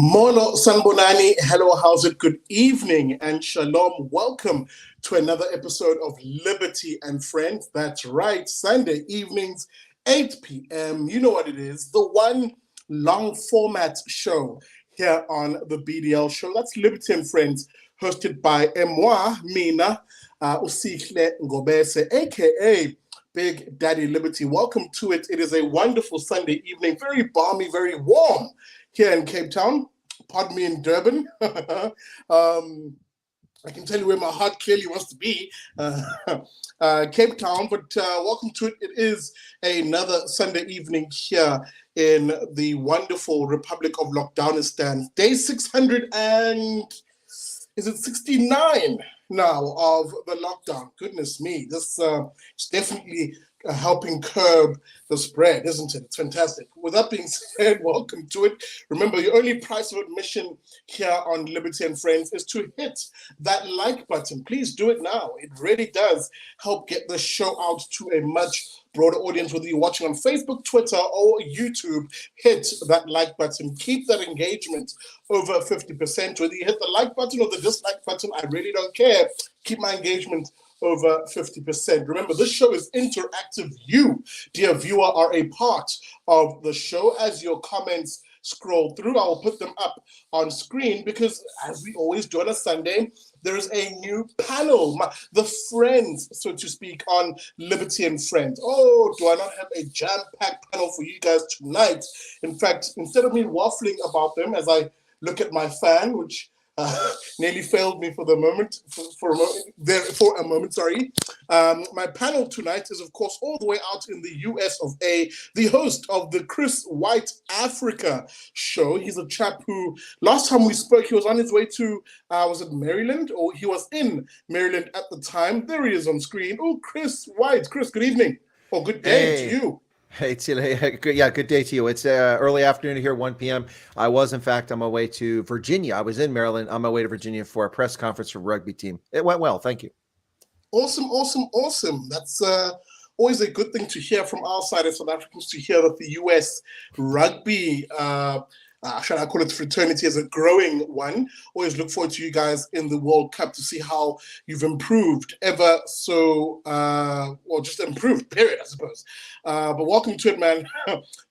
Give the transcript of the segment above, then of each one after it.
Molo Sanbonani, hello, how's it? Good evening and shalom. Welcome to another episode of Liberty and Friends. That's right, Sunday evenings, 8 p.m. You know what it is, the one long format show here on the BDL show. That's Liberty and Friends, hosted by moi, Mina, Usikle Ngobese, aka Big Daddy Liberty. Welcome to it. It is a wonderful Sunday evening, very balmy, very warm here in Cape Town. Pardon me, in Durban. I can tell you where my heart clearly wants to be, Cape Town, but welcome to it. It is another Sunday evening here in the wonderful Republic of Lockdownistan. Day 600 and, is it 69 now of the lockdown? Goodness me, this is definitely helping curb the spread, isn't it? It's fantastic. With that being said, welcome to it. Remember, your only price of admission here on Liberty and Friends is to hit that like button. Please do it now. It really does help get the show out to a much broader audience, whether you're watching on Facebook, Twitter, or YouTube. Hit that like button. Keep that engagement over 50%. Whether you hit the like button or the dislike button, I really don't care. Keep my engagement over 50%. Remember, this show is interactive. You, dear viewer, are a part of the show. As your comments scroll through, I will put them up on screen because, as we always do on a Sunday, there is a new panel, the friends, so to speak, on Liberty and Friends. Oh, do I not have a jam-packed panel for you guys tonight? In fact, instead of me waffling about them as I look at my fan, which nearly failed me for the moment, for a moment, sorry. My panel tonight is, of course, all the way out in the US of A, the host of the Wyatt Africa show. He's a chap who, last time we spoke, he was on his way to, was it Maryland? Or he was in Maryland at the time. There he is on screen. Oh, Wyatt. Chris, good evening. Or good day to you. Hey, Pillay. Yeah, good day to you. It's early afternoon here, 1 p.m. I was, in fact, on my way to Virginia. I was in Maryland, on my way to Virginia for a press conference for rugby team. It went well. Thank you. Awesome. That's always a good thing to hear from our side as South Africans, to hear that the U.S. rugby, shall I call it fraternity, is a growing one. Always look forward to you guys in the World Cup to see how you've improved ever so, or just improved, period, I suppose. But welcome to it, man.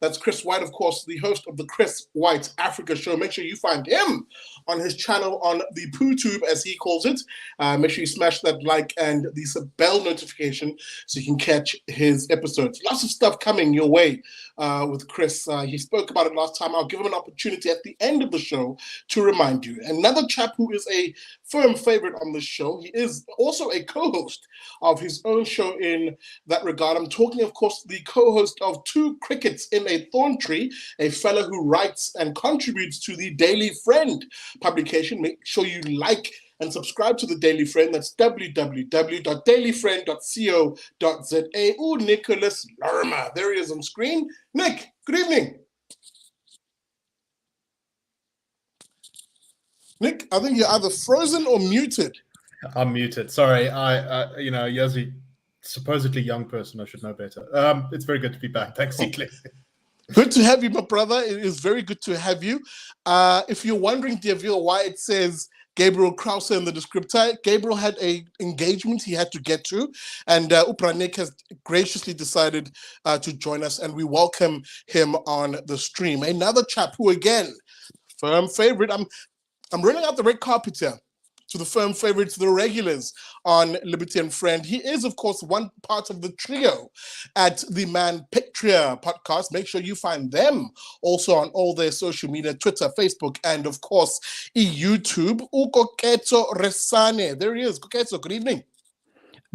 That's Wyatt, of course, the host of the Wyatt Africa show. Make sure you find him on his channel on the PooTube, as he calls it. Make sure you smash that like and the bell notification so you can catch his episodes. Lots of stuff coming your way with Chris. He spoke about it last time. I'll give him an opportunity at the end of the show to remind you. Another chap who is a firm favorite on this show. He is also a co-host of his own show in that regard. I'm talking, of course, the co-host of Two Crickets in a Thorn Tree, a fellow who writes and contributes to the Daily Friend publication. Make sure you like and subscribe to the Daily Friend. That's www.dailyfriend.co.za. Oh, Nicholas Lerma. There he is on screen. Nick, good evening. Nick, I think you're either frozen or muted. I'm muted. Sorry. As a supposedly young person, I should know better. It's very good to be back. Thanks, Eclipse. Good to have you, my brother. It is very good to have you. If you're wondering, dear viewer, why it says Gabriel Crouse in the descriptor, Gabriel had an engagement he had to get to, and Nick has graciously decided to join us, and we welcome him on the stream. Another chap who, again, firm favorite. I'm running out the red carpet here to the firm favorites, the regulars on Liberty and Friend. He is, of course, one part of the trio at the ManPatria podcast. Make sure you find them also on all their social media, Twitter, Facebook, and, of course, YouTube. Koketso Resane. There he is. Koketso, good evening.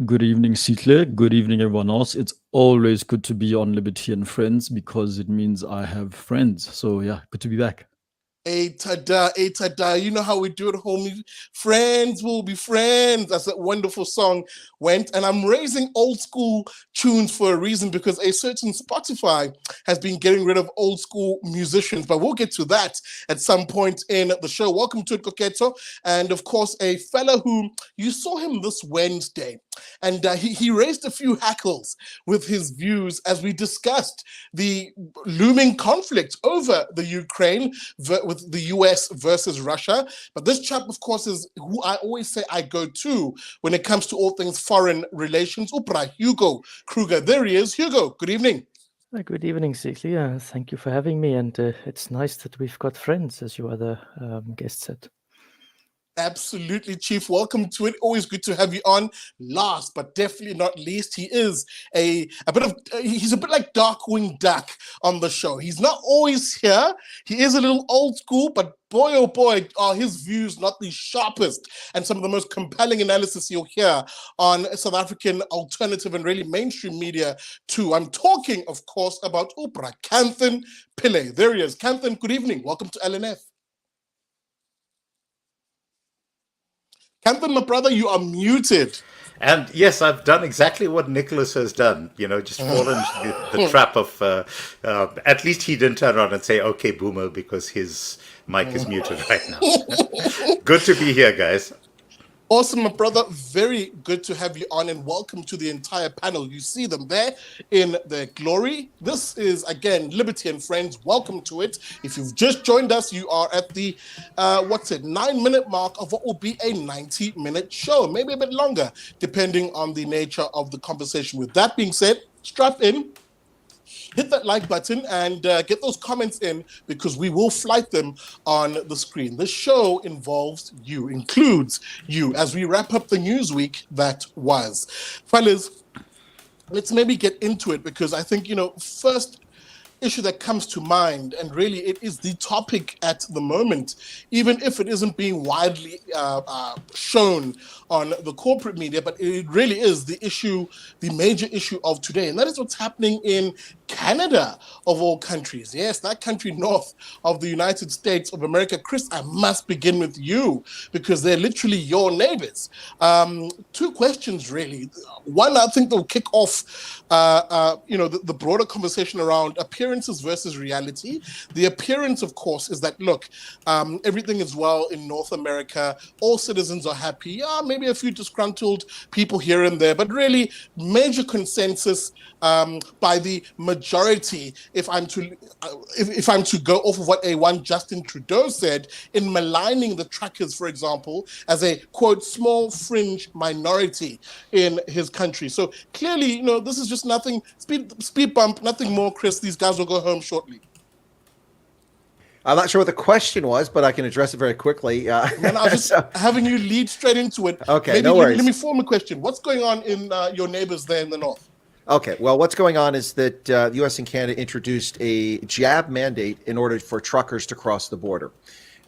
Good evening, Sitle. Good evening, everyone else. It's always good to be on Liberty and Friends because it means I have friends. So, yeah, good to be back. You know how we do it, homie. Friends will be friends. That's a wonderful song went. And I'm raising old school tunes for a reason, because a certain Spotify has been getting rid of old school musicians. But we'll get to that at some point in the show. Welcome to it, Koketso. And of course, a fella who you saw him this Wednesday and he raised a few hackles with his views as we discussed the looming conflict over the Ukraine with the US versus Russia. But this chap, of course, is who I always say I go to when it comes to all things foreign relations. Hugo Kruger. There he is. Hugo, good evening. Good evening, Cecilia. Thank you for having me. And it's nice that we've got friends, as your other guest said. Absolutely, Chief. Welcome to it. Always good to have you on. Last but definitely not least, he is he's a bit like Darkwing Duck on the show. He's not always here. He is a little old school, but boy, oh boy, are his views not the sharpest and some of the most compelling analysis you'll hear on South African alternative and really mainstream media too. I'm talking, of course, about Kanthan Pillay. There he is. Kanthan, good evening. Welcome to LNF. Kanthan, my brother, you are muted. And yes, I've done exactly what Nicholas has done, just fallen into the trap of, at least he didn't turn around and say, okay, boomer, because his mic is muted right now. Good to be here, guys. Awesome, my brother. Very good to have you on, and welcome to the entire panel. You see them there in their glory. This is, again, Liberty and Friends. Welcome to it. If you've just joined us, you are at the, 9-minute mark of what will be a 90-minute show, maybe a bit longer, depending on the nature of the conversation. With that being said, strap in. Hit that like button and get those comments in, because we will flight them on the screen. The show includes you, as we wrap up the news week that was. Fellas, let's maybe get into it, because I think, first issue that comes to mind, and really it is the topic at the moment, even if it isn't being widely shown on the corporate media, but it really is the major issue of today, and that is what's happening in Canada, of all countries. Yes, that country north of the United States of America. Chris, I must begin with you, because they're literally your neighbors. Two questions, really. One, I think they'll kick off the broader conversation around appearances versus reality. The appearance, of course, is that, look, everything is well in North America. All citizens are happy. Maybe a few disgruntled people here and there, but really major consensus by the majority, if I'm to go off of what one Justin Trudeau said in maligning the truckers, for example, as a, quote, small fringe minority in his country. So clearly, this is just nothing, speed bump, nothing more, Chris. These guys will go home shortly. I'm not sure what the question was, but I can address it very quickly. And I was just having you lead straight into it. Okay, maybe no worries. Let me form a question. What's going on in your neighbors there in the north? Okay, well, what's going on is that the U.S. and Canada introduced a jab mandate in order for truckers to cross the border.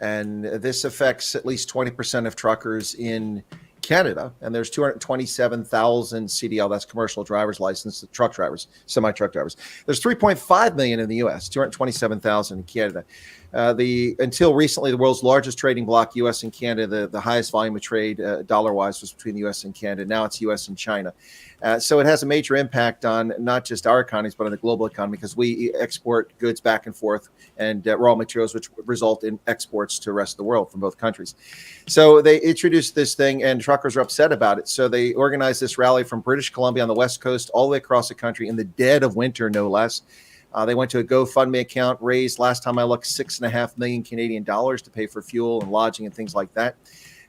And this affects at least 20% of truckers in Canada, and there's 227,000 CDL, that's commercial driver's license, truck drivers, semi-truck drivers. There's 3.5 million in the U.S., 227,000 in Canada. Until recently, the world's largest trading bloc, U.S. and Canada, the highest volume of trade dollar-wise was between the U.S. and Canada. Now it's U.S. and China. So it has a major impact on not just our economies, but on the global economy, because we export goods back and forth and raw materials, which result in exports to the rest of the world from both countries. So they introduced this thing, and truckers are upset about it. So they organized this rally from British Columbia on the West Coast all the way across the country in the dead of winter, no less. They went to a GoFundMe account, raised, last time I looked, $6.5 million Canadian dollars to pay for fuel and lodging and things like that.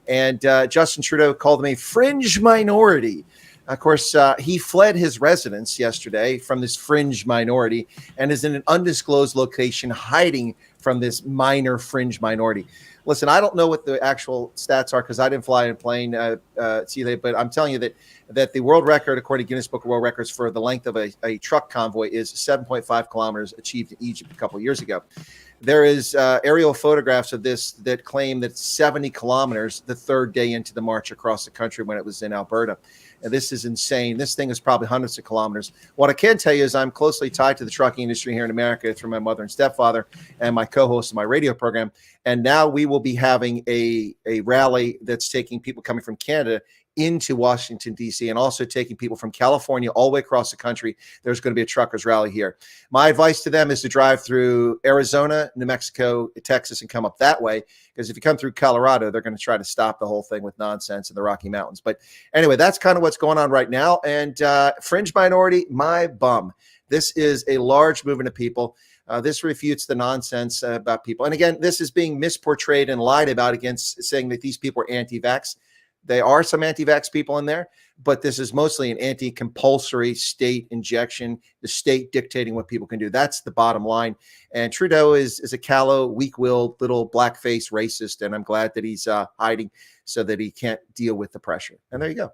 And Justin Trudeau called them a fringe minority. Of course, he fled his residence yesterday from this fringe minority and is in an undisclosed location hiding from this minor fringe minority. Listen, I don't know what the actual stats are because I didn't fly in a plane, but I'm telling you that the world record, according to Guinness Book of World Records, for the length of a truck convoy is 7.5 kilometers, achieved in Egypt a couple of years ago. There is aerial photographs of this that claim that 70 kilometers the third day into the march across the country when it was in Alberta. And this is insane. This thing is probably hundreds of kilometers. What I can tell you is I'm closely tied to the trucking industry here in America through my mother and stepfather and my co-host of my radio program. And now we will be having a rally that's taking people coming from Canada into Washington, D.C., and also taking people from California all the way across the country. There's going to be a truckers rally here. My advice to them is to drive through Arizona, New Mexico, Texas, and come up that way, because if you come through Colorado, they're going to try to stop the whole thing with nonsense in the Rocky Mountains. But anyway, that's kind of what's going on right now. And fringe minority, my bum. This is a large movement of people. This refutes the nonsense about people. And again, this is being misportrayed and lied about against, saying that these people are anti-vax. There are some anti-vax people in there, but this is mostly an anti-compulsory state injection, the state dictating what people can do. That's the bottom line. And Trudeau is a callow, weak-willed, little blackface racist, and I'm glad that he's hiding so that he can't deal with the pressure. And there you go.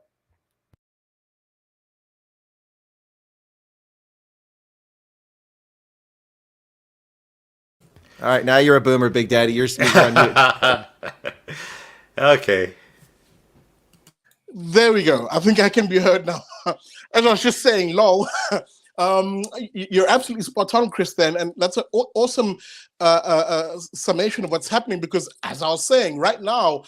All right, now you're a boomer, Big Daddy. You're on mute. Okay. There we go. I think I can be heard now. As I was just saying, lol. You're absolutely spot on, Chris, then. And that's an awesome summation of what's happening, because as I was saying, right now,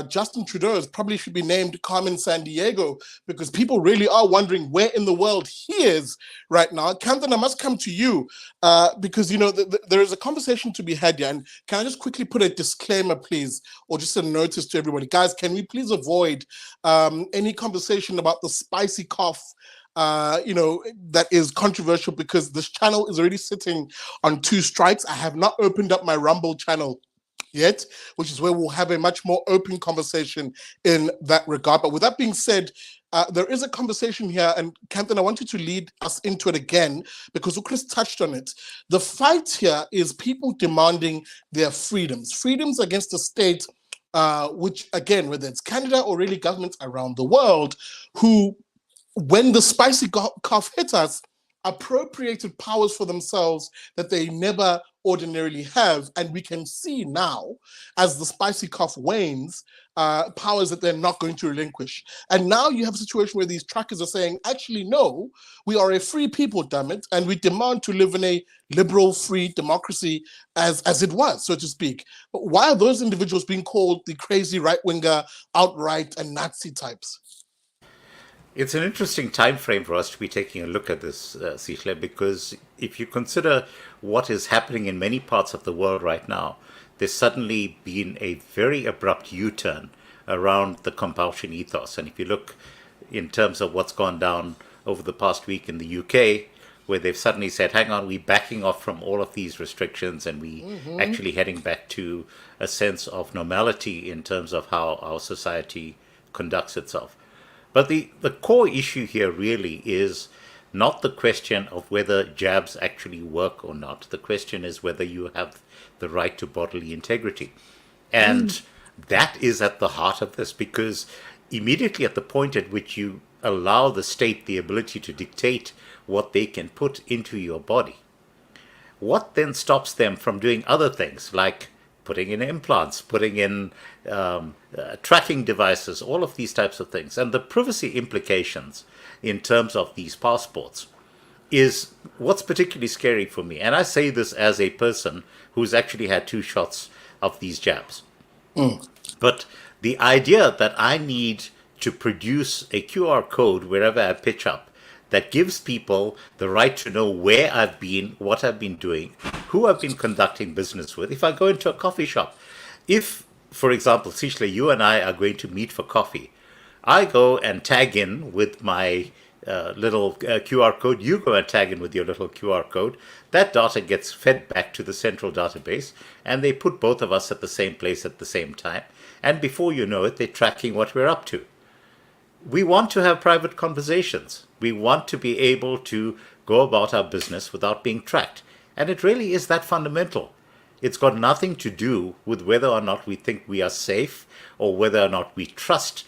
Justin Trudeau probably should be named Carmen San Diego, because people really are wondering where in the world he is right now. Kanthan, I must come to you because, you know, there is a conversation to be had here. And can I just quickly put a disclaimer, please, or just a notice to everybody? Guys, can we please avoid any conversation about the spicy cough that is controversial, because this channel is already sitting on 2 strikes. I have not opened up my Rumble channel yet, which is where we'll have a much more open conversation in that regard. But with that being said, there is a conversation here, and Kanthan, I want you to lead us into it again, because Chris touched on it. The fight here is people demanding their freedoms against the state, which, again, whether it's Canada or really governments around the world, who, when the spicy cough hit us, appropriated powers for themselves that they never ordinarily have. And we can see now, as the spicy cough wanes, powers that they're not going to relinquish. And now you have a situation where these truckers are saying, actually, no, we are a free people, damn it, and we demand to live in a liberal, free democracy as it was, so to speak. But why are those individuals being called the crazy right-winger, outright, and Nazi types? It's an interesting time frame for us to be taking a look at this, Sihle, because if you consider what is happening in many parts of the world right now, there's suddenly been a very abrupt U-turn around the compulsion ethos. And if you look in terms of what's gone down over the past week in the UK, where they've suddenly said, hang on, we're backing off from all of these restrictions, and we actually heading back to a sense of normality in terms of how our society conducts itself. But the core issue here really is not the question of whether jabs actually work or not. The question is whether you have the right to bodily integrity. And that is at the heart of this, because immediately at the point at which you allow the state the ability to dictate what they can put into your body, what then stops them from doing other things like putting in implants, putting in tracking devices, all of these types of things? And the privacy implications in terms of these passports is what's particularly scary for me. And I say this as a person who's actually had 2 shots of these jabs. But the idea that I need to produce a QR code wherever I pitch up that gives people the right to know where I've been, what I've been doing, who I've been conducting business with. If I go into a coffee shop, if, for example, Sihle, you and I are going to meet for coffee, I go and tag in with my little QR code, you go and tag in with your little QR code, that data gets fed back to the central database, and they put both of us at the same place at the same time. And before you know it, they're tracking what we're up to. We want to have private conversations. We want to be able to go about our business without being tracked. And it really is that fundamental. It's got nothing to do with whether or not we think we are safe or whether or not we trust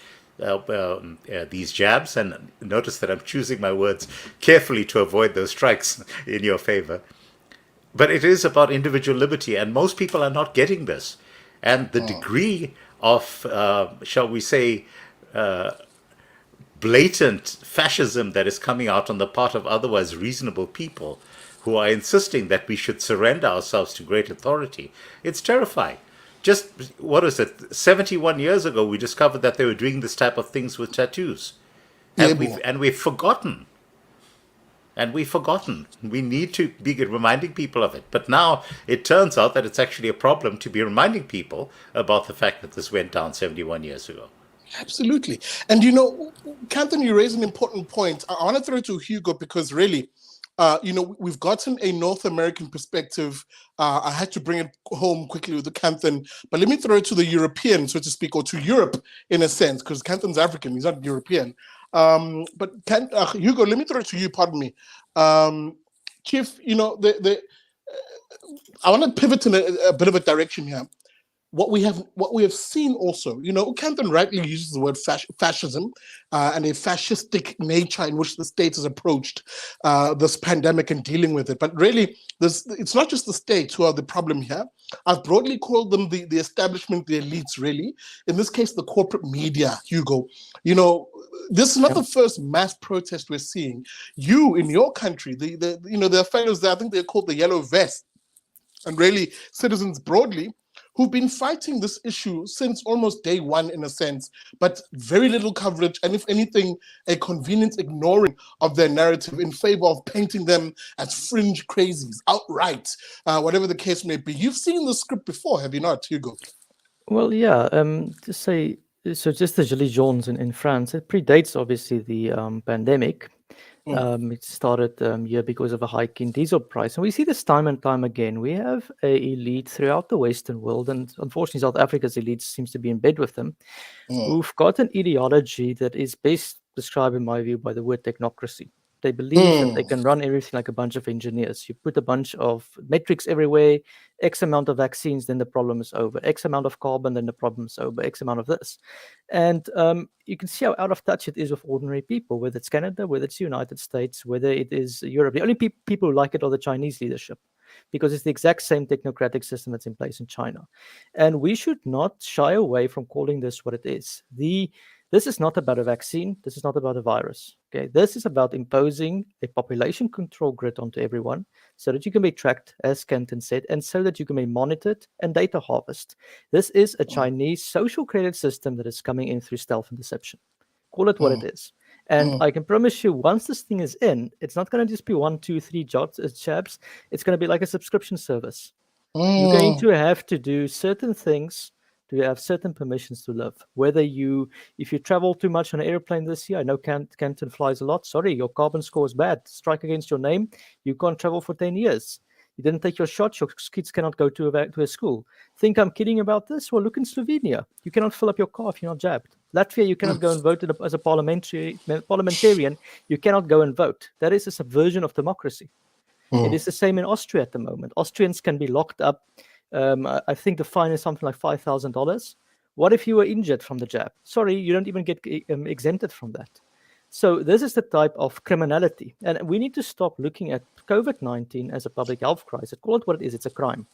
these jabs. And notice that I'm choosing my words carefully to avoid those strikes in your favor. But it is about individual liberty, and most people are not getting this. And the degree of, shall we say, blatant fascism that is coming out on the part of otherwise reasonable people who are insisting that we should surrender ourselves to great authority, it's terrifying. just, what is it, 71 years ago, we discovered that they were doing this type of things with tattoos. And, we've forgotten. And we've forgotten. We need to be reminding people of it. But now it turns out that it's actually a problem to be reminding people about the fact that this went down 71 years ago. Absolutely. And, you know, Kanthan, you raise an important point. I want to throw it to Hugo because really, you know, we've gotten a North American perspective. I had to bring it home quickly with the Kanthan, but let me throw it to the European, so to speak, or to Europe in a sense, because Kanthan's African, he's not European. But Hugo, let me throw it to you, pardon me. Chief, you know, I want to pivot in a bit of a direction here. What we have seen also, you know, Kanthan rightly uses the word fascism and a fascistic nature in which the state has approached this pandemic and dealing with it. But really, it's not just the state who are the problem here. I've broadly called them the establishment, the elites, really. In this case, the corporate media, Hugo. You know, this is not the first mass protest we're seeing. You, in your country, you know, there are fellows there, I think they're called the Yellow Vest, and really citizens broadly, who've been fighting this issue since almost day one, in a sense, but very little coverage, and if anything, a convenient ignoring of their narrative in favor of painting them as fringe crazies, outright, whatever the case may be. You've seen the script before, have you not, Hugo? Well, yeah, to say, so just the Gilets jaunes in France, it predates, obviously, the pandemic. It started here because of a hike in diesel price. And we see this time and time again. We have an elite throughout the Western world, and unfortunately South Africa's elite seems to be in bed with them, who've got an ideology that is best described, in my view, by the word technocracy. They believe that they can run everything like a bunch of engineers. You put a bunch of metrics everywhere, X amount of vaccines, then the problem is over. X amount of carbon, then the problem is over. X amount of this. And you can see how out of touch it is with ordinary people, whether it's Canada, whether it's the United States, whether it is Europe. The only people who like it are the Chinese leadership, because it's the exact same technocratic system that's in place in China. And we should not shy away from calling this what it is. This is not about a vaccine. This is not about a virus. Okay, this is about imposing a population control grid onto everyone so that you can be tracked, as Kanthan said, and so that you can be monitored and data harvest. This is a Chinese social credit system that is coming in through stealth and deception. Call it what it is. And I can promise you, once this thing is in, it's not going to just be 1, 2, 3 jabs. It's going to be like a subscription service. You're going to have to do certain things to have certain permissions to live. If you travel too much on an airplane this year, I know Kanthan flies a lot. Sorry, your carbon score is bad. Strike against your name. You can't travel for 10 years. You didn't take your shot. Your kids cannot go to a school. Think I'm kidding about this? Well, look in Slovenia. You cannot fill up your car if you're not jabbed. Latvia, you cannot go and vote as a parliamentarian. You cannot go and vote. That is a subversion of democracy. It is the same in Austria at the moment. Austrians can be locked up. I think the fine is something like $5,000. What if you were injured from the jab? Sorry, you don't even get exempted from that. So this is the type of criminality. And we need to stop looking at COVID-19 as a public health crisis. Call it what it is. It's a crime.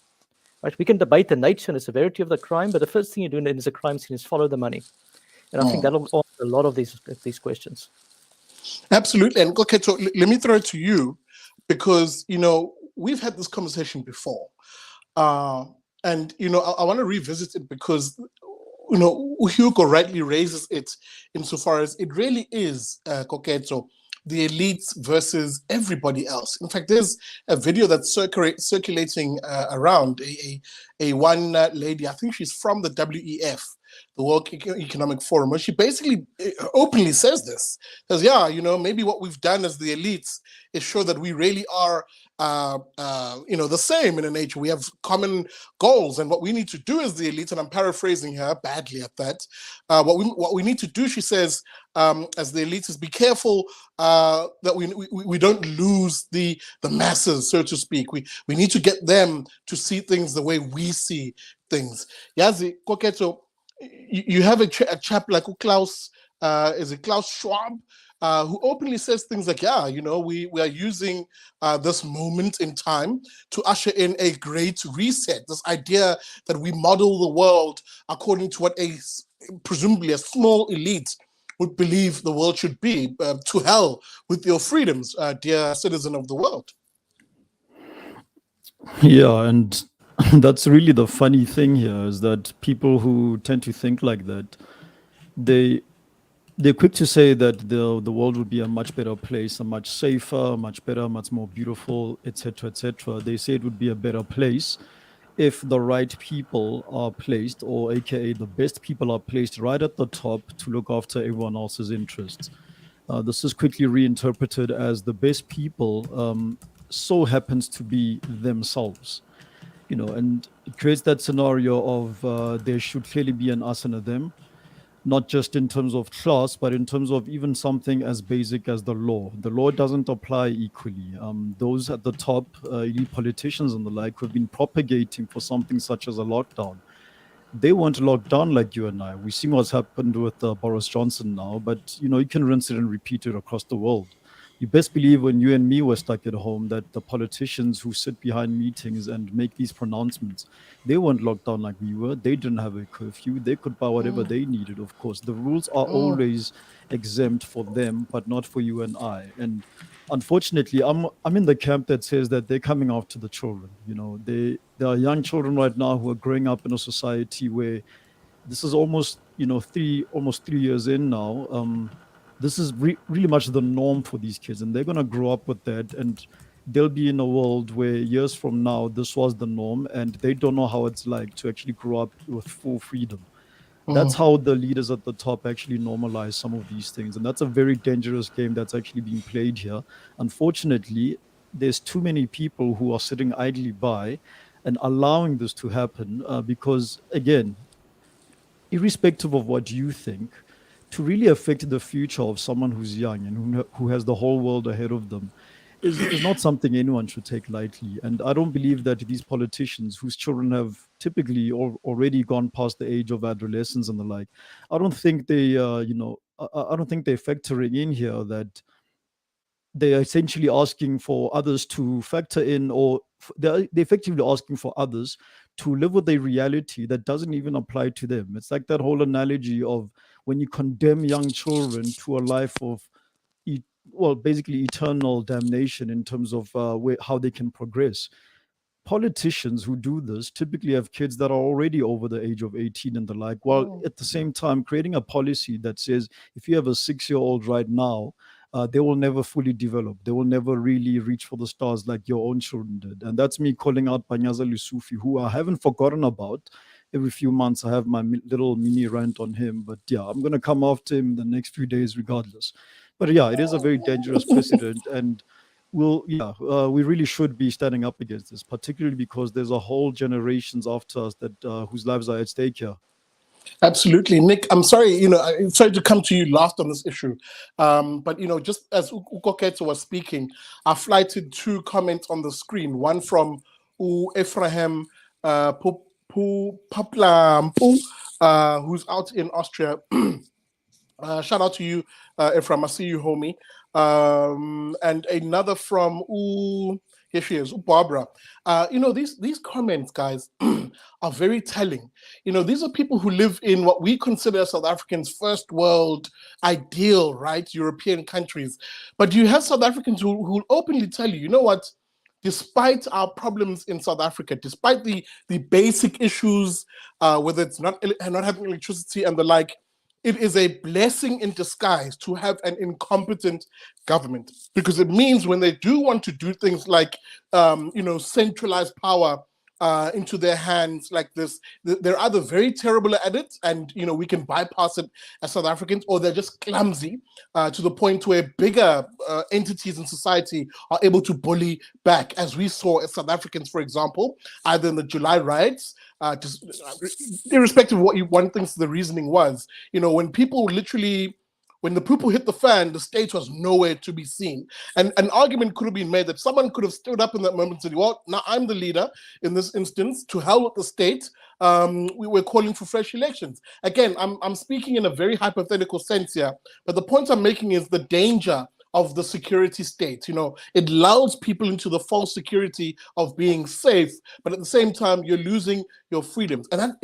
Right? We can debate the nature and the severity of the crime, but the first thing you do in a crime scene is follow the money. And I think that'll answer a lot of these questions. Absolutely. And Koketso, let me throw it to you, because, you know, we've had this conversation before. And, you know, I want to revisit it because, you know, Hugo rightly raises it insofar as it really is, Koketso, the elites versus everybody else. In fact, there's a video that's circulating around a one lady, I think she's from the WEF, the World Economic Forum, where she basically openly says this. Says, yeah, you know, maybe what we've done as the elites is show that we really are, you know, the same in a nature. We have common goals, and what we need to do as the elites, and I'm paraphrasing her badly at that, what we need to do, she says, as the elites, is be careful that we don't lose the masses, so to speak. We need to get them to see things the way we see things. Yazi, Koketso, you have a chap like Klaus, is it Klaus Schwab, who openly says things like, yeah, you know, we are using this moment in time to usher in a great reset, this idea that we model the world according to what presumably a small elite would believe the world should be. To hell with your freedoms, dear citizen of the world. Yeah, and that's really the funny thing here, is that people who tend to think like that, they're quick to say that the world would be a much better place, a much safer, much better, much more beautiful, etc., etc. They say it would be a better place if the right people are placed, or AKA the best people are placed right at the top to look after everyone else's interests. This is quickly reinterpreted as the best people so happens to be themselves, and it creates that scenario of there should clearly be an us and a them, not just in terms of class, but in terms of even something as basic as the law. The law doesn't apply equally. Those at the top, elite politicians and the like, who have been propagating for something such as a lockdown, they weren't locked down like you and I. We've seen what's happened with Boris Johnson now, but you can rinse it and repeat it across the world. You best believe when you and me were stuck at home that the politicians who sit behind meetings and make these pronouncements, they weren't locked down like we were. They didn't have a curfew. They could buy whatever they needed, of course. The rules are always exempt for them, but not for you and I. And unfortunately, I'm in the camp that says that they're coming after the children. There are young children right now who are growing up in a society where this is almost 3 years in now. This is really much the norm for these kids, and they're going to grow up with that, and they'll be in a world where years from now this was the norm, and they don't know how it's like to actually grow up with full freedom. That's how the leaders at the top actually normalize some of these things, and that's a very dangerous game that's actually being played here. Unfortunately, there's too many people who are sitting idly by and allowing this to happen, because again, irrespective of what you think, to really affect the future of someone who's young and who has the whole world ahead of them is not something anyone should take lightly. And I don't believe that these politicians whose children have typically already gone past the age of adolescence and the like, I don't think I don't think they're factoring in here that they're essentially asking for others to factor in, or they're effectively asking for others to live with a reality that doesn't even apply to them. It's like that whole analogy of when you condemn young children to a life of, basically eternal damnation in terms of how they can progress. Politicians who do this typically have kids that are already over the age of 18 and the like, while at the same time creating a policy that says if you have a 6-year-old right now, they will never fully develop. They will never really reach for the stars like your own children did. And that's me calling out Panyaza Lusufi, who I haven't forgotten about. Every few months, I have my little mini rant on him. But yeah, I'm going to come after him the next few days regardless. But yeah, it is a very dangerous precedent. And we really should be standing up against this, particularly because there's a whole generations after us that whose lives are at stake here. Absolutely. Nick, I'm sorry, I'm sorry to come to you last on this issue. But, just as Koketso was speaking, I flighted 2 comments on the screen. One from Ephraim Paplampu, who's out in Austria. Shout out to you, Ephraim. I see you, homie. And another from here she is, Barbara. These comments, guys, are very telling. These are people who live in what we consider South Africans' first world ideal, right? European countries. But you have South Africans who openly tell you, what? Despite our problems in South Africa, despite the basic issues, whether it's not having electricity and the like, it is a blessing in disguise to have an incompetent government, because it means when they do want to do things like, centralize power into their hands like this, they're either very terrible at it and, we can bypass it as South Africans, or they're just clumsy to the point where bigger entities in society are able to bully back, as we saw as South Africans, for example, either in the July riots, just irrespective of what one thinks the reasoning was, when the poo-poo hit the fan, the state was nowhere to be seen. And an argument could have been made that someone could have stood up in that moment and said, well, now I'm the leader in this instance, to hell with the state. We were calling for fresh elections. Again, I'm speaking in a very hypothetical sense here, but the point I'm making is the danger of the security state. It lulls people into the false security of being safe, but at the same time, you're losing your freedoms. And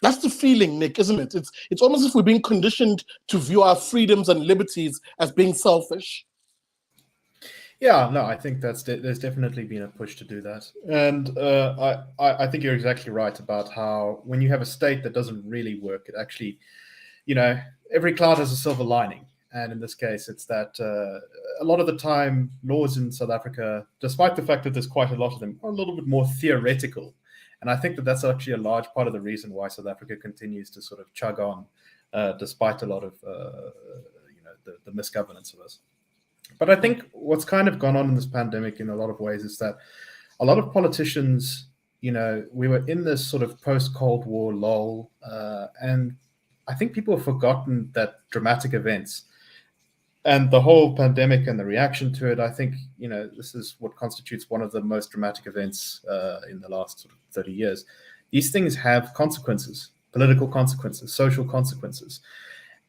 that's the feeling, Nick, isn't it? It's almost as if we're being conditioned to view our freedoms and liberties as being selfish. Yeah, no, I think there's definitely been a push to do that, and I think you're exactly right about how when you have a state that doesn't really work, it actually, every cloud has a silver lining, and in this case, it's that a lot of the time laws in South Africa, despite the fact that there's quite a lot of them, are a little bit more theoretical, and I think that that's actually a large part of the reason why South Africa continues to sort of chug on, despite a lot of the misgovernance of us. But I think what's kind of gone on in this pandemic in a lot of ways is that a lot of politicians, we were in this sort of post-Cold War lull, and I think people have forgotten that dramatic events and the whole pandemic and the reaction to it. I think, this is what constitutes one of the most dramatic events in the last sort of 30 years. These things have consequences, political consequences, social consequences.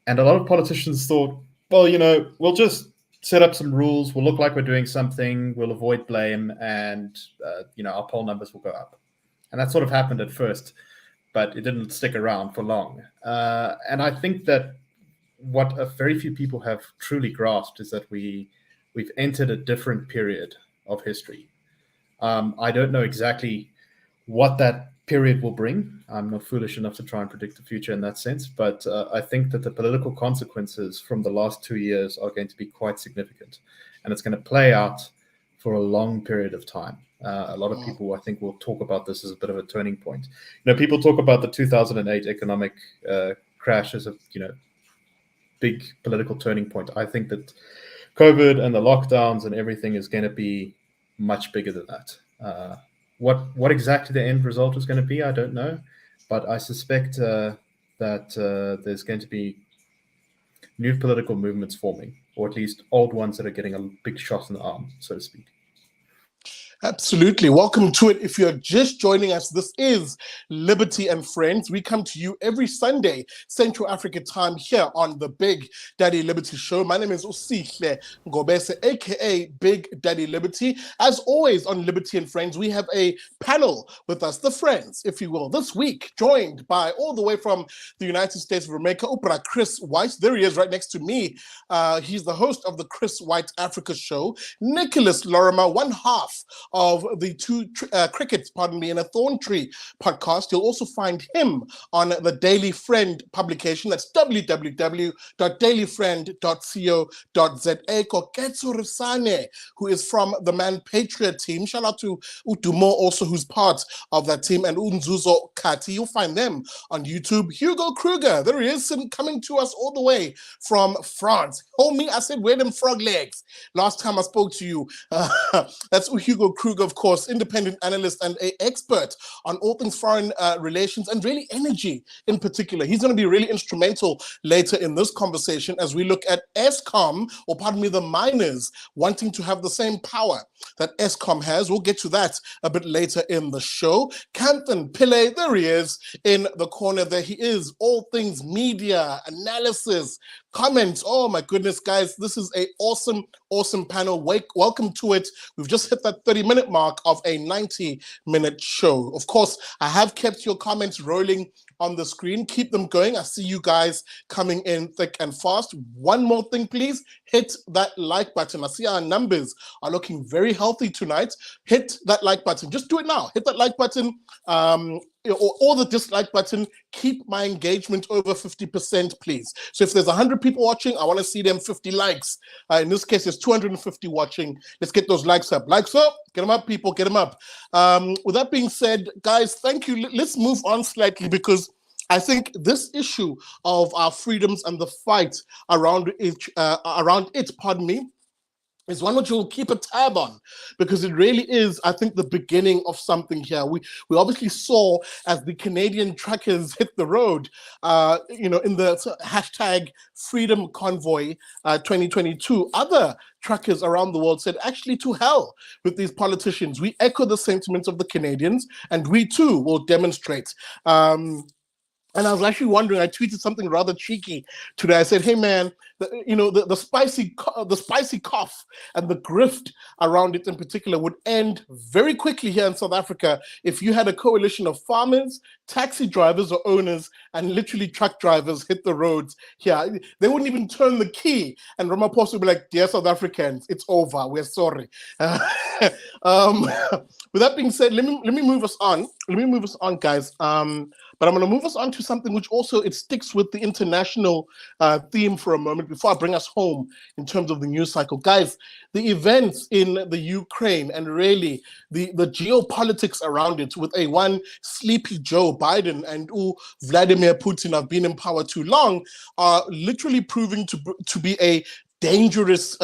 And a lot of politicians thought, well, we'll just set up some rules, we'll look like we're doing something, we'll avoid blame, and our poll numbers will go up. And that sort of happened at first, but it didn't stick around for long. And I think that what very few people have truly grasped is that we've entered a different period of history. I don't know exactly what that period will bring. I'm not foolish enough to try and predict the future in that sense, but I think that the political consequences from the last 2 years are going to be quite significant, and it's going to play out for a long period of time. A lot of people, I think, will talk about this as a bit of a turning point. People talk about the 2008 economic crash as a big political turning point. I think that COVID and the lockdowns and everything is going to be much bigger than that. What exactly the end result is going to be, I don't know, but I suspect that there's going to be new political movements forming, or at least old ones that are getting a big shot in the arm, so to speak. Absolutely. Welcome to it. If you're just joining us, this is Liberty and Friends. We come to you every Sunday, Central Africa time, here on the Big Daddy Liberty Show. My name is Usihle Ngobese, aka Big Daddy Liberty. As always on Liberty and Friends, we have a panel with us, the Friends, if you will. This week, joined by all the way from the United States of America, Upra Chris White. There he is right next to me. He's the host of the Chris White Africa Show. Nicholas Lorimer, one half of the two crickets, in a thorn tree podcast. You'll also find him on the Daily Friend publication. That's www.dailyfriend.co.za. Koketso Resane, who is from the ManPatria team. Shout out to Udumo also, who's part of that team, and Unzuzo Kati. You'll find them on YouTube. Hugo Kruger, there he is, coming to us all the way from France. Homie, I said, where them frog legs? Last time I spoke to you. That's Hugo Kruger, of course, independent analyst and an expert on all things foreign relations and really energy in particular. He's going to be really instrumental later in this conversation as we look at Eskom, or the miners wanting to have the same power that Eskom has. We'll get to that a bit later in the show. Kanthan, Pillay, there he is in the corner there. He is all things media, analysis, comments. Oh my goodness, guys, this is an awesome panel. Welcome to it. We've just hit that 30-minute mark of a 90-minute show. Of course, I have kept your comments rolling on the screen. Keep them going. I see you guys coming in thick and fast. One more thing, please. Hit that like button. I see our numbers are looking very healthy tonight. Hit that like button. Just do it now. Hit that like button. Or the dislike button. Keep my engagement over 50%, please. So if there's 100 people watching, I want to see them 50 likes. In this case, there's 250 watching. Let's get those likes up. Likes up. Get them up, people. Get them up. With that being said, guys, thank you. Let's move on slightly, because I think this issue of our freedoms and the fight around it, is one which we'll keep a tab on, because it really is, I think, the beginning of something here. We obviously saw, as the Canadian truckers hit the road, in the hashtag Freedom Convoy 2022, other truckers around the world said, actually, to hell with these politicians. We echo the sentiments of the Canadians, and we too will demonstrate. And I was actually wondering, I tweeted something rather cheeky today. I said, hey man, the spicy cough and the grift around it in particular would end very quickly here in South Africa if you had a coalition of farmers, taxi drivers or owners, and literally truck drivers hit the roads here. They wouldn't even turn the key, and Ramaphosa would be like, "Dear South Africans, it's over. We're sorry." With that being said, let me move us on. Let me move us on, guys. But I'm going to move us on to something which also it sticks with the international theme for a moment before I bring us home in terms of the news cycle. Guys, the events in the Ukraine and really the geopolitics around it with a one sleepy Joe Biden and Vladimir Putin have been in power too long are literally proving to be a dangerous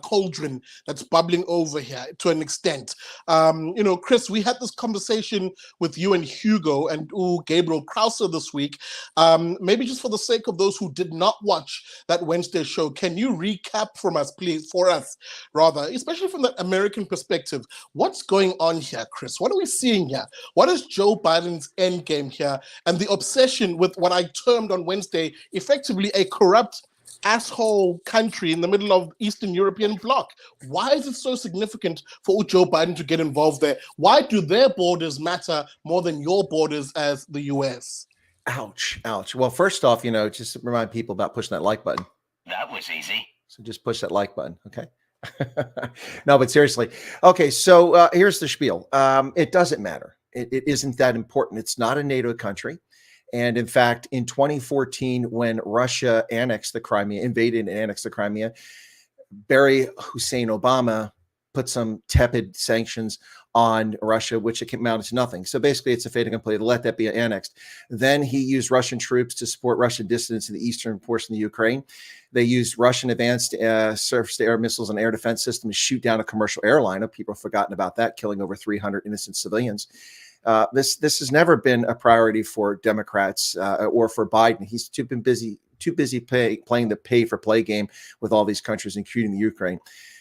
cauldron that's bubbling over here to an extent. Chris, we had this conversation with you and Hugo and Gabriel Crouse this week. Maybe just for the sake of those who did not watch that Wednesday show, can you recap for us, especially from that American perspective? What's going on here, Chris? What are we seeing here? What is Joe Biden's end game here? And the obsession with what I termed on Wednesday, effectively a corrupt asshole country in the middle of Eastern European bloc. Why is it so significant for Joe Biden to get involved there? Why do their borders matter more than your borders as the US? Ouch. Well, first off, just remind people about pushing that like button. That was easy. So just push that like button, okay? No, but seriously. Okay, so here's the spiel. It doesn't matter. It isn't that important. It's not a NATO country. And in fact, in 2014, when Russia invaded and annexed the Crimea, Barry Hussein Obama put some tepid sanctions on Russia, which it amounted to nothing. So basically, it's a fait accompli to let that be annexed. Then he used Russian troops to support Russian dissidents in the eastern portion of the Ukraine. They used Russian advanced surface-to-air missiles and air defense systems to shoot down a commercial airliner. People have forgotten about that, killing over 300 innocent civilians. This has never been a priority for Democrats or for Biden. He's too busy playing the pay-for-play game with all these countries, including the Ukraine.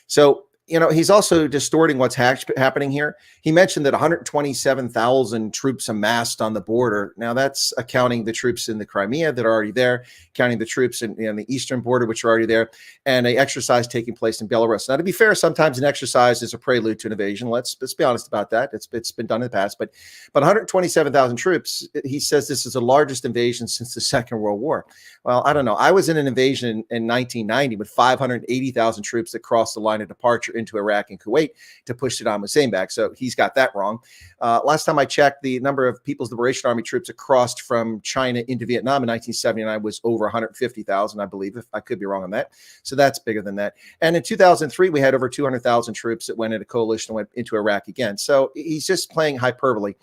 So, he's also distorting what's happening here. He mentioned that 127,000 troops amassed on the border. Now, that's accounting the troops in the Crimea that are already there, counting the troops in the eastern border, which are already there, and an exercise taking place in Belarus. Now, to be fair, sometimes an exercise is a prelude to an invasion. Let's be honest about that. It's been done in the past. But 127,000 troops, he says this is the largest invasion since the Second World War. Well, I don't know. I was in an invasion in 1990 with 580,000 troops that crossed the line of departure into Iraq and Kuwait to push Saddam Hussein back. So he's got that wrong. Last time I checked, the number of People's Liberation Army troops that crossed from China into Vietnam in 1979 was over 150,000, I believe. If I could be wrong on that. So that's bigger than that. And in 2003, we had over 200,000 troops that went into coalition and went into Iraq again. So he's just playing hyperbole.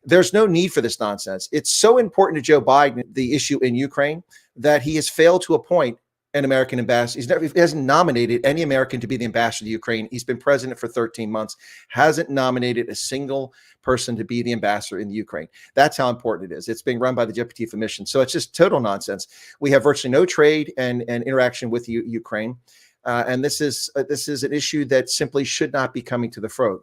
There's no need for this nonsense. It's so important to Joe Biden, the issue in Ukraine, that he has failed to appoint an American ambassador. He hasn't nominated any American to be the ambassador to Ukraine. He's been president for 13 months, hasn't nominated a single person to be the ambassador in the Ukraine. That's how important it is. It's being run by the Deputy Chief of Mission. So it's just total nonsense. We have virtually no trade and interaction with Ukraine. And this is an issue that simply should not be coming to the fore.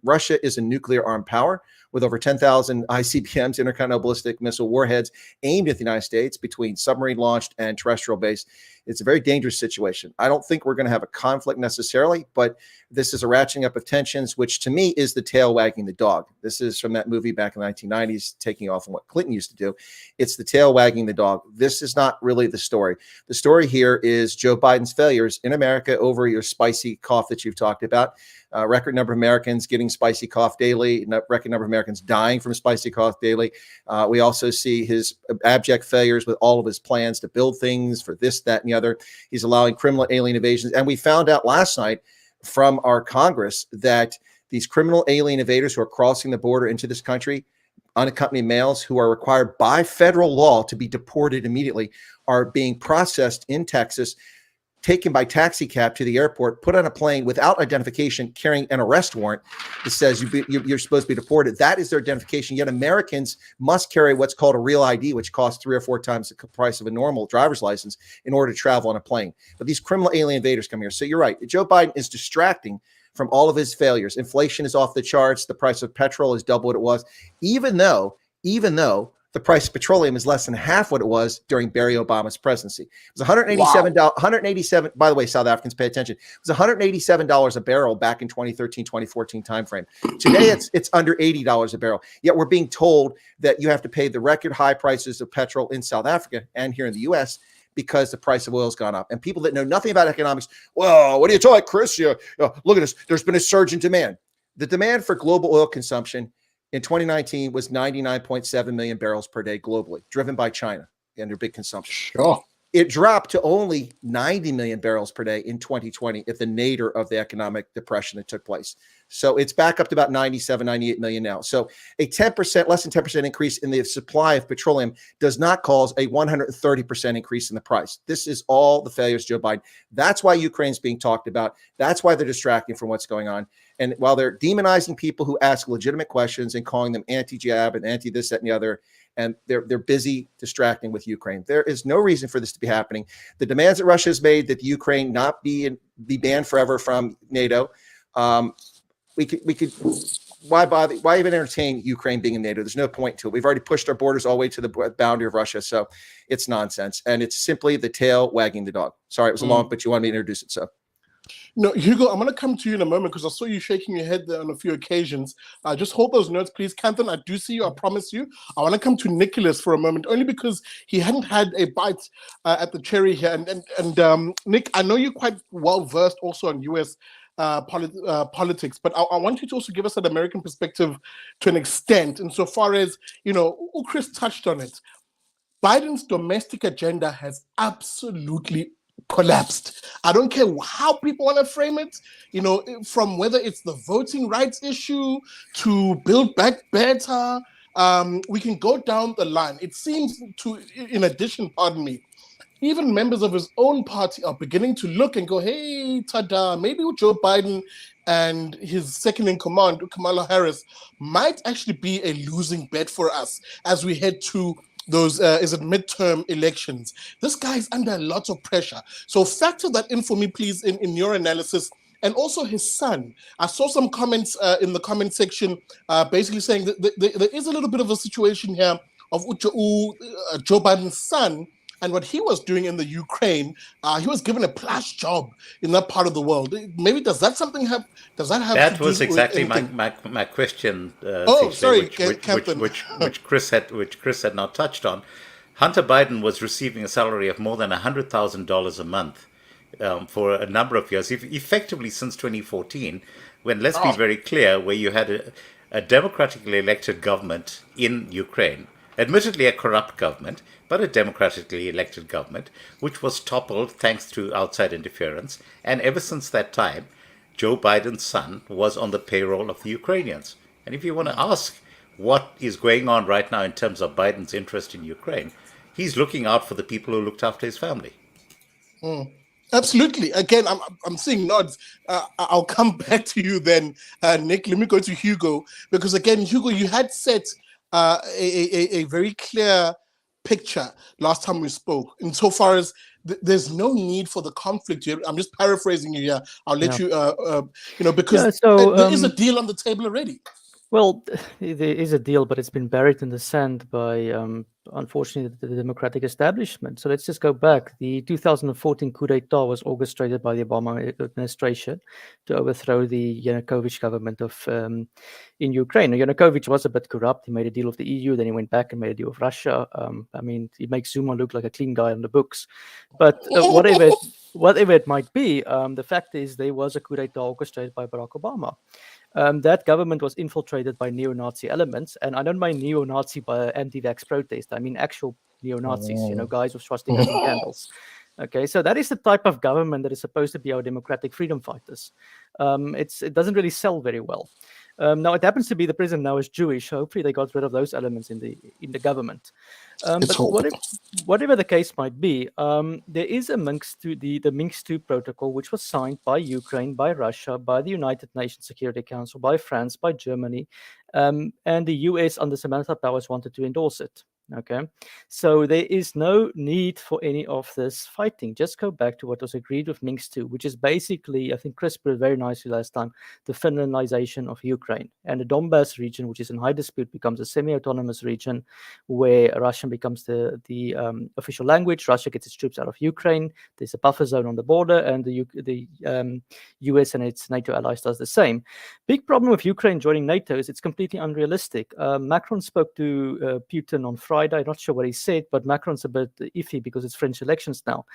Russia is a nuclear armed power with over 10,000 ICBMs, intercontinental ballistic missile warheads, aimed at the United States between submarine launched and terrestrial based. It's a very dangerous situation. I don't think we're going to have a conflict necessarily, but this is a ratcheting up of tensions, which to me is the tail wagging the dog. This is from that movie back in the 1990s, taking off on what Clinton used to do. It's the tail wagging the dog. This is not really the story. The story here is Joe Biden's failures in America over your spicy cough that you've talked about. Record number of Americans getting spicy cough daily, record number of Americans dying from spicy cough daily. We also see his abject failures with all of his plans to build things for this, that, and the other. He's allowing criminal alien invasions. And we found out last night from our Congress that these criminal alien invaders who are crossing the border into this country, unaccompanied males who are required by federal law to be deported immediately, are being processed in Texas, taken by taxi cab to the airport, put on a plane without identification, carrying an arrest warrant that says you're supposed to be deported. That is their identification. Yet Americans must carry what's called a real ID, which costs 3 or 4 times the price of a normal driver's license in order to travel on a plane. But these criminal alien invaders come here. So you're right. Joe Biden is distracting from all of his failures. Inflation is off the charts. The price of petrol is double what it was, even though the price of petroleum is less than half what it was during Barry Obama's presidency. It was $187. Wow. 187. By the way, South Africans, pay attention. It was $187 a barrel back in 2013, 2014 timeframe. Today, it's under $80 a barrel. Yet we're being told that you have to pay the record high prices of petrol in South Africa and here in the U.S. because the price of oil has gone up. And people that know nothing about economics, well, what are you talking, Chris? Look at this. There's been a surge in demand. The demand for global oil consumption in 2019 was 99.7 million barrels per day globally, driven by China and their big consumption. Sure. It dropped to only 90 million barrels per day in 2020 at the nadir of the economic depression that took place. So it's back up to about 97, 98 million now. So a 10%, less than 10% increase in the supply of petroleum does not cause a 130% increase in the price. This is all the failures of Joe Biden. That's why Ukraine's being talked about. That's why they're distracting from what's going on. And while they're demonizing people who ask legitimate questions and calling them anti-jab and anti-this, that, and the other, and they're busy distracting with Ukraine. There is no reason for this to be happening. The demands that Russia has made that Ukraine not be banned forever from NATO, we could why bother? Why even entertain Ukraine being in NATO? There's no point to it. We've already pushed our borders all the way to the boundary of Russia, so it's nonsense, and it's simply the tail wagging the dog. Sorry, it was long, but you wanted me to introduce it, so. No, Hugo, I'm going to come to you in a moment because I saw you shaking your head there on a few occasions. Just hold those notes, please. Kanthan, I do see you. I promise you. I want to come to Nicholas for a moment, only because he hadn't had a bite at the cherry here. And Nick, I know you're quite well-versed also on U.S. Politics, but I want you to also give us an American perspective to an extent, insofar as, Chris touched on it. Biden's domestic agenda has absolutely collapsed. I don't care how people want to frame it, from whether it's the voting rights issue to build back better. We can go down the line. It seems in addition, even members of his own party are beginning to look and go, hey, ta-da, maybe Joe Biden and his second in command, Kamala Harris, might actually be a losing bet for us as we head to those midterm elections. This guy's under a lot of pressure. So factor that in for me, please, in your analysis. And also his son. I saw some comments in the comment section basically saying that there is a little bit of a situation here of Joe Biden's son and what he was doing in the Ukraine. He was given a plush job in that part of the world. Maybe does that have? That was exactly my question. Sorry, which Chris had not touched on. Hunter Biden was receiving a salary of more than $100,000 a month for a number of years, effectively since 2014. When, let's be very clear, where you had a democratically elected government in Ukraine, admittedly a corrupt government, but a democratically elected government, which was toppled thanks to outside interference. And ever since that time, Joe Biden's son was on the payroll of the Ukrainians. And if you want to ask what is going on right now in terms of Biden's interest in Ukraine, he's looking out for the people who looked after his family. Absolutely. Again, I'm seeing nods. I'll come back to you then, Nick. Let me go to Hugo, because again, Hugo, you had set a very clear picture last time we spoke, insofar as there's no need for the conflict here. I'm just paraphrasing you here. I'll let you, because there is a deal on the table already. Well, there is a deal, but it's been buried in the sand by, unfortunately, the Democratic establishment. So let's just go back. The 2014 coup d'etat was orchestrated by the Obama administration to overthrow the Yanukovych government in Ukraine. Now, Yanukovych was a bit corrupt. He made a deal with the EU, then he went back and made a deal with Russia. He makes Zuma look like a clean guy on the books. But whatever it might be, the fact is there was a coup d'etat orchestrated by Barack Obama. That government was infiltrated by neo-Nazi elements, and I don't mean neo-Nazi by anti-vax protest. I mean actual neo-Nazis, guys with swastikas and candles. Okay, so that is the type of government that is supposed to be our democratic freedom fighters. It doesn't really sell very well. Now it happens to be the president now is Jewish. So hopefully they got rid of those elements in the government. But whatever the case might be, there is a the Minsk II protocol, which was signed by Ukraine, by Russia, by the United Nations Security Council, by France, by Germany, and the US under Samantha Powers wanted to endorse it. Okay, so there is no need for any of this fighting. Just go back to what was agreed with Minsk II, which is basically, I think Chris put it very nicely last time, the Finlandization of Ukraine. And the Donbass region, which is in high dispute, becomes a semi-autonomous region where Russian becomes the official language. Russia gets its troops out of Ukraine. There's a buffer zone on the border, and the US and its NATO allies does the same. Big problem with Ukraine joining NATO is it's completely unrealistic. Macron spoke to Putin on Friday. I'm not sure what he said, but Macron's a bit iffy because it's French elections now.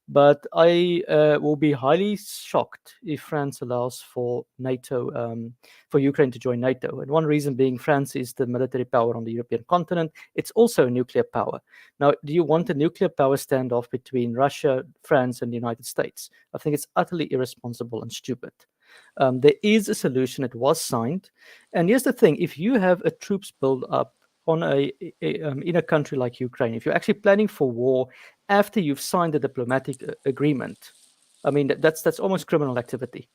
But I will be highly shocked if France allows for NATO, for Ukraine to join NATO. And one reason being France is the military power on the European continent. It's also a nuclear power. Now, do you want a nuclear power standoff between Russia, France, and the United States? I think it's utterly irresponsible and stupid. There is a solution. It was signed. And here's the thing. If you have a troops build up on in a country like Ukraine, if you're actually planning for war after you've signed a diplomatic agreement, I mean, that's almost criminal activity.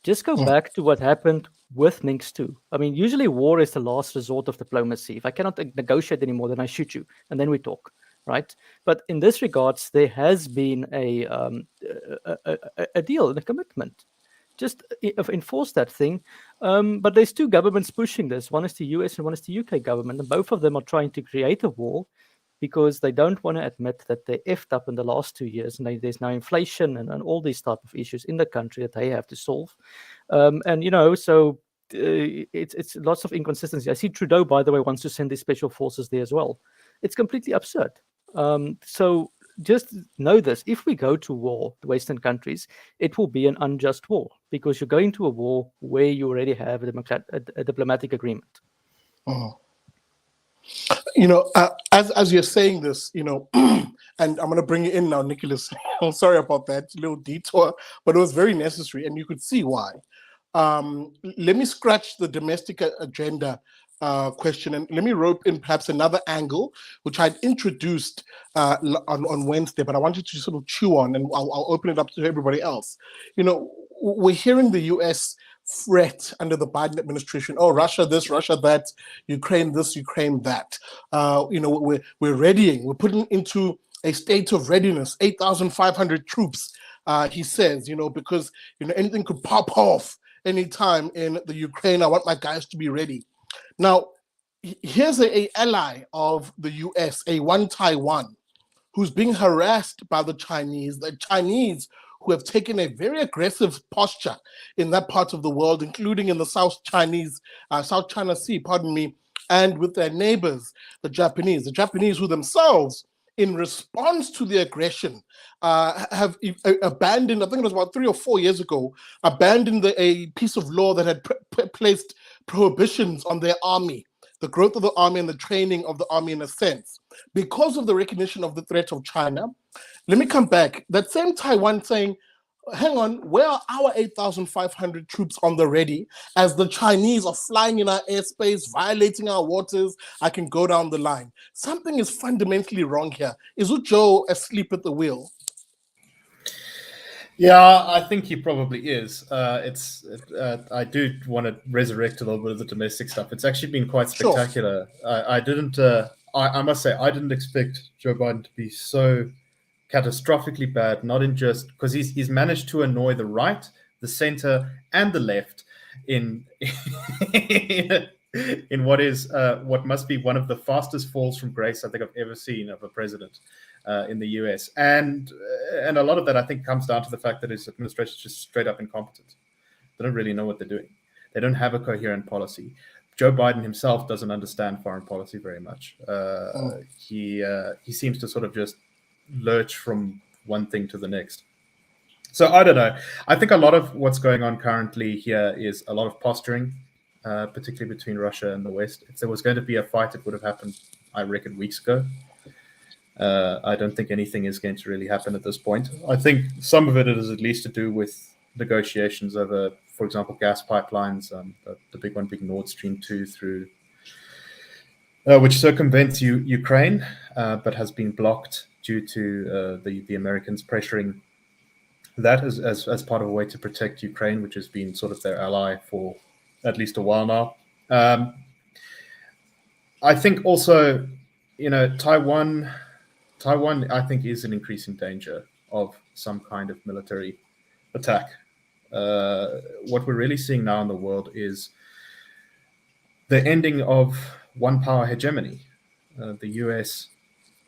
Just go back to what happened with Minsk II. I mean, usually war is the last resort of diplomacy. If I cannot negotiate anymore, then I shoot you, and then we talk, right? But in this regards, there has been a deal and a commitment. Just enforce that thing. But there's two governments pushing this. One is the US and one is the UK government. And both of them are trying to create a war because they don't want to admit that they effed up in the last 2 years. And there's now inflation and all these type of issues in the country that they have to solve. And, you know, so it's lots of inconsistency. I see Trudeau, by the way, wants to send his special forces there as well. It's completely absurd. So just know this. If we go to war, the Western countries, it will be an unjust war because you're going to a war where you already have a diplomatic agreement. You know, as you're saying this, you know, and I'm going to bring you in now, Nicholas. I'm sorry about that little detour, but it was very necessary, and you could see why. Let me scratch the domestic agenda question, and let me rope in perhaps another angle, which I'd introduced on Wednesday, but I wanted to sort of chew on, and I'll open it up to everybody else. You know, we're hearing the US fret under the Biden administration. Oh, Russia this, Russia that, Ukraine this, Ukraine that. You know, we're readying. We're putting into a state of readiness. 8,500 troops. He says, you know, because you know anything could pop off anytime in the Ukraine. I want my guys to be ready. Now, here's a ally of the US, a one Taiwan, who's being harassed by the Chinese who have taken a very aggressive posture in that part of the world, including in the South China Sea, and with their neighbors, the Japanese who themselves, in response to the aggression, have abandoned, I think it was about 3 or 4 years ago, abandoned a piece of law that had placed prohibitions on their army, the growth of the army and the training of the army in a sense, because of the recognition of the threat of China. Let me come back. That same Taiwan saying, hang on, where are our 8,500 troops on the ready as the Chinese are flying in our airspace, violating our waters? I can go down the line. Something is fundamentally wrong here. Is Joe asleep at the wheel? Yeah, I think he probably is. I do want to resurrect a little bit of the domestic stuff. It's actually been quite spectacular. Sure. I must say, I didn't expect Joe Biden to be so catastrophically bad, not in just because he's managed to annoy the right, the center, and the left in what must be one of the fastest falls from grace I think I've ever seen of a president in the US, and a lot of that I think comes down to the fact that his administration is just straight up incompetent. They don't really know what they're doing. They don't have a coherent policy. Joe Biden himself doesn't understand foreign policy very much. He seems to sort of just lurch from one thing to the next. So I don't know. I think a lot of what's going on currently here is a lot of posturing, particularly between Russia and the West. If there was going to be a fight, it would have happened, I reckon, weeks ago. I don't think anything is going to really happen at this point. I think some of it is at least to do with negotiations over, for example, gas pipelines, the big one being Nord Stream 2 through, which circumvents Ukraine, but has been blocked due to the Americans pressuring that as part of a way to protect Ukraine, which has been sort of their ally for at least a while now. I think also Taiwan, I think, is an increasing danger of some kind of military attack. What we're really seeing now in the world is the ending of one power hegemony. The US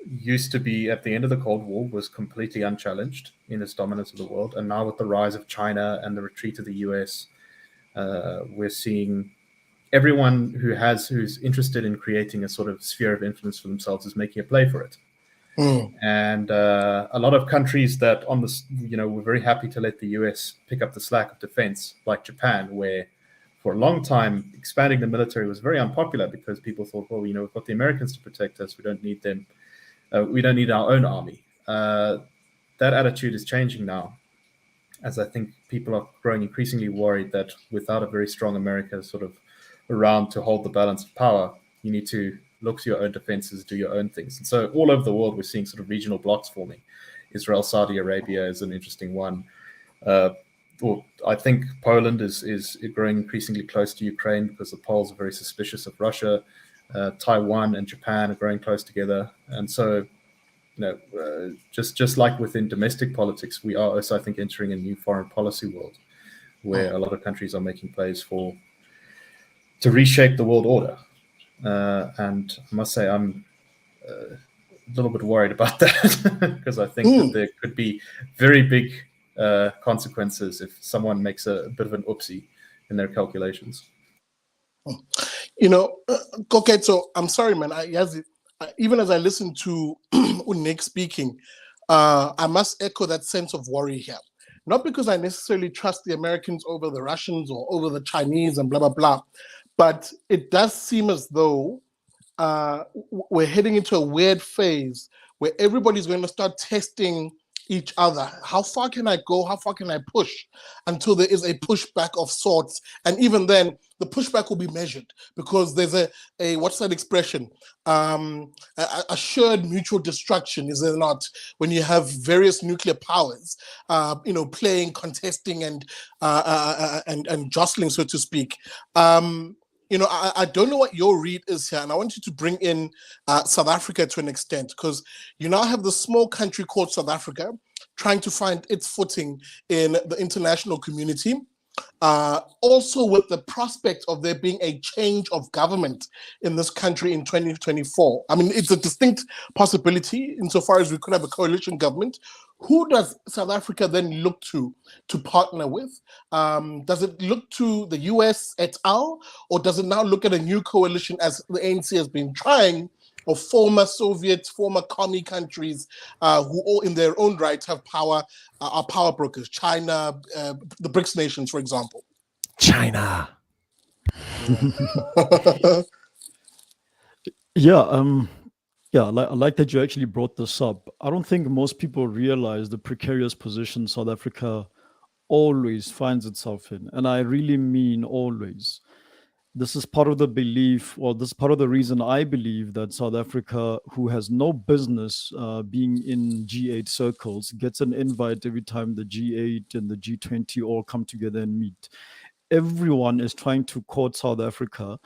used to be, at the end of the Cold War, was completely unchallenged in its dominance of the world. And now with the rise of China and the retreat of the US, we're seeing everyone who's interested in creating a sort of sphere of influence for themselves is making a play for it. And a lot of countries that were very happy to let the US pick up the slack of defense, like Japan, where for a long time expanding the military was very unpopular because people thought, well, we've got the Americans to protect us. We don't need them. We don't need our own army. That attitude is changing now, as I think people are growing increasingly worried that without a very strong America sort of around to hold the balance of power, you need to look to your own defenses, do your own things. And so all over the world, we're seeing sort of regional blocks forming. Israel, Saudi Arabia is an interesting one. I think Poland is growing increasingly close to Ukraine because the Poles are very suspicious of Russia. Taiwan and Japan are growing close together. And so, just like within domestic politics, we are also, I think, entering a new foreign policy world where a lot of countries are making plays to reshape the world order. And I must say, I'm a little bit worried about that because I think that there could be very big consequences if someone makes a bit of an oopsie in their calculations. Koketso, I'm sorry, man. Even as I listen to Nick speaking, I must echo that sense of worry here. Not because I necessarily trust the Americans over the Russians or over the Chinese and blah, blah, blah, but it does seem as though we're heading into a weird phase where everybody's going to start testing each other. How far can I go? How far can I push until there is a pushback of sorts? And even then, the pushback will be measured because there's a what's that expression? Assured mutual destruction, is there not? When you have various nuclear powers, playing, contesting, and jostling, so to speak. I don't know what your read is here, and I want you to bring in South Africa to an extent, because you now have the small country called South Africa trying to find its footing in the international community. Also with the prospect of there being a change of government in this country in 2024. I mean, it's a distinct possibility insofar as we could have a coalition government. Who does South Africa then look to partner with? Does it look to the US et al., or does it now look at a new coalition as the ANC has been trying, of former Soviet, former commie countries who all in their own right have power, are power brokers? China, the BRICS nations, for example. China. I like that you actually brought this up. I don't think most people realize the precarious position South Africa always finds itself in. And I really mean always. This is part of the belief, or this is part of the reason I believe that South Africa, who has no business being in G8 circles, gets an invite every time the G8 and the G20 all come together and meet. Everyone is trying to court South Africa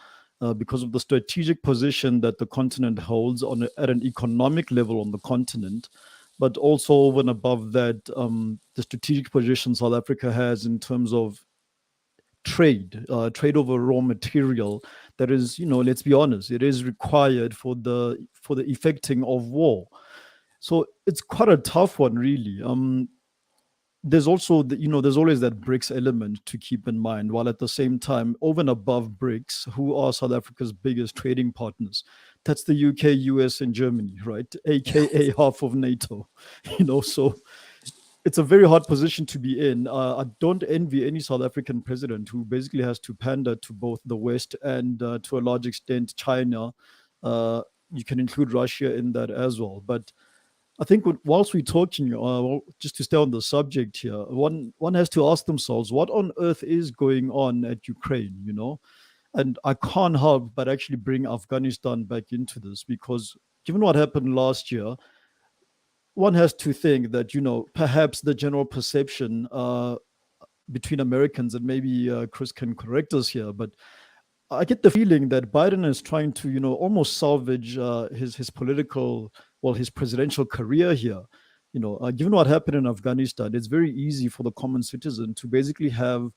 because of the strategic position that the continent holds at an economic level on the continent, but also over and above that, the strategic position South Africa has in terms of trade over raw material that is, let's be honest, it is required for the effecting of war. So it's quite a tough one, really. There's also, there's always that BRICS element to keep in mind, while at the same time, over and above BRICS, who are South Africa's biggest trading partners? That's the UK, US, and Germany, right? AKA half of NATO, so it's a very hard position to be in. I don't envy any South African president who basically has to pander to both the West and to a large extent, China. You can include Russia in that as well. But I think whilst we're talking, just to stay on the subject here, one has to ask themselves, what on earth is going on at Ukraine, And I can't help but actually bring Afghanistan back into this, because given what happened last year, one has to think that, perhaps the general perception between Americans, and maybe Chris can correct us here, but I get the feeling that Biden is trying to, almost salvage his political, his presidential career here. Given what happened in Afghanistan, it's very easy for the common citizen to basically have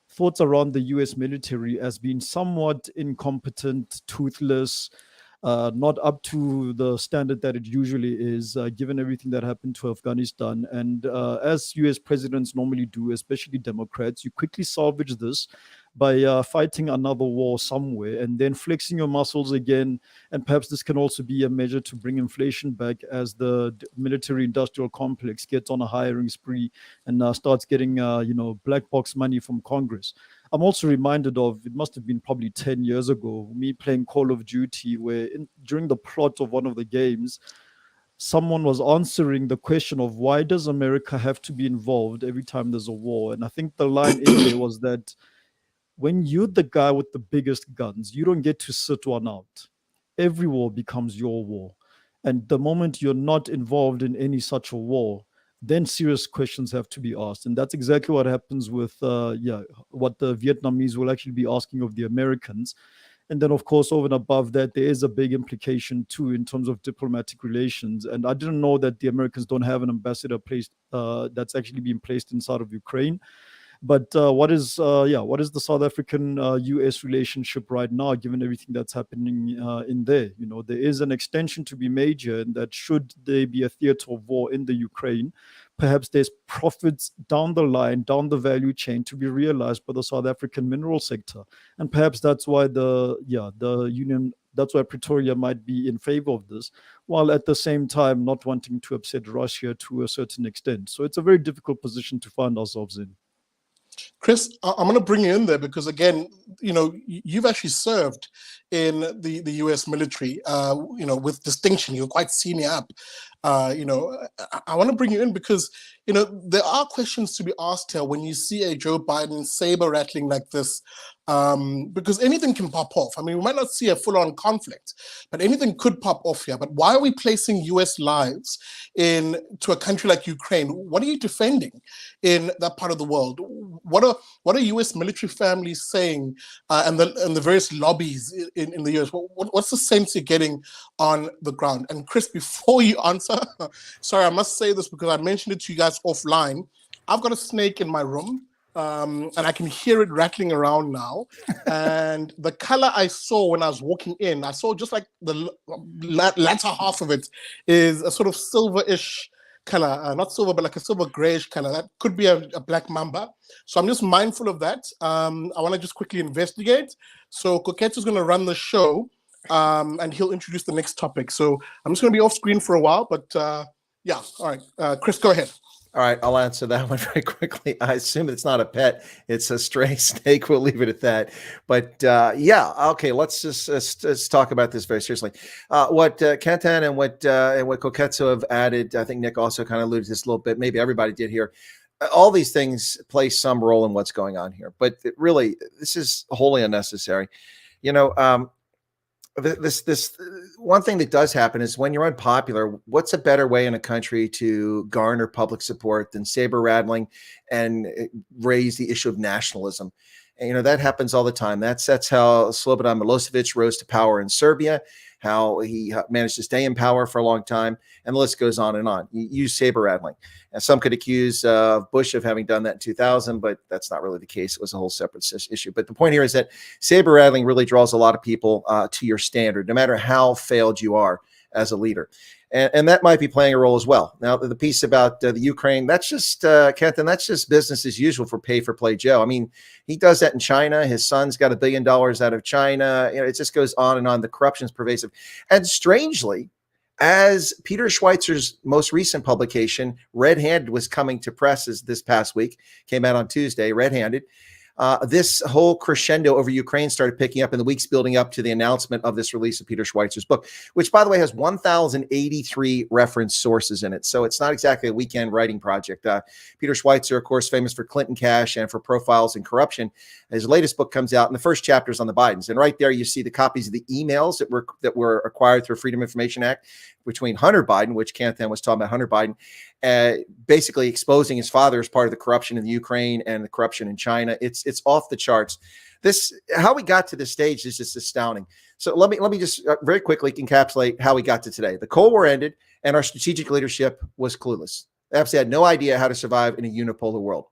thoughts around the U.S. military as being somewhat incompetent, toothless, not up to the standard that it usually is, given everything that happened to Afghanistan. And as US presidents normally do, especially Democrats, you quickly salvage this by fighting another war somewhere and then flexing your muscles again. And perhaps this can also be a measure to bring inflation back as the military industrial complex gets on a hiring spree and starts getting, black box money from Congress. I'm also reminded of, it must have been probably 10 years ago, me playing Call of Duty, where during the plot of one of the games, someone was answering the question of why does America have to be involved every time there's a war? And I think the line in there was that when you're the guy with the biggest guns, you don't get to sit one out. Every war becomes your war. And the moment you're not involved in any such a war, then serious questions have to be asked. And that's exactly what happens with what the Vietnamese will actually be asking of the Americans. And then, of course, over and above that, there is a big implication, too, in terms of diplomatic relations. And I didn't know that the Americans don't have an ambassador placed that's actually being placed inside of Ukraine. But what is the South African U.S. relationship right now, given everything that's happening in there? There is an extension to be made here, and that should there be a theater of war in the Ukraine, perhaps there's profits down the line, down the value chain to be realized by the South African mineral sector, and perhaps that's why that's why Pretoria might be in favor of this, while at the same time not wanting to upset Russia to a certain extent. So it's a very difficult position to find ourselves in. Chris, I'm going to bring you in there because, again, you've actually served in the U.S. military, with distinction. You're quite senior up. I want to bring you in because, there are questions to be asked here when you see a Joe Biden saber rattling like this, because anything can pop off. I mean, we might not see a full-on conflict, but anything could pop off here. But why are we placing U.S. lives into a country like Ukraine? What are you defending in that part of the world? What are U.S. military families saying, and the various lobbies in the U.S.? What's the sense you're getting on the ground? And Chris, before you answer, sorry, I must say this because I mentioned it to you guys offline. I've got a snake in my room. And I can hear it rattling around now. And the color I saw when I was walking in, I saw just like the latter half of it is a sort of silver-ish color, not silver, but like a silver grayish color. That could be a black mamba. So I'm just mindful of that. I want to just quickly investigate. So Koketso is going to run the show, and he'll introduce the next topic. So I'm just going to be off screen for a while, but yeah. All right, Chris, go ahead. All right, I'll answer that one very quickly. I assume it's not a pet; it's a stray snake. We'll leave it at that. But okay. Let's just talk about this very seriously. What Kanthan and what Koketso have added, I think Nick also kind of alluded to this a little bit. Maybe everybody did here. All these things play some role in what's going on here, but really, this is wholly unnecessary. This one thing that does happen is when you're unpopular, what's a better way in a country to garner public support than saber rattling and raise the issue of nationalism? And, that happens all the time. That's how Slobodan Milosevic rose to power in Serbia, how he managed to stay in power for a long time, and the list goes on and on. You use saber rattling. And some could accuse Bush of having done that in 2000, but that's not really the case. It was a whole separate issue. But the point here is that saber rattling really draws a lot of people to your standard, no matter how failed you are as a leader. And that might be playing a role as well. Now, the piece about the Ukraine, that's just, Kanthan, that's just business as usual for pay-for-play Joe. I mean, he does that in China. His son's got $1 billion out of China. It just goes on and on. The corruption is pervasive. And strangely, as Peter Schweitzer's most recent publication, Red Handed, was coming to presses this past week, came out on Tuesday, Red Handed, this whole crescendo over Ukraine started picking up in the weeks building up to the announcement of this release of Peter Schweitzer's book, which, by the way, has 1,083 reference sources in it. So it's not exactly a weekend writing project. Peter Schweitzer, of course, famous for Clinton Cash and for profiles in corruption. His latest book comes out, and the first chapter is on the Bidens. And right there, you see the copies of the emails that were acquired through Freedom of Information Act between Hunter Biden, which Kanthan was talking about, Hunter Biden, basically exposing his father as part of the corruption in the Ukraine and the corruption in China. It's off the charts. How we got to this stage is just astounding. So let me just very quickly encapsulate how we got to today. The Cold War ended, and our strategic leadership was clueless. They absolutely had no idea how to survive in a unipolar world.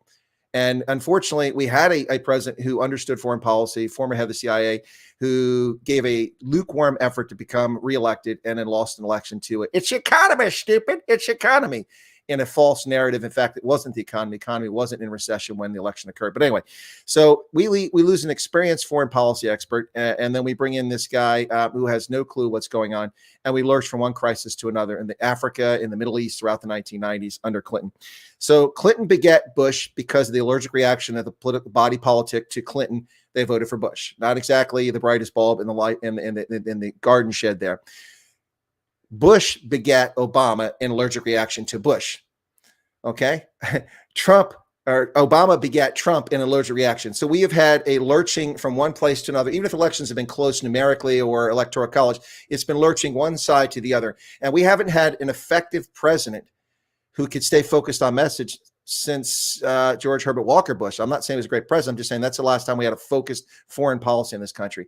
And unfortunately, we had a president who understood foreign policy, former head of the CIA, who gave a lukewarm effort to become reelected and then lost an election to it. It's your economy, stupid. It's your economy. In a false narrative. In fact, it wasn't the economy. The economy wasn't in recession when the election occurred. But anyway, so we lose an experienced foreign policy expert, and then we bring in this guy who has no clue what's going on, and we lurch from one crisis to another in Africa, in the Middle East throughout the 1990s under Clinton. So Clinton begat Bush because of the allergic reaction of the political body politic to Clinton. They voted for Bush. Not exactly the brightest bulb in the light in the garden shed there. Bush begat Obama in allergic reaction to Bush. Okay. Obama begat Trump in allergic reaction. So we have had a lurching from one place to another. Even if elections have been close numerically or electoral college, it's been lurching one side to the other. And we haven't had an effective president who could stay focused on message since George Herbert Walker Bush. I'm not saying he was a great president. I'm just saying that's the last time we had a focused foreign policy in this country.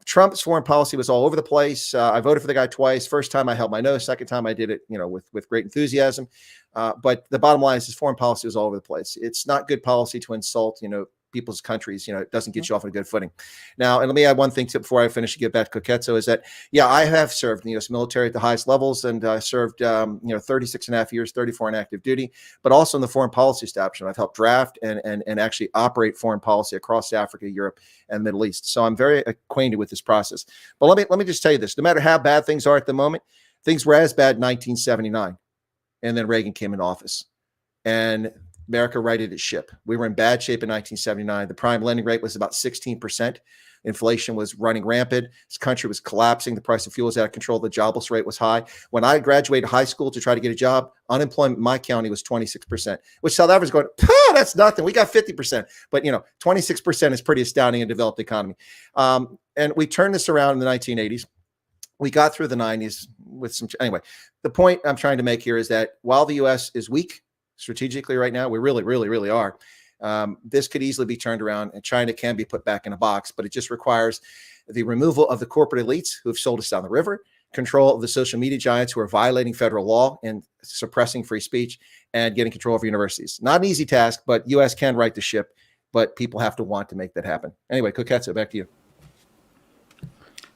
Trump's foreign policy was all over the place. I voted for the guy twice. First time I held my nose. Second time I did it, with great enthusiasm. But the bottom line is his foreign policy was all over the place. It's not good policy to insult, people's countries. It doesn't get you off on a good footing. Now, and let me add one thing before I finish to get back to Koketso is that, I have served in the U.S. military at the highest levels, and I served, 36 and a half years, 34 in active duty, but also in the foreign policy establishment. I've helped draft and actually operate foreign policy across Africa, Europe, and the Middle East. So I'm very acquainted with this process. But let me just tell you this: no matter how bad things are at the moment, things were as bad in 1979, and then Reagan came into office, and America righted its ship. We were in bad shape in 1979. The prime lending rate was about 16%. Inflation was running rampant. This country was collapsing. The price of fuel was out of control. The jobless rate was high. When I graduated high school to try to get a job, unemployment in my county was 26%, which South Africa's going, that's nothing. We got 50%. But, 26% is pretty astounding in a developed economy. And we turned this around in the 1980s. We got through the 90s with anyway, the point I'm trying to make here is that while the U.S. is weak strategically right now, we really, really, really are. This could easily be turned around, and China can be put back in a box, but it just requires the removal of the corporate elites who have sold us down the river, control of the social media giants who are violating federal law and suppressing free speech, and getting control of universities. Not an easy task, but U.S. can right the ship, but people have to want to make that happen. Anyway, Koketso, back to you.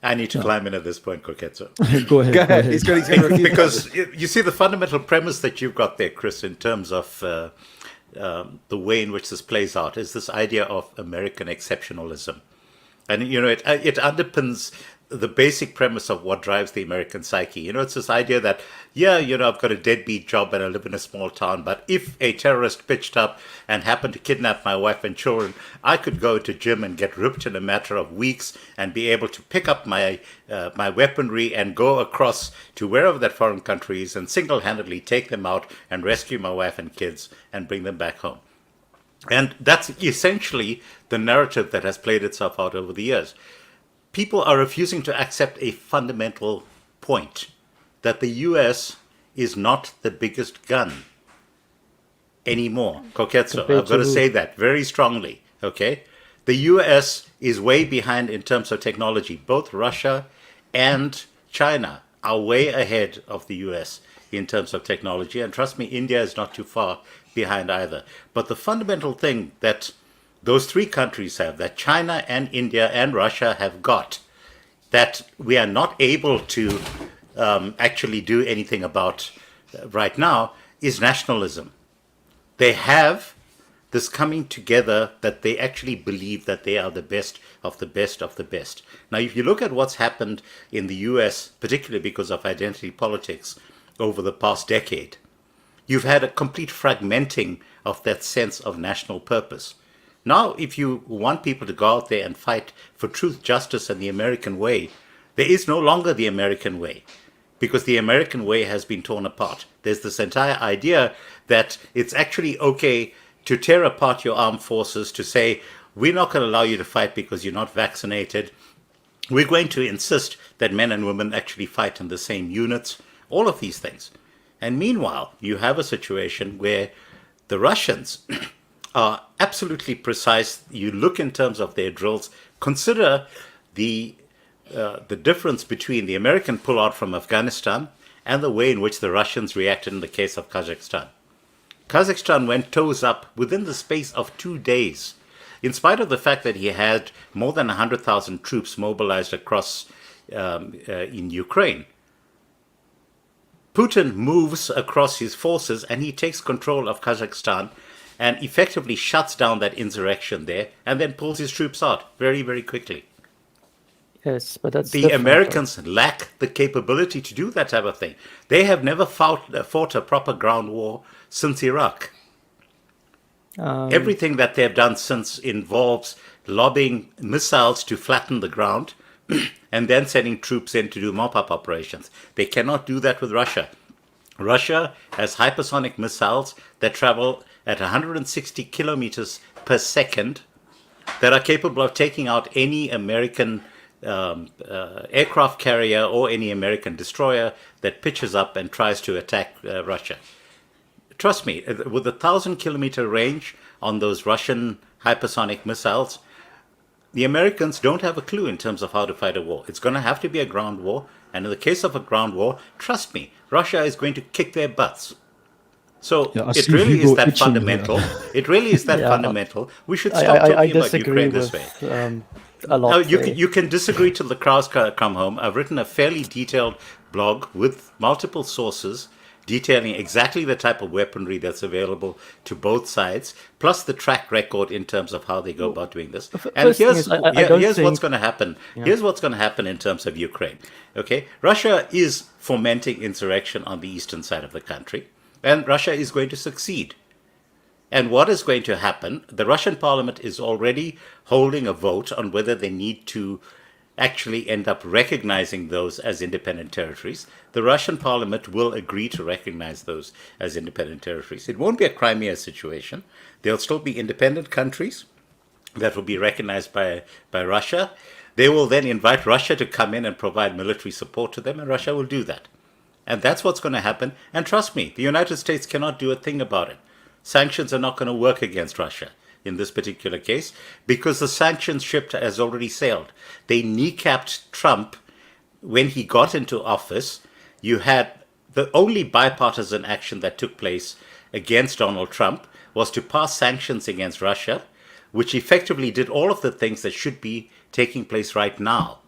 I need to climb in at this point, Koketso. Go ahead. Go ahead. He's going to Because you see the fundamental premise that you've got there, Chris, in terms of the way in which this plays out is this idea of American exceptionalism. And, it underpins the basic premise of what drives the American psyche. It's this idea that, I've got a deadbeat job and I live in a small town, but if a terrorist pitched up and happened to kidnap my wife and children, I could go to gym and get ripped in a matter of weeks and be able to pick up my weaponry and go across to wherever that foreign country is and single-handedly take them out and rescue my wife and kids and bring them back home. And that's essentially the narrative that has played itself out over the years. People are refusing to accept a fundamental point, that the U.S. is not the biggest gun anymore. Koketso, I've got to say that very strongly, okay? The U.S. is way behind in terms of technology. Both Russia and China are way ahead of the U.S. in terms of technology. And trust me, India is not too far behind either. But the fundamental thing that those three countries have, that China and India and Russia have got, that we are not able to actually do anything about right now, is nationalism. They have this coming together that they actually believe that they are the best of the best of the best. Now, if you look at what's happened in the US, particularly because of identity politics over the past decade, you've had a complete fragmenting of that sense of national purpose. Now, if you want people to go out there and fight for truth, justice, and the American way, there is no longer the American way, because the American way has been torn apart. There's this entire idea that it's actually okay to tear apart your armed forces, to say, we're not going to allow you to fight because you're not vaccinated. We're going to insist that men and women actually fight in the same units, all of these things. And meanwhile, you have a situation where the Russians are absolutely precise. You look in terms of their drills. Consider the difference between the American pullout from Afghanistan and the way in which the Russians reacted in the case of Kazakhstan. Kazakhstan went toes up within the space of 2 days, in spite of the fact that he had more than 100,000 troops mobilized across in Ukraine. Putin moves across his forces and he takes control of Kazakhstan and effectively shuts down that insurrection there and then pulls his troops out very, very quickly. Yes, but that's the different, Americans lack the capability to do that type of thing. They have never fought a proper ground war since Iraq. Everything that they've done since involves lobbing missiles to flatten the ground and then sending troops in to do mop-up operations. They cannot do that with Russia. Russia has hypersonic missiles that travel at 160 kilometers per second that are capable of taking out any American aircraft carrier or any American destroyer that pitches up and tries to attack Russia. Trust me, with a 1,000-kilometer range on those Russian hypersonic missiles, the Americans don't have a clue in terms of how to fight a war. It's going to have to be a ground war. And in the case of a ground war, trust me, Russia is going to kick their butts. So it really is that fundamental. It really is that fundamental. We should stop talking about Ukraine this way. A lot. No, you can disagree till the Crouse come home. I've written a fairly detailed blog with multiple sources detailing exactly the type of weaponry that's available to both sides, plus the track record in terms of how they go about doing this. And here's what's going to happen. Yeah. Here's what's going to happen in terms of Ukraine. Okay, Russia is fomenting insurrection on the eastern side of the country, and Russia is going to succeed. And what is going to happen? The Russian parliament is already holding a vote on whether they need to actually end up recognizing those as independent territories. The Russian parliament will agree to recognize those as independent territories. It won't be a Crimea situation. There'll still be independent countries that will be recognized by Russia. They will then invite Russia to come in and provide military support to them, and Russia will do that. And that's what's going to happen. And trust me, the United States cannot do a thing about it. Sanctions are not going to work against Russia in this particular case, because the sanctions ship has already sailed. They kneecapped Trump when he got into office. You had the only bipartisan action that took place against Donald Trump was to pass sanctions against Russia, which effectively did all of the things that should be taking place right now.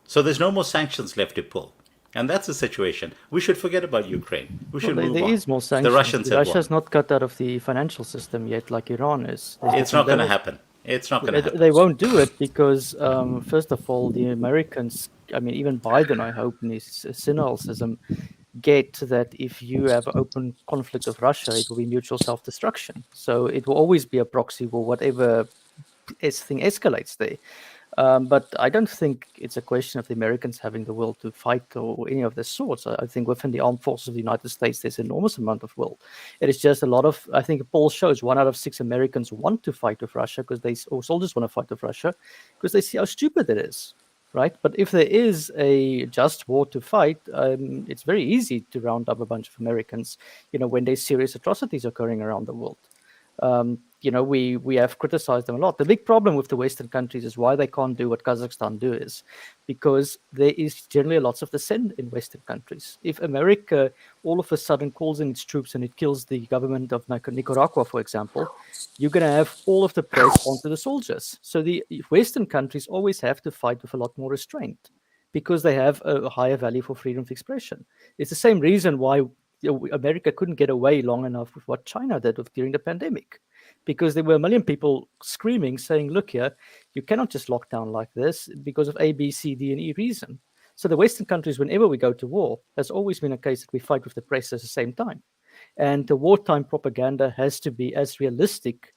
So there's no more sanctions left to pull. And that's the situation. We should forget about Ukraine. We should move on. There is more sanctions. The Russians have Russia's not cut out of the financial system yet, like Iran is. It's not going to happen. It's not going to happen. They won't do it because, first of all, the Americans, I mean, even Biden, I hope, in his cynicism, get that if you have open conflict with Russia, it will be mutual self-destruction. So it will always be a proxy war, whatever thing escalates there. But I don't think it's a question of the Americans having the will to fight or any of the sorts. I think within the armed forces of the United States, there's an enormous amount of will. It is just a lot of, I think a poll shows 1 out of 6 Americans want to fight with Russia or soldiers want to fight with Russia because they see how stupid it is, right? But if there is a just war to fight, it's very easy to round up a bunch of Americans, when there's serious atrocities occurring around the world. We have criticized them a lot. The big problem with the Western countries is why they can't do what Kazakhstan do is because there is generally lots of dissent in Western countries. If America all of a sudden calls in its troops and it kills the government of Nicaragua, for example, you're going to have all of the press onto the soldiers. So the Western countries always have to fight with a lot more restraint because they have a higher value for freedom of expression. It's the same reason why America couldn't get away long enough with what China did during the pandemic, because there were a million people screaming, saying, look here, you cannot just lock down like this because of A, B, C, D, and E reason. So the Western countries, whenever we go to war, has always been a case that we fight with the press at the same time. And the wartime propaganda has to be as realistic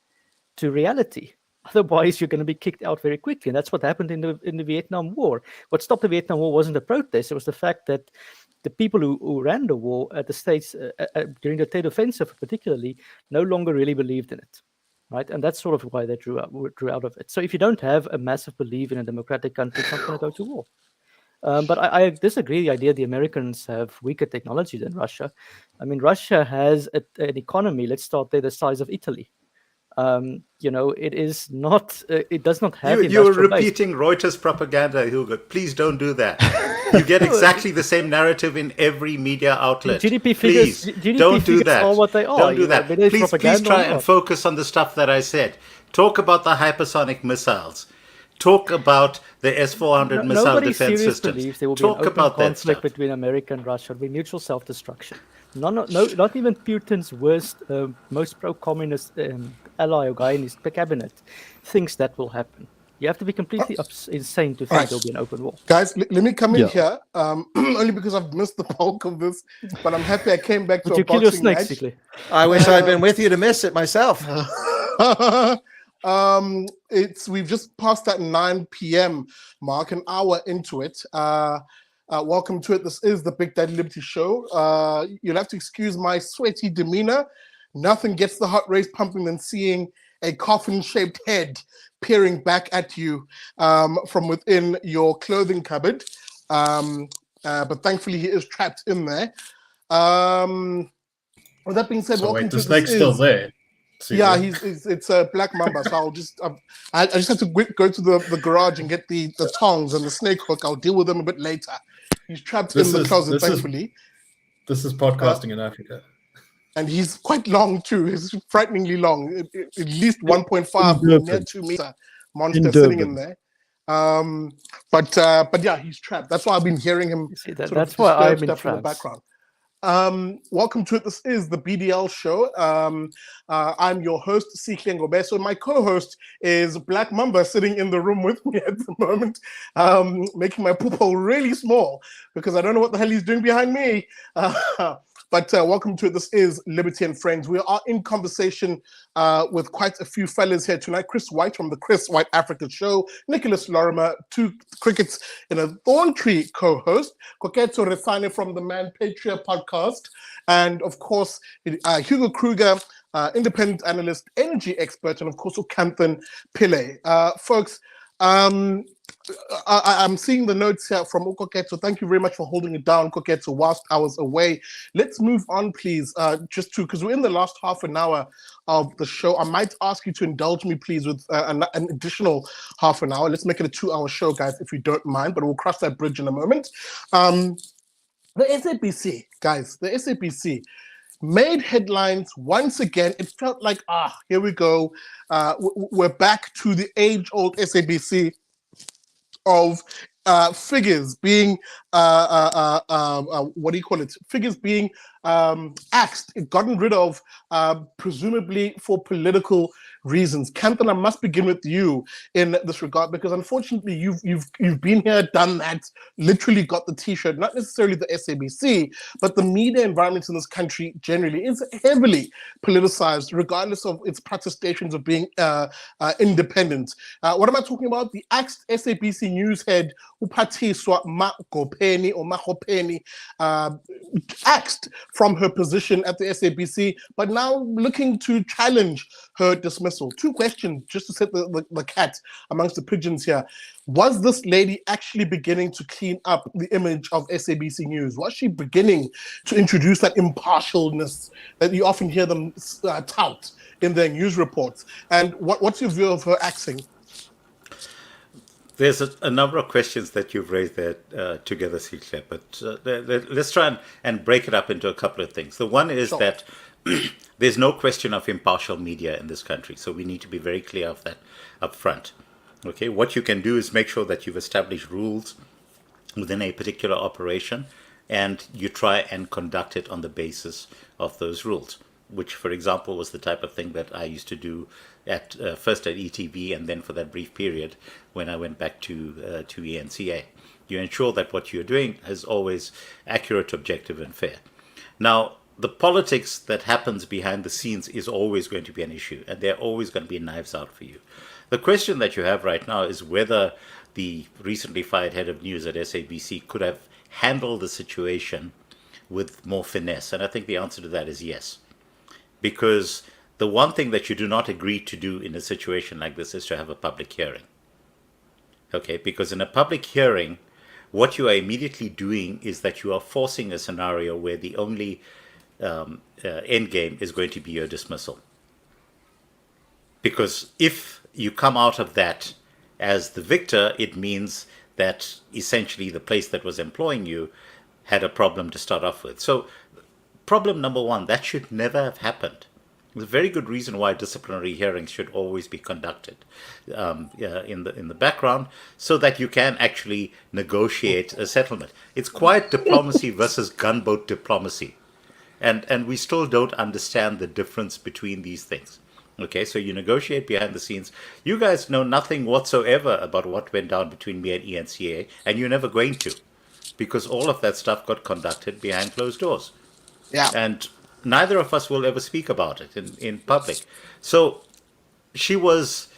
to reality. Otherwise, you're going to be kicked out very quickly. And that's what happened in the Vietnam War. What stopped the Vietnam War wasn't the protest. It was the fact that the people who ran the war at the States during the Tet Offensive particularly no longer really believed in it, right? And that's sort of why they drew out of it. So if you don't have a massive belief in a democratic country, it's not going to go to war. But I disagree. The idea the Americans have weaker technology than Russia. I mean, Russia has an economy. Let's start there, the size of Italy. It is not. It does not have You're industrial base. repeating Reuters propaganda, Hugo. Please don't do that. You get exactly the same narrative in every media outlet. GDP figures. Please, GDP don't do figures that. are what they are. Don't do that. Whether it's Please propaganda try or and not. focus on the stuff that I said. Talk about the hypersonic missiles. Talk about the S-400 missile Nobody defense seriously systems. believes there will be Talk an open about that conflict stuff. between America and Russia. It will be mutual self-destruction. Not even Putin's worst, most pro-communist ally or guy in his cabinet thinks that will happen. You have to be completely insane to think Right. there'll be an open war. Guys, let me come in Yeah. here, only because I've missed the bulk of this, but I'm happy I came back to Would a you kill your boxing snakes, match. Sikle? I wish I'd been with you to miss it myself. We've just passed that 9 p.m. mark, an hour into it. Welcome to it. This is the Big Daddy Liberty Show. You'll have to excuse my sweaty demeanor. Nothing gets the heart race pumping than seeing a coffin-shaped head peering back at you from within your clothing cupboard. But thankfully, he is trapped in there. With that being said, So welcome wait, to the snake's This still Is- there. Yeah, it's a black mamba. So I just have to go to the garage and get the tongs and the snake hook. I'll deal with them a bit later. He's trapped in the closet, thankfully. This is podcasting in Africa. And he's quite long too. He's frighteningly long. At least 1.5, near 2 meter monster sitting in there. But yeah, he's trapped. That's why I've been hearing him. You see, that's why disturb I'm in stuff in the trance. background. Welcome to it. This is the BDL show. I'm your host, Sikle Ngobeso. My co-host is Black Mamba sitting in the room with me at the moment, making my poo-poo really small because I don't know what the hell he's doing behind me. But welcome to it. This is Liberty and Friends. We are in conversation with quite a few fellas here tonight. Chris White from the Chris White Africa Show, Nicholas Lorimer, two crickets in a thorn tree co-host, Koketso Resane from the ManPatria podcast, and of course, Hugo Kruger, independent analyst, energy expert, and of course, Kanthan Pillay. Folks, I'm seeing the notes here from Koketso. Thank you very much for holding it down, Koketso, whilst I was away. Let's move on, please, because we're in the last half an hour of the show. I might ask you to indulge me, please, with an additional half an hour. Let's make it a 2-hour show, guys, if you don't mind, but we'll cross that bridge in a moment. The SABC, guys, the SABC made headlines once again. It felt like, here we go. We're back to the age-old SABC of figures being what do you call it? Figures being axed, gotten rid of, presumably for political reasons. Kanthan, I must begin with you in this regard because unfortunately you've been here, done that, literally got the T-shirt. Not necessarily the SABC, but the media environment in this country generally is heavily politicized, regardless of its protestations of being independent. What am I talking about? The axed SABC news head Uphatiswa Magopeni or Mahopeni, axed from her position at the SABC, but now looking to challenge her dismissal. 2 questions just to set the cat amongst the pigeons here. Was this lady actually beginning to clean up the image of SABC News? Was she beginning to introduce that impartialness that you often hear them tout in their news reports? And what's your view of her axing? There's a number of questions that you've raised there together, Sikle, but let's try and break it up into a couple of things. The one is that there's no question of impartial media in this country, so we need to be very clear of that up front. Okay, what you can do is make sure that you've established rules within a particular operation, and you try and conduct it on the basis of those rules, which, for example, was the type of thing that I used to do at first at ETV and then for that brief period when I went back to ENCA. You ensure that what you're doing is always accurate, objective, and fair. Now, the politics that happens behind the scenes is always going to be an issue, and there are always going to be knives out for you. The question that you have right now is whether the recently fired head of news at SABC could have handled the situation with more finesse, and I think the answer to that is yes. Because the one thing that you do not agree to do in a situation like this is to have a public hearing. Okay, because in a public hearing, what you are immediately doing is that you are forcing a scenario where the only end game is going to be your dismissal. Because if you come out of that as the victor, it means that essentially the place that was employing you had a problem to start off with. So problem number one, that should never have happened. There's a very good reason why disciplinary hearings should always be conducted in the background, so that you can actually negotiate a settlement. It's quiet diplomacy versus gunboat diplomacy, and we still don't understand the difference between these things. Okay, so you negotiate behind the scenes. You guys know nothing whatsoever about what went down between me and ENCA, and you're never going to, because all of that stuff got conducted behind closed doors. Yeah. And neither of us will ever speak about it in public. So she was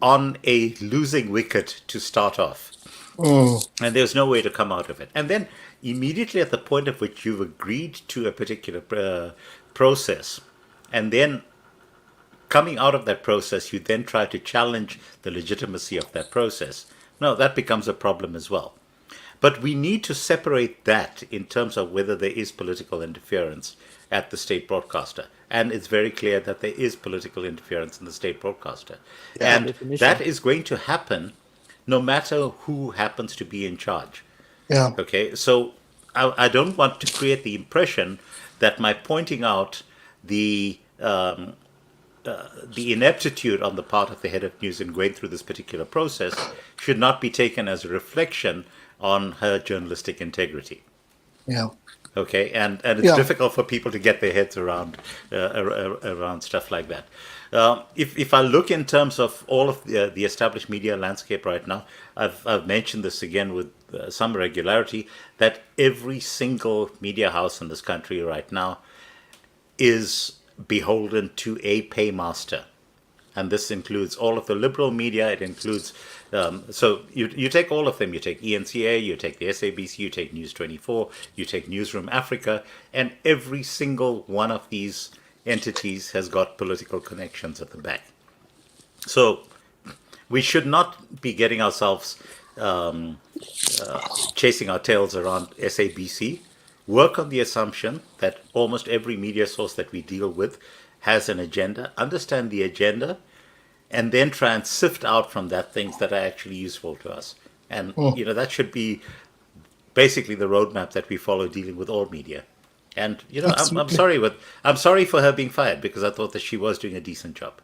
on a losing wicket to start off. And there's no way to come out of it. And then immediately at the point at which you've agreed to a particular process, and then coming out of that process, you then try to challenge the legitimacy of that process. No, that becomes a problem as well. But we need to separate that in terms of whether there is political interference at the state broadcaster. And it's very clear that there is political interference in the state broadcaster. Yeah, and definition. that is going to happen no matter who happens to be in charge. Yeah. Okay, so I don't want to create the impression that my pointing out the ineptitude on the part of the head of news in going through this particular process should not be taken as a reflection on her journalistic integrity. Yeah. Okay, and it's difficult for people to get their heads around stuff like that. If I look in terms of all of the established media landscape right now, I've mentioned this again with some regularity, that every single media house in this country right now is beholden to a paymaster. And this includes all of the liberal media. It includes, so you take all of them. You take ENCA, you take the SABC, you take News 24, you take Newsroom Africa, and every single one of these entities has got political connections at the back. So we should not be getting ourselves chasing our tails around SABC. Work on the assumption that almost every media source that we deal with has an agenda, understand the agenda, and then try and sift out from that things that are actually useful to us. And, that should be basically the roadmap that we follow dealing with all media. And, I'm sorry for her being fired, because I thought that she was doing a decent job.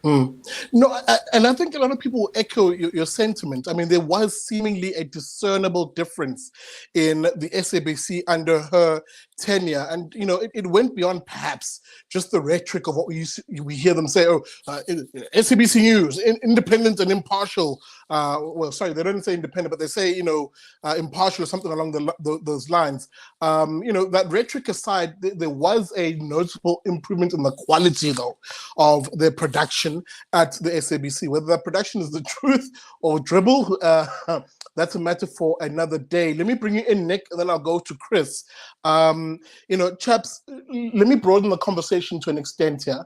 No, and I think a lot of people echo your sentiment. I mean, there was seemingly a discernible difference in the SABC under her tenure, and it went beyond perhaps just the rhetoric of what we hear them say. SABC News, independent and impartial. They don't say independent, but they say impartial or something along those lines. That rhetoric aside, there was a noticeable improvement in the quality, though, of their production at the SABC. Whether that production is the truth or dribble, that's a matter for another day. Let me bring you in, Nick, and then I'll go to Chris. Chaps, let me broaden the conversation to an extent here.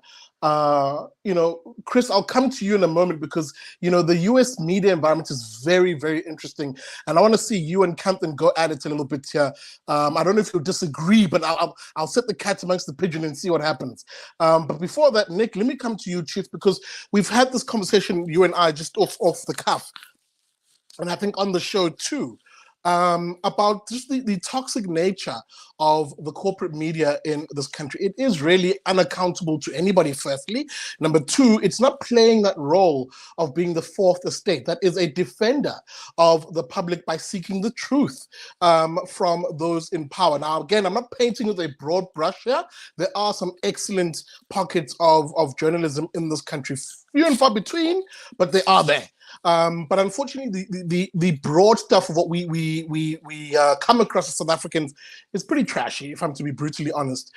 Chris, I'll come to you in a moment, because the US media environment is very, very interesting, and I want to see you and Kanthan go at it a little bit here. I don't know if you'll disagree, but I'll set the cat amongst the pigeon and see what happens. But before that, Nick, let me come to you, Chief, because we've had this conversation, you and I, just off the cuff, and I think on the show too, about just the toxic nature of the corporate media in this country. It is really unaccountable to anybody, firstly. Number two, it's not playing that role of being the fourth estate. That is a defender of the public by seeking the truth from those in power. Now, again, I'm not painting with a broad brush here. There are some excellent pockets of journalism in this country. Few and far between, but they are there. But unfortunately, the broad stuff of what we come across as South Africans is pretty trashy, if I'm to be brutally honest.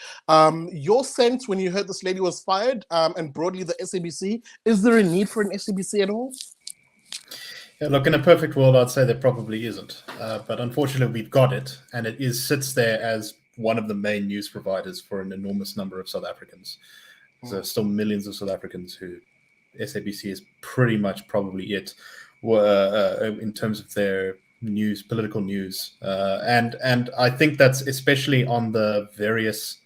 Your sense when you heard this lady was fired, and broadly the SABC, is there a need for an SABC at all? Yeah, look, in a perfect world, I'd say there probably isn't. But unfortunately, we've got it, and it sits there as one of the main news providers for an enormous number of South Africans. There's still millions of South Africans who SABC is pretty much probably it in terms of their news, political news, and I think that's especially on the various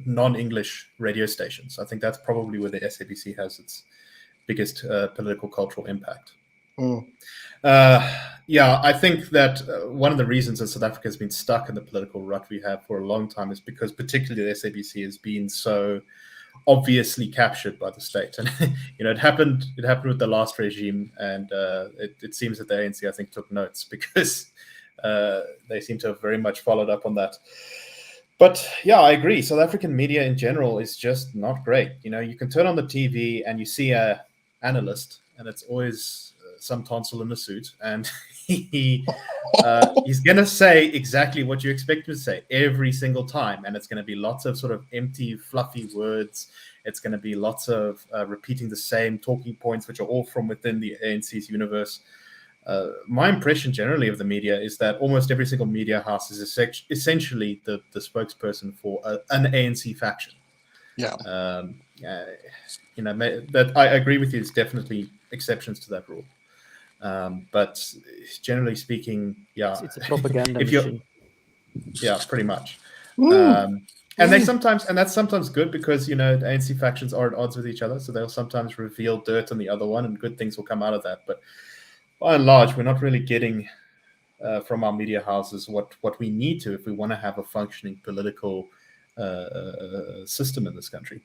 non-English radio stations. I think that's probably where the SABC has its biggest political cultural impact. Yeah, I think that one of the reasons that South Africa has been stuck in the political rut we have for a long time is because particularly the SABC has been so obviously captured by the state. And it happened with the last regime, and it seems that the ANC, I think, took notes because they seem to have very much followed up on that. But yeah, I agree. South African media in general is just not great. You can turn on the TV and you see a analyst, and it's always some tonsil in a suit, and he's going to say exactly what you expect him to say every single time, and it's going to be lots of sort of empty, fluffy words. It's going to be lots of repeating the same talking points, which are all from within the ANC's universe. My impression generally of the media is that almost every single media house is essentially the spokesperson for an ANC faction. Yeah. That I agree with you. There's definitely exceptions to that rule. But generally speaking, yeah, it's a propaganda machine. Yeah, pretty much. And that's sometimes good because the ANC factions are at odds with each other, so they'll sometimes reveal dirt on the other one, and good things will come out of that. But by and large, we're not really getting from our media houses what we need to if we want to have a functioning political system in this country.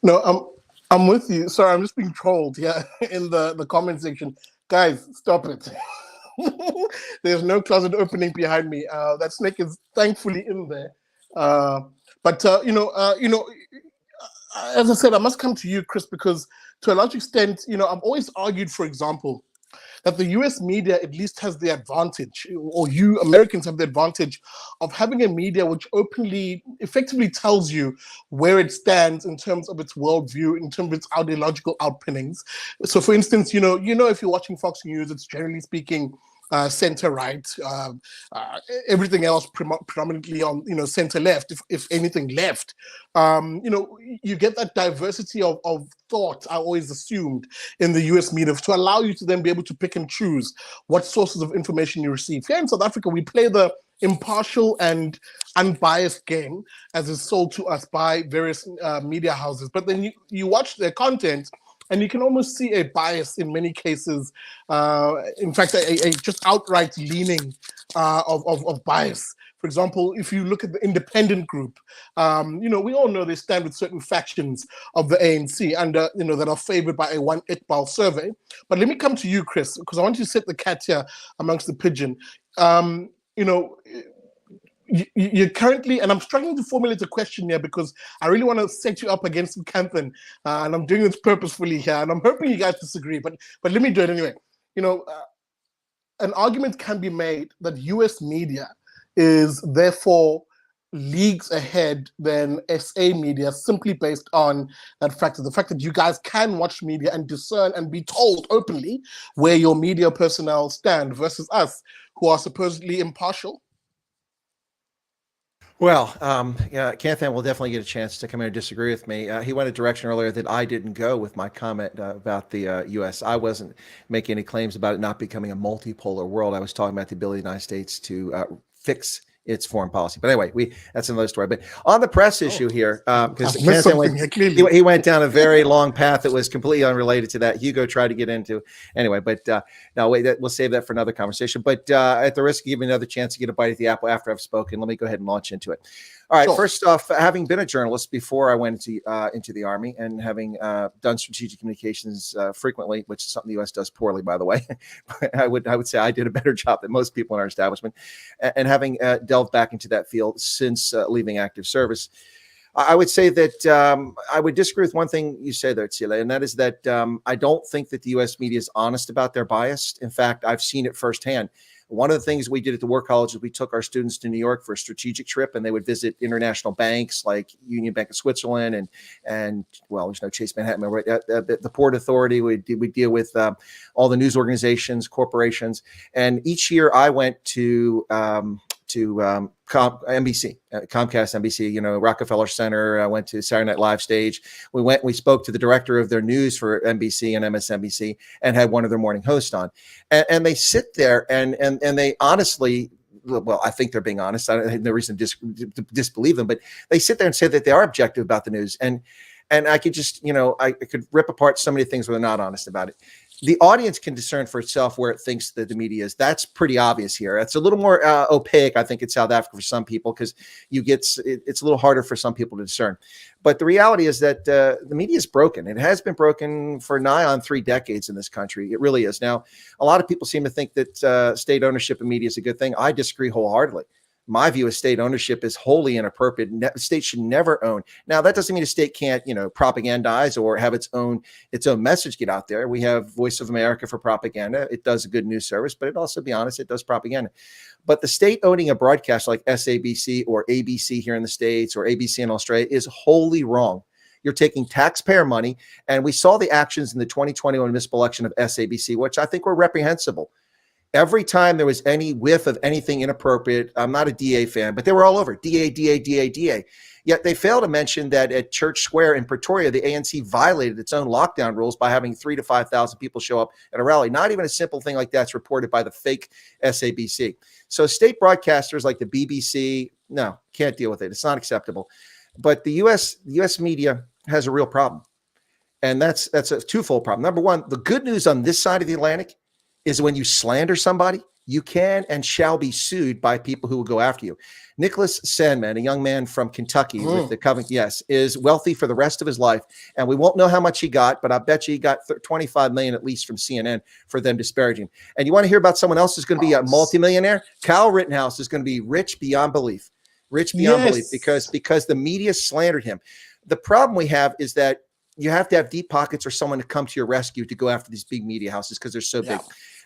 No, I'm with you. Sorry, I'm just being trolled. Yeah, in the comment section, guys, stop it. There's no closet opening behind me. That snake is thankfully in there. But as I said, I must come to you, Chris, because to a large extent, I've always argued, for example, that the US media at least has the advantage, or you Americans have the advantage of having a media which effectively tells you where it stands in terms of its worldview, in terms of its ideological outpinnings. So for instance, if you're watching Fox News, it's generally speaking center-right, everything else predominantly on center-left, if anything left. You get that diversity of thought, I always assumed, in the US media to allow you to then be able to pick and choose what sources of information you receive. Here in South Africa, we play the impartial and unbiased game as is sold to us by various media houses. But then you watch their content, and you can almost see a bias in many cases. In fact, a just outright leaning of bias. For example, if you look at the independent group, we all know they stand with certain factions of the ANC and, that are favored by a one Iqbal survey. But let me come to you, Chris, because I want you to set the cat here amongst the pigeon. You're currently, and I'm struggling to formulate a question here because I really want to set you up against Kanthan, and I'm doing this purposefully here, and I'm hoping you guys disagree, but let me do it anyway. An argument can be made that US media is therefore leagues ahead than SA media simply based on that factor, the fact that you guys can watch media and discern and be told openly where your media personnel stand versus us, who are supposedly impartial. Well, Kanthan will definitely get a chance to come in and disagree with me. He went a direction earlier that I didn't go with my comment about the U.S. I wasn't making any claims about it not becoming a multipolar world. I was talking about the ability of the United States to fix its foreign policy. But anyway, that's another story. But on the press issue here, because he went down a very long path that was completely unrelated to that. Hugo tried to get into anyway, but no, wait, we'll save that for another conversation. But at the risk of giving another chance to get a bite at the apple after I've spoken, let me go ahead and launch into it. All right. Sure. First off, having been a journalist before I went into the Army and having done strategic communications frequently, which is something the U.S. does poorly, by the way, I would say I did a better job than most people in our establishment, and having delved back into that field since leaving active service, I would say that I would disagree with one thing you say there, Tsile, and that is that I don't think that the U.S. media is honest about their bias. In fact, I've seen it firsthand. One of the things we did at the War College is we took our students to New York for a strategic trip, and they would visit international banks like Union Bank of Switzerland and well, there's no Chase Manhattan, right? The Port Authority. We deal with all the news organizations, corporations, and each year I went to NBC, Comcast NBC, Rockefeller Center. Went to Saturday Night Live stage. We spoke to the director of their news for NBC and MSNBC and had one of their morning hosts on. And they sit there and they honestly, well, I think they're being honest. I have no reason to disbelieve them, but they sit there and say that they are objective about the news. And I could just, I could rip apart so many things where they're not honest about it. The audience can discern for itself where it thinks that the media is. That's pretty obvious here. It's a little more opaque, I think, in South Africa for some people, because it's a little harder for some people to discern. But the reality is that the media is broken. It has been broken for nigh on 3 decades in this country. It really is. Now, a lot of people seem to think that state ownership of media is a good thing. I disagree wholeheartedly. My view is state ownership is wholly inappropriate. State should never own. Now, that doesn't mean a state can't, propagandize or have its own message get out there. We have Voice of America for propaganda. It does a good news service, but it also, be honest, it does propaganda. But the state owning a broadcast like SABC or ABC here in the States or ABC in Australia is wholly wrong. You're taking taxpayer money, and we saw the actions in the 2021 municipal election of SABC, which I think were reprehensible. Every time there was any whiff of anything inappropriate, I'm not a DA fan, but they were all over, DA. Yet they fail to mention that at Church Square in Pretoria, the ANC violated its own lockdown rules by having 3,000 to 5,000 people show up at a rally. Not even a simple thing like that's reported by the fake SABC. So state broadcasters like the BBC, no, can't deal with it. It's not acceptable. But the U.S. media has a real problem. And that's a twofold problem. Number one, the good news on this side of the Atlantic is when you slander somebody, you can and shall be sued by people who will go after you. Nicholas Sandman, a young man from Kentucky with the Covenant, is wealthy for the rest of his life. And we won't know how much he got, but I bet you he got $25 million at least from CNN for them disparaging. And you want to hear about someone else who's going to be a multimillionaire? Kyle Rittenhouse is going to be rich beyond belief. Belief because the media slandered him. The problem we have is that you have to have deep pockets or someone to come to your rescue to go after these big media houses because they're so big.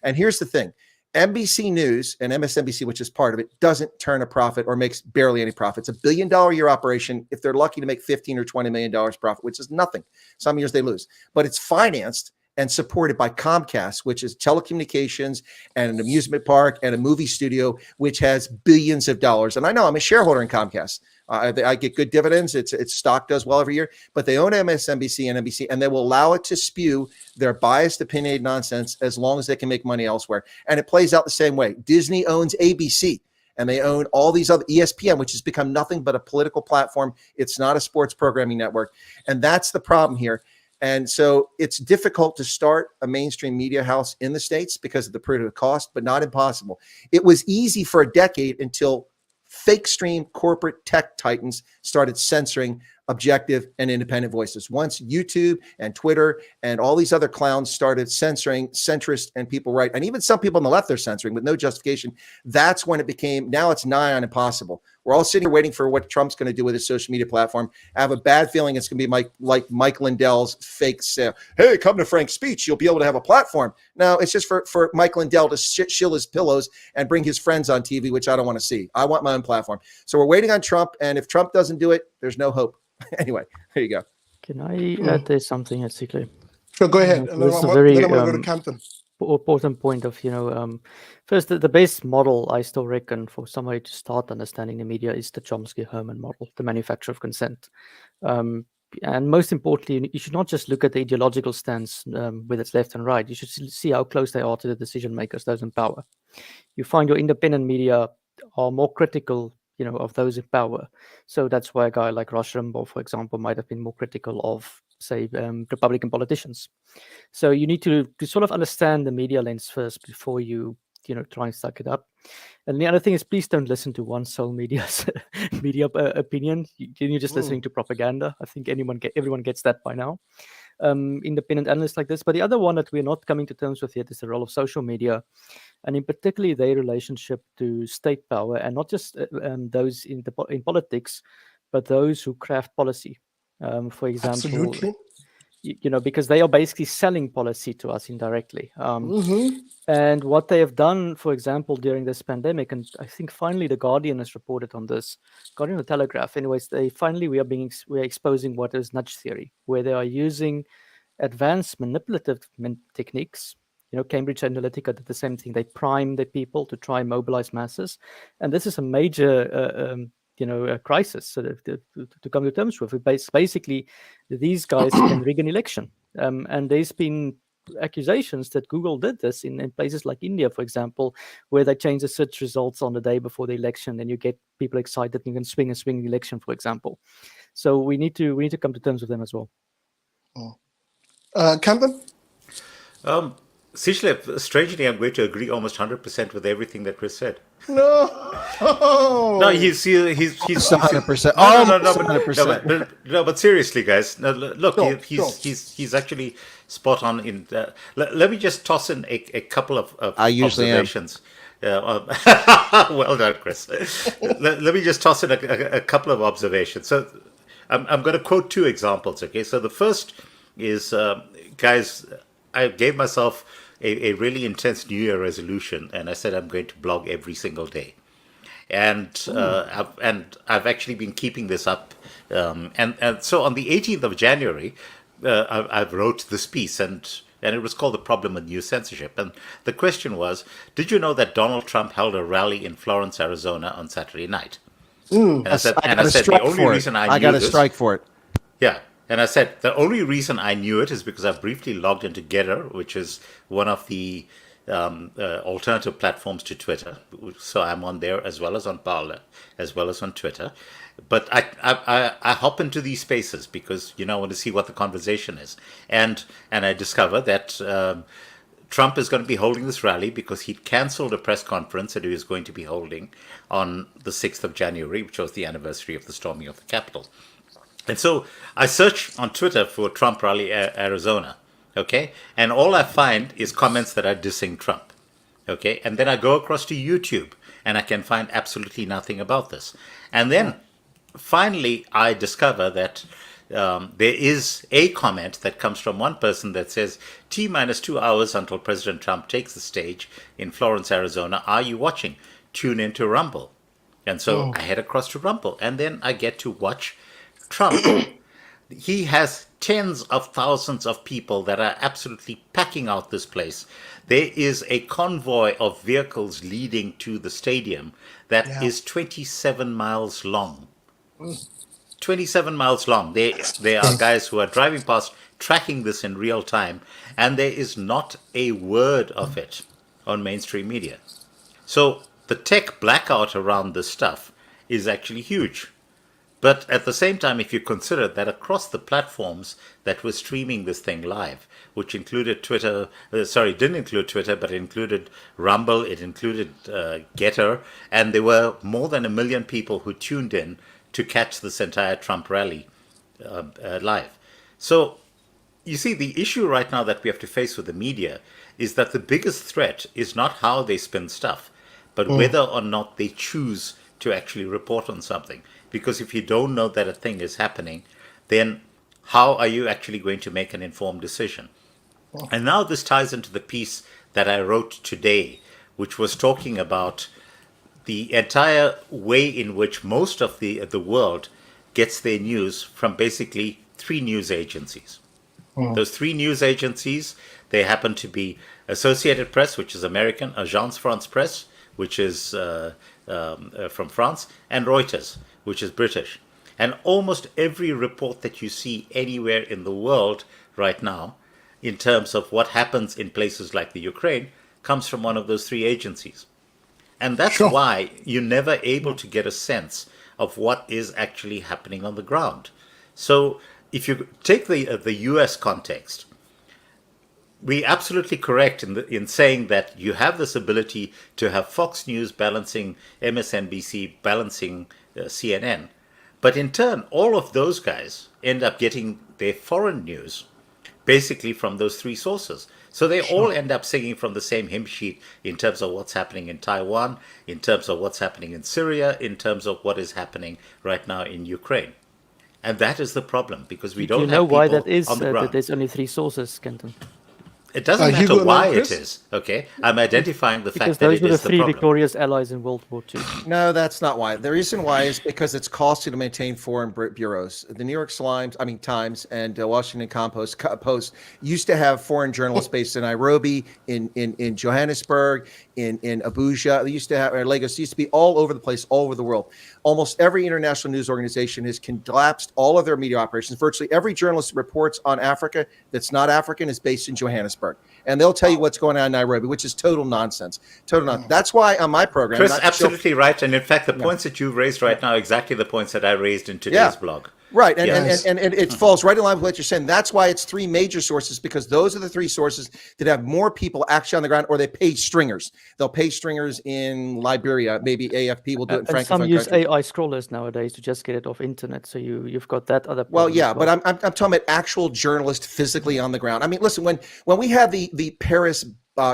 And here's the thing. NBC News and MSNBC, which is part of it, doesn't turn a profit or makes barely any profit. It's $1 billion a year operation. If they're lucky to make $15 or $20 million profit, which is nothing. Some years they lose. But it's financed and supported by Comcast, which is telecommunications and an amusement park and a movie studio, which has billions of dollars. And I know I'm a shareholder in Comcast. I get good dividends. Its stock does well every year, but they own MSNBC and NBC, and they will allow it to spew their biased, opinionated nonsense as long as they can make money elsewhere. And it plays out the same way. Disney owns ABC, and they own all these other ESPN, which has become nothing but a political platform. It's not a sports programming network, and that's the problem here. And so it's difficult to start a mainstream media house in the States because of the prohibitive cost, but not impossible. It was easy for a decade until fake stream corporate tech titans started censoring objective and independent voices. Once YouTube and Twitter and all these other clowns started censoring centrist and people right, and even some people on the left they're censoring with no justification, that's when it became, now it's nigh on impossible. We're all sitting here waiting for what Trump's going to do with his social media platform. I have a bad feeling it's going to be like Mike Lindell's fake sale. Hey, come to Frank's speech. You'll be able to have a platform. No, it's just for Mike Lindell to shill his pillows and bring his friends on TV, which I don't want to see. I want my own platform. So we're waiting on Trump. And if Trump doesn't do it, there's no hope. Anyway, there you go. Can I add there something, Atsikli? Sure, go ahead. And then I'm going to go to Kanthan. Important point of, first, the best model I still reckon for somebody to start understanding the media is the Chomsky-Herman model, the manufacture of consent. And most importantly, you should not just look at the ideological stance with its left and right. You should see how close they are to the decision makers, those in power. You find your independent media are more critical of those in power. So that's why a guy like Rush Limbaugh, for example, might have been more critical of, say, Republican politicians. So you need to sort of understand the media lens first before you try and suck it up. And the other thing is, please don't listen to one sole media's media opinion. You're just listening to propaganda. I think everyone gets that by now. Independent analysts like this. But the other one that we're not coming to terms with yet is the role of social media, and in particularly their relationship to state power, and not just those in politics, but those who craft policy. For example, Absolutely. Because they are basically selling policy to us indirectly. And what they have done, for example, during this pandemic, and I think finally the Guardian has reported on this, Guardian or Telegraph, anyways, we are exposing what is nudge theory, where they are using advanced manipulative techniques Cambridge Analytica did the same thing. They prime the people to try and mobilize masses, and this is a major a crisis to come to terms with. Basically, these guys can rig an election, and there's been accusations that Google did this in places like India, for example, where they change the search results on the day before the election, and you get people excited. You can swing the election, for example. So we need to come to terms with them as well. Kanthan? Sichle, strangely, I'm going to agree almost 100% with everything that Chris said. No, he's 100%. But seriously, guys, look, Sure, he's actually spot on. Let me just toss in a couple of I usually observations. Well done, Chris. let me just toss in a couple of observations. So I'm going to quote two examples. Okay, so the first is, guys, I gave myself a really intense New Year resolution, and I said I'm going to blog every single day, and I've actually been keeping this up, and so on the 18th of January, I wrote this piece, and it was called "The Problem with News Censorship," and the question was, did you know that Donald Trump held a rally in Florence, Arizona on Saturday night? And I said the only reason I got a strike for it. Yeah. And I said, the only reason I knew it is because I briefly logged into Getter, which is one of the alternative platforms to Twitter. So I'm on there as well as on Parler, as well as on Twitter. But I hop into these spaces because, I want to see what the conversation is. And I discover that Trump is going to be holding this rally because he'd canceled a press conference that he was going to be holding on the 6th of January, which was the anniversary of the storming of the Capitol. And so I search on Twitter for Trump Rally Arizona, okay? And all I find is comments that are dissing Trump, okay? And then I go across to YouTube, and I can find absolutely nothing about this. And then finally I discover that there is a comment that comes from one person that says, T-minus 2 hours until President Trump takes the stage in Florence, Arizona. Are you watching? Tune in to Rumble. And so I head across to Rumble, and then I get to watch Trump. He has tens of thousands of people that are absolutely packing out this place. There is a convoy of vehicles leading to the stadium that is 27 miles long. 27 miles long. There are guys who are driving past, tracking this in real time, and there is not a word of it on mainstream media. So the tech blackout around this stuff is actually huge. But at the same time, if you consider that across the platforms that were streaming this thing live, which included Twitter, didn't include Twitter, but it included Rumble, it included Getter, and there were more than 1 million people who tuned in to catch this entire Trump rally live. So you see, the issue right now that we have to face with the media is that the biggest threat is not how they spin stuff, but whether or not they choose to actually report on something. Because if you don't know that a thing is happening, then how are you actually going to make an informed decision? And now this ties into the piece that I wrote today, which was talking about the entire way in which most of the world gets their news from basically 3 news agencies. Those 3 news agencies, they happen to be Associated Press, which is American, Agence France Presse, which is from France, and Reuters, which is British. And almost every report that you see anywhere in the world right now, in terms of what happens in places like the Ukraine, comes from one of those 3 agencies. And that's why you're never able to get a sense of what is actually happening on the ground. So if you take the US context, we're absolutely correct in saying that you have this ability to have Fox News balancing MSNBC, balancing CNN. But in turn, all of those guys end up getting their foreign news basically from those 3 sources. So they all end up singing from the same hymn sheet in terms of what's happening in Taiwan, in terms of what's happening in Syria, in terms of what is happening right now in Ukraine. And that is the problem, because we don't have people why that is on the ground. that there's only 3 sources, Kanthan? It doesn't matter Hugo, why it Chris? is, okay? I'm identifying the Because fact that those it were the is the three problem. victorious allies in World War II. No, that's not why. The reason why is because it's costly to maintain foreign bureaus. The New York Times and Washington Post used to have foreign journalists based in Nairobi, in Johannesburg, in Abuja. They used to have, or Lagos. They used to be all over the place, all over the world. Almost every international news organization has collapsed all of their media operations. Virtually every journalist that reports on Africa that's not African is based in Johannesburg. And they'll tell you what's going on in Nairobi, which is total nonsense. Total nonsense. That's why on my program, Chris, absolutely right. And in fact, the points that you've raised right now are exactly the points that I raised in today's blog. Right, Yes. and it falls right in line with what you're saying. That's why it's three major sources, because those are the three sources that have more people actually on the ground, or they pay stringers. They'll pay stringers in Liberia. Maybe AFP will do it in And some Francophone use countries. AI scrollers nowadays to just get it off internet. So you've got that other Well, problem yeah, as but I'm talking about actual journalists physically on the ground. I mean, listen, when we had the Paris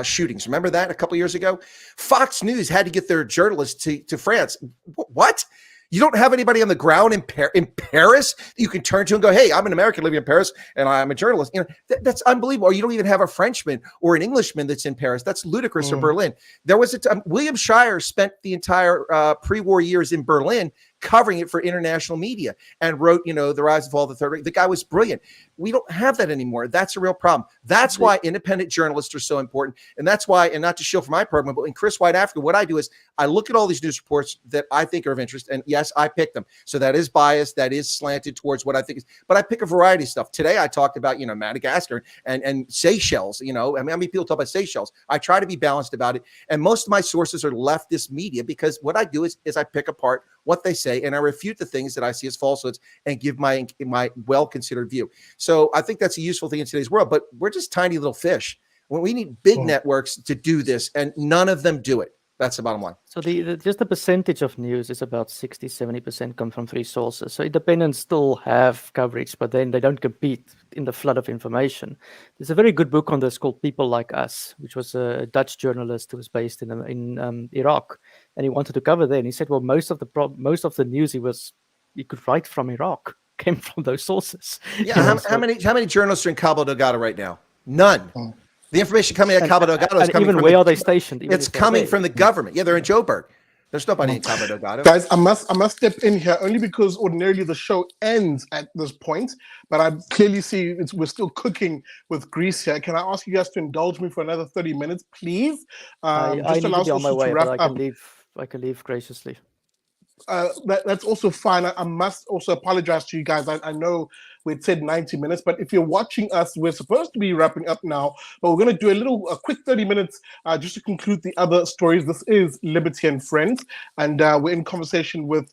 shootings, remember that a couple years ago? Fox News had to get their journalists to France. What? You don't have anybody on the ground in Paris that you can turn to and go, hey, I'm an American living in Paris and I'm a journalist. You know, that's unbelievable. Or you don't even have a Frenchman or an Englishman that's in Paris. That's ludicrous. Or Berlin. There was a time William Shire spent the entire pre-war years in Berlin covering it for international media and wrote, The Rise and Fall of the Third Reich. The guy was brilliant. We don't have that anymore. That's a real problem. That's why independent journalists are so important. And that's why, and not to shield from my program, but in Chris White Africa, what I do is I look at all these news reports that I think are of interest. And yes, I pick them. So that is biased. That is slanted towards what I think is, but I pick a variety of stuff. Today, I talked about, Madagascar and Seychelles, I mean, how many people talk about Seychelles? I try to be balanced about it. And most of my sources are leftist media, because what I do is I pick apart what they say and I refute the things that I see as falsehoods and give my well-considered view. So I think that's a useful thing in today's world, but we're just tiny little fish. When we need big networks to do this, and none of them do it. That's the bottom line. So just the percentage of news is about 60-70% come from three sources. So independents still have coverage, but then they don't compete in the flood of information. There's a very good book on this called People Like Us, which was a Dutch journalist who was based in Iraq, and he wanted to cover there. And he said, well, most of the news he could write from Iraq came from those sources. Yeah, how many journalists are in Cabo Delgado right now? None. The information coming at Cabo Delgado is coming even from where are they stationed? It's coming from the government. Yeah, they're in Joburg. There's nobody in Cabo Delgado. Guys, I must step in here only because ordinarily the show ends at this point, but I clearly see we're still cooking with grease here. Can I ask you guys to indulge me for another 30 minutes, please? I need to be on my way, but I can leave graciously. That's also fine. I must also apologize to you guys. I know we'd said 90 minutes, but if you're watching us, we're supposed to be wrapping up now, but we're going to do a quick 30 minutes just to conclude the other stories. This is Liberty and Friends, and we're in conversation with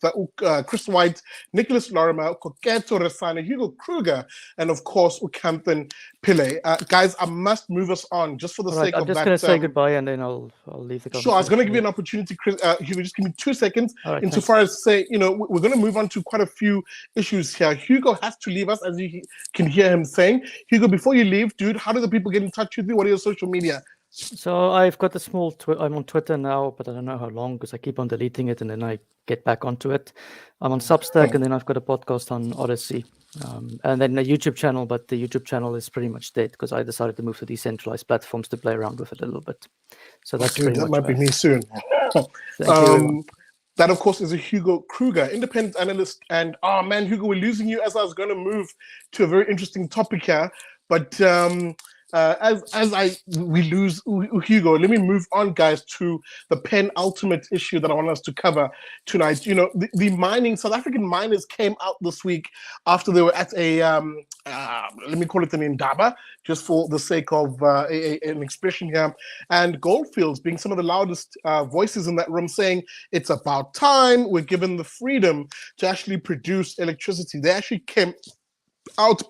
Chris White, Nicholas Lorimer, Koketso, Resane, Hugo, Kruger, and of course, Kanthan, Pillay. Guys, I must move us on just for the sake of that. I'm just going to say goodbye, and then I'll leave the conversation. Sure, I was going to give you an opportunity, Chris. Hugo, just give me 2 seconds. Right, insofar as say, we're going to move on to quite a few issues here. Hugo has to leave us, as you can hear him saying. Hugo, before you leave, dude, how do the people get in touch with you? What are your social media? So I've got a small I'm on Twitter now, but I don't know how long because I keep on deleting it and then I get back onto it. I'm on Substack, and then I've got a podcast on Odyssey, and then a YouTube channel, but the YouTube channel is pretty much dead because I decided to move to decentralized platforms to play around with it a little bit. So that's dude, that might be me soon. Thank you. That, of course, is a Hugo Kruger, independent analyst. And, oh, man, Hugo, we're losing you as I was going to move to a very interesting topic here. But we lose Hugo, let me move on, guys, to the penultimate issue that I want us to cover tonight. The mining, South African miners came out this week after they were at a, let me call it an indaba, just for the sake of an expression here. And Goldfields being some of the loudest voices in that room saying, it's about time we're given the freedom to actually produce electricity. They actually came out,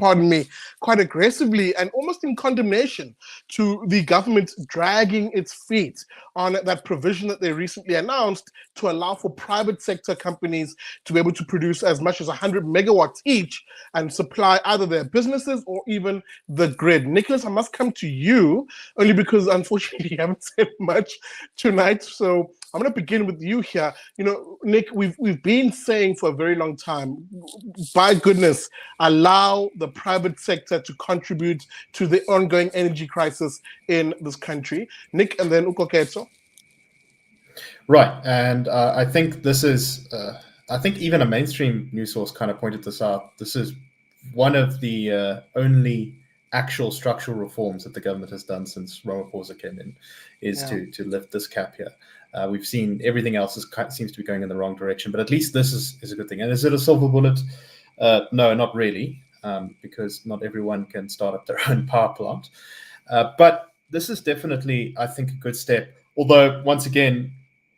quite aggressively and almost in condemnation to the government dragging its feet on that provision that they recently announced to allow for private sector companies to be able to produce as much as 100 megawatts each and supply either their businesses or even the grid. Nicholas, I must come to you only because unfortunately you haven't said much tonight. So I'm going to begin with you here. Nick, we've been saying for a very long time, by goodness, allow the private sector to contribute to the ongoing energy crisis in this country. Nick, and then Koketso. Right, and I think this is, I think even a mainstream news source kind of pointed this out. This is one of the only actual structural reforms that the government has done since Ramaphosa came in, is to lift this cap here. We've seen everything else seems to be going in the wrong direction, but at least this is a good thing. And is it a silver bullet? No, not really, because not everyone can start up their own power plant. But this is definitely, I think, a good step. Although, once again,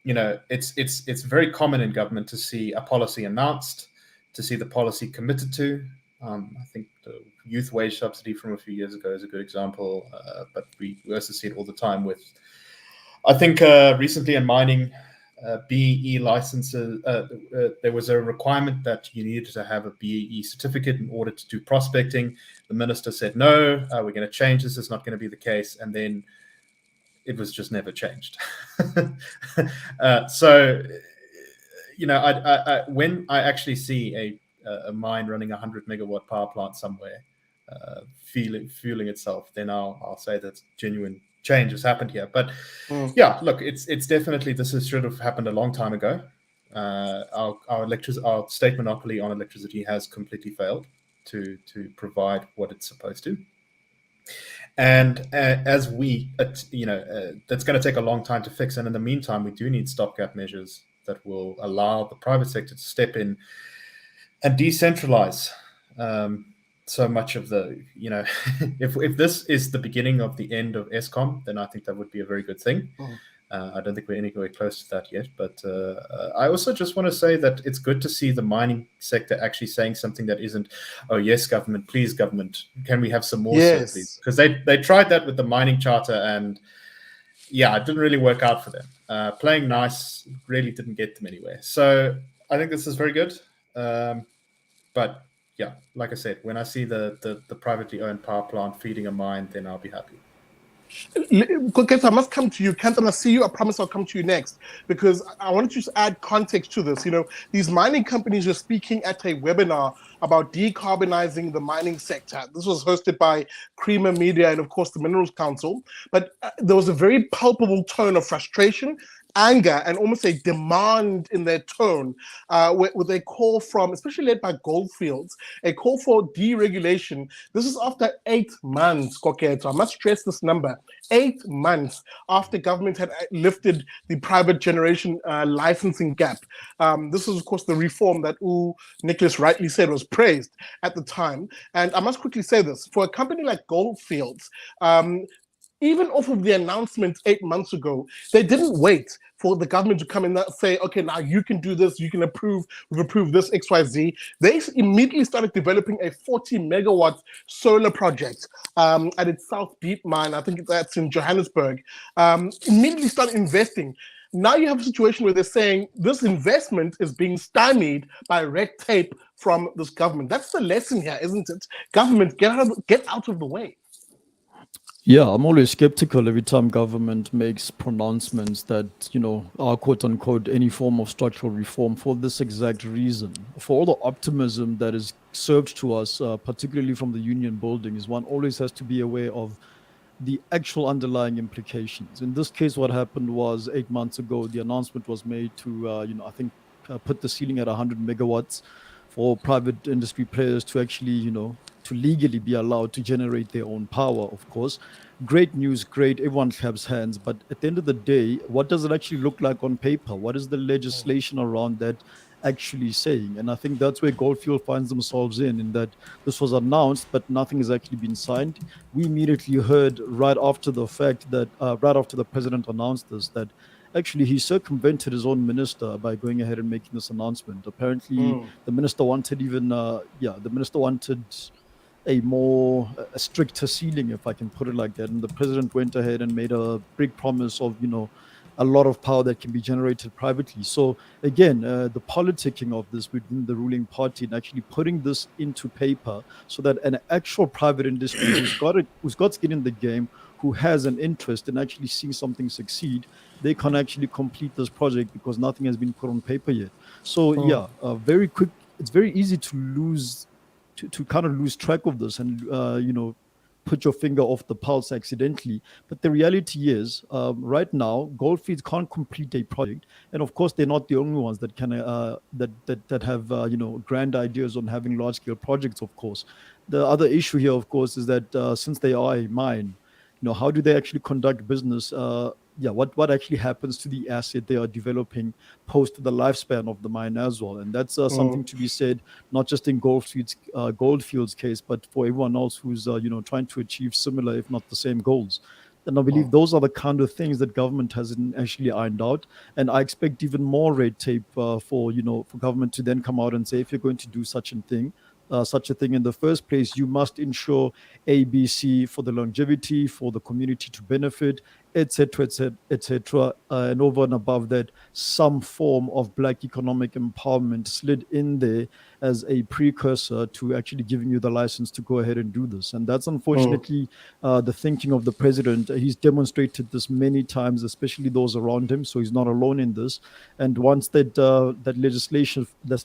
it's very common in government to see a policy announced, to see the policy committed to. I think the youth wage subsidy from a few years ago is a good example, but we also see it all the time with, I think, recently in mining, BEE licenses, there was a requirement that you needed to have a BEE certificate in order to do prospecting. The minister said, no, we're going to change this. It's not going to be the case. And then it was just never changed. So, when I actually see a mine running a 100 megawatt power plant somewhere, fueling itself, then I'll say that genuine change has happened here. But yeah, look, it's definitely, this should have happened a long time ago. Our state monopoly on electricity has completely failed to provide what it's supposed to. And as that's going to take a long time to fix. And in the meantime, we do need stopgap measures that will allow the private sector to step in and decentralize so much of the, if this is the beginning of the end of Eskom, then I think that would be a very good thing. I don't think we're anywhere close to that yet. But I also just want to say that it's good to see the mining sector actually saying something that isn't, oh, yes, government, please, government, can we have some more? Yes. Please? Because they tried that with the mining charter, and yeah, it didn't really work out for them. Playing nice really didn't get them anywhere. So I think this is very good. But yeah, like I said, when I see the privately owned power plant feeding a mine, then I'll be happy. Koketso, I must come to you. Kanthan, I see you. I promise I'll come to you next, because I wanted to add context to this. These mining companies were speaking at a webinar about decarbonizing the mining sector. This was hosted by Creamer Media and, of course, the Minerals Council. But there was a very palpable tone of frustration, anger, and almost a demand in their tone, with a call from, especially led by Goldfields, a call for deregulation. This is after 8 months, Koketso. I must stress this number. 8 months after government had lifted the private generation licensing gap. This is, of course, the reform that Nicholas rightly said was praised at the time. And I must quickly say this. For a company like Goldfields, even off of the announcement 8 months ago, they didn't wait for the government to come in and say, okay, now you can do this, you can we've approved this, XYZ. They immediately started developing a 40 megawatt solar project at its South Deep mine. I think that's in Johannesburg. Immediately started investing. Now you have a situation where they're saying this investment is being stymied by red tape from this government. That's the lesson here, isn't it? Government, get out of the way. Yeah, I'm always skeptical every time government makes pronouncements that, are quote unquote any form of structural reform, for this exact reason. For all the optimism that is served to us, particularly from the union buildings, one always has to be aware of the actual underlying implications. In this case, what happened was 8 months ago, the announcement was made to, put the ceiling at 100 megawatts for private industry players to actually, to legally be allowed to generate their own power, of course. Great news, great, everyone claps hands. But at the end of the day, what does it actually look like on paper? What is the legislation around that actually saying? And I think that's where Goldfield finds themselves in that this was announced, but nothing has actually been signed. We immediately heard right after the fact that, right after the president announced this, that actually he circumvented his own minister by going ahead and making this announcement. Apparently, the minister wanted a stricter ceiling, if I can put it like that. And the president went ahead and made a big promise of, a lot of power that can be generated privately. So again, the politicking of this within the ruling party and actually putting this into paper so that an actual private industry who's got skin in the game, who has an interest in actually seeing something succeed, they can actually complete this project because nothing has been put on paper yet. So very quick. It's very easy to lose, to kind of lose track of this and put your finger off the pulse accidentally. But the reality is, right now, Goldfields can't complete a project, and of course, they're not the only ones that can that have grand ideas on having large scale projects. Of course, the other issue here, of course, is that since they are a mine, how do they actually conduct business? What actually happens to the asset they are developing post the lifespan of the mine as well? And that's something to be said, not just in Goldfields case, but for everyone else who's trying to achieve similar, if not the same goals. And I believe those are the kind of things that government hasn't actually ironed out. And I expect even more red tape for government to then come out and say, if you're going to do such a thing in the first place, you must ensure ABC for the longevity, for the community to benefit, etc., etc., etc. And over and above that, some form of Black economic empowerment slid in there as a precursor to actually giving you the license to go ahead and do this. And that's unfortunately the thinking of the president. He's demonstrated this many times, especially those around him. So he's not alone in this. And once that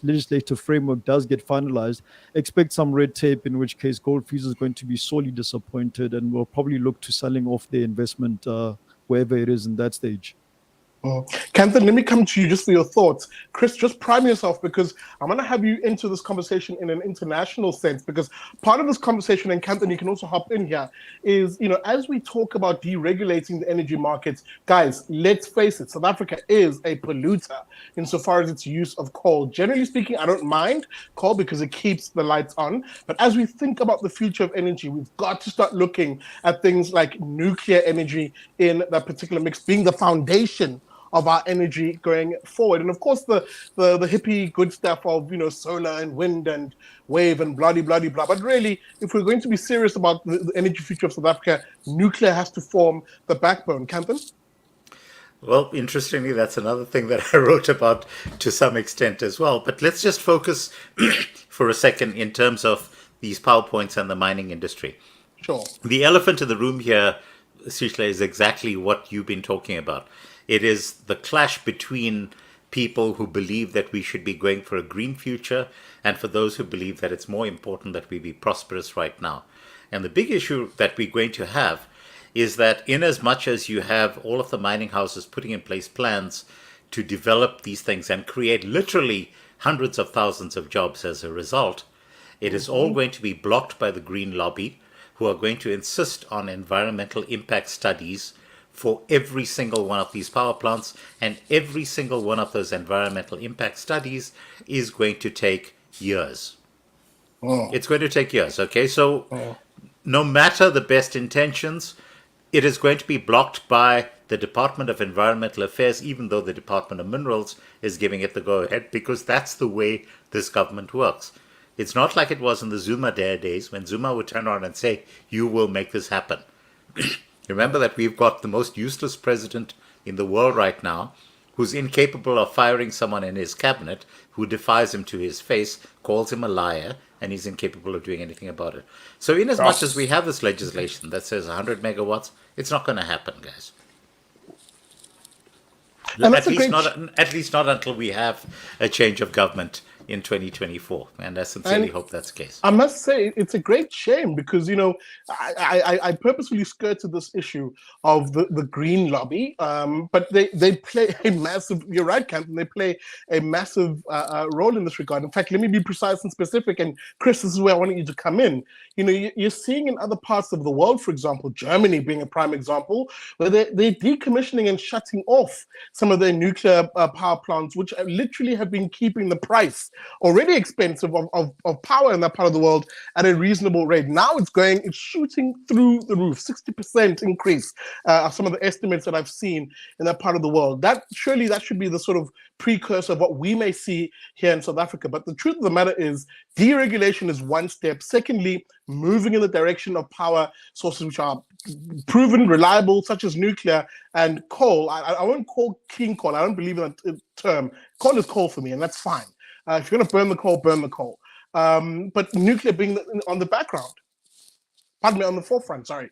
legislative framework does get finalized, expect some red tape, in which case Goldfields is going to be sorely disappointed and will probably look to selling off their investment wherever it is in that stage. Kanthan, let me come to you just for your thoughts. Chris, just prime yourself, because I'm going to have you into this conversation in an international sense, because part of this conversation, and Kanthan, you can also hop in here, is, as we talk about deregulating the energy markets, guys, let's face it, South Africa is a polluter insofar as its use of coal. Generally speaking, I don't mind coal because it keeps the lights on. But as we think about the future of energy, we've got to start looking at things like nuclear energy in that particular mix being the foundation of our energy going forward. And of course, the hippie good stuff of, solar and wind and wave and blah, blah, blah. But really, if we're going to be serious about the energy future of South Africa, nuclear has to form the backbone. Kanthan? Well, interestingly, that's another thing that I wrote about to some extent as well. But let's just focus for a second in terms of these PowerPoints and the mining industry. Sure. The elephant in the room here, Sishle, is exactly what you've been talking about. It is the clash between people who believe that we should be going for a green future and for those who believe that it's more important that we be prosperous right now. And the big issue that we're going to have is that in as much as you have all of the mining houses putting in place plans to develop these things and create literally hundreds of thousands of jobs as a result, it is all going to be blocked by the green lobby, who are going to insist on environmental impact studies for every single one of these power plants, and every single one of those environmental impact studies is going to take years. It's going to take years, okay? So no matter the best intentions, it is going to be blocked by the Department of Environmental Affairs, even though the Department of Minerals is giving it the go-ahead, because that's the way this government works. It's not like it was in the Zuma days when Zuma would turn around and say, you will make this happen. Remember that we've got the most useless president in the world right now, who's incapable of firing someone in his cabinet, who defies him to his face, calls him a liar, and he's incapable of doing anything about it. So in as much as we have this legislation that says 100 megawatts, it's not going to happen, guys. At least not until we have a change of government in 2024, and I sincerely hope that's the case. I must say, it's a great shame because, I purposefully skirted this issue of the green lobby, but they play a massive, you're right, Kanthan, they play a massive role in this regard. In fact, let me be precise and specific, and Chris, this is where I wanted you to come in. You're seeing in other parts of the world, for example, Germany being a prime example, where they're decommissioning and shutting off some of their nuclear power plants, which literally have been keeping the price already expensive of power in that part of the world at a reasonable rate. Now it's shooting through the roof, 60% increase of some of the estimates that I've seen in that part of the world. That should be the sort of precursor of what we may see here in South Africa. But the truth of the matter is deregulation is one step. Secondly, moving in the direction of power sources which are proven reliable, such as nuclear and coal. I won't call clean coal. I don't believe in that term. Coal is coal for me, and that's fine. If you're going to burn the coal, burn the coal. But nuclear being on the background. Pardon me, on the forefront, sorry.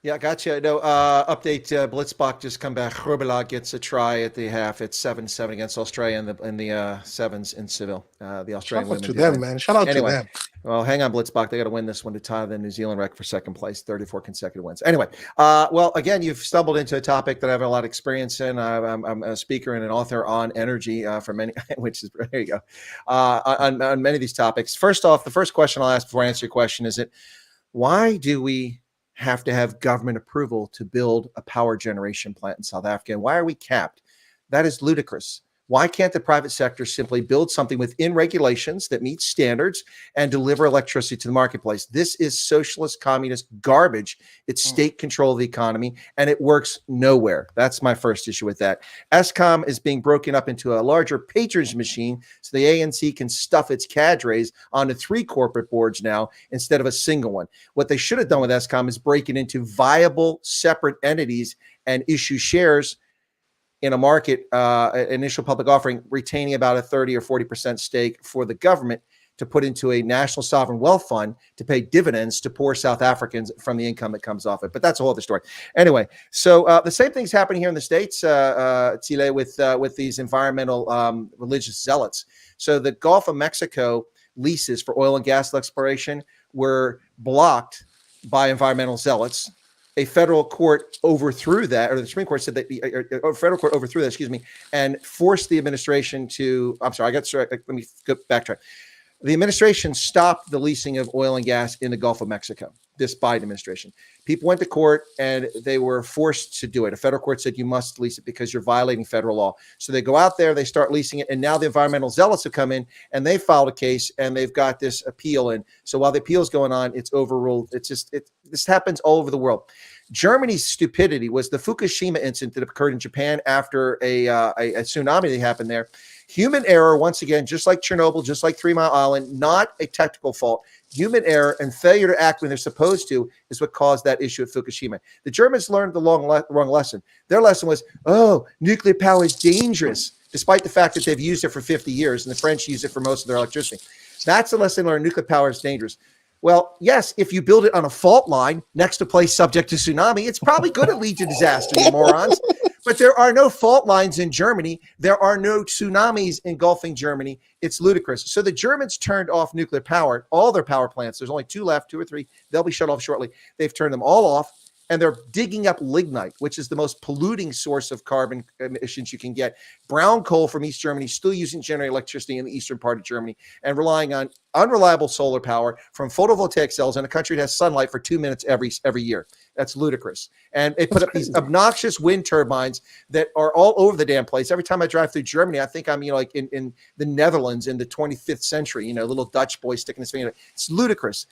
Yeah, gotcha. No, update, Blitzbach just come back. Grubela gets a try at the half. It's 7-7 against Australia in the sevens in Seville. The Australian women. Shout out to them, man. Shout out to them. Well, hang on, Blitzbach. They got to win this one to tie the New Zealand record for second place, 34 consecutive wins. Anyway, well, again, you've stumbled into a topic that I have a lot of experience in. I'm a speaker and an author on energy for many, which is, there you go, on many of these topics. First off, the first question I'll ask before I answer your question is why do we have to have government approval to build a power generation plant in South Africa? And why are we capped? That is ludicrous. Why can't the private sector simply build something within regulations that meets standards and deliver electricity to the marketplace? This is socialist, communist garbage. It's state control of the economy, and it works nowhere. That's my first issue with that. Eskom is being broken up into a larger patronage machine so the ANC can stuff its cadres onto 3 corporate boards now instead of a single one. What they should have done with Eskom is break it into viable separate entities and issue shares in a market, initial public offering, retaining about a 30 or 40% stake for the government to put into a national sovereign wealth fund to pay dividends to poor South Africans from the income that comes off it. But that's a whole other story. Anyway, so the same thing's happening here in the States, Pillay, with these environmental religious zealots. So the Gulf of Mexico leases for oil and gas exploration were blocked by environmental zealots. A federal court overthrew that, or the Supreme Court said that federal court overthrew that, and forced the administration to, let me go backtrack. The administration stopped the leasing of oil and gas in the Gulf of Mexico, this Biden administration. People went to court and they were forced to do it. A federal court said you must lease it because you're violating federal law. So they go out there, they start leasing it, and now the environmental zealots have come in and they filed a case and they've got this appeal in. So while the appeal is going on, it's overruled. This happens all over the world. Germany's stupidity was the Fukushima incident that occurred in Japan after a tsunami that happened there. Human error, once again, just like Chernobyl, just like 3 Mile Island, not a technical fault. Human error and failure to act when they're supposed to is what caused that issue at Fukushima. The Germans learned the wrong lesson. Their lesson was, nuclear power is dangerous, despite the fact that they've used it for 50 years, and the French use it for most of their electricity. That's the lesson learned. Nuclear power is dangerous. Well, yes, if you build it on a fault line next to a place subject to tsunami, it's probably going to lead to disaster, you morons. But there are no fault lines in Germany. There are no tsunamis engulfing Germany. It's ludicrous. So the Germans turned off nuclear power, all their power plants. There's only 2 left, 2 or 3. They'll be shut off shortly. They've turned them all off. And they're digging up lignite, which is the most polluting source of carbon emissions you can get. Brown coal from East Germany, still using generate electricity in the eastern part of Germany, and relying on unreliable solar power from photovoltaic cells in a country that has sunlight for 2 minutes every year. That's ludicrous. And they put up these obnoxious wind turbines that are all over the damn place. Every time I drive through Germany, I think I'm, like in the Netherlands in the 25th century, little Dutch boy sticking his finger. It's ludicrous.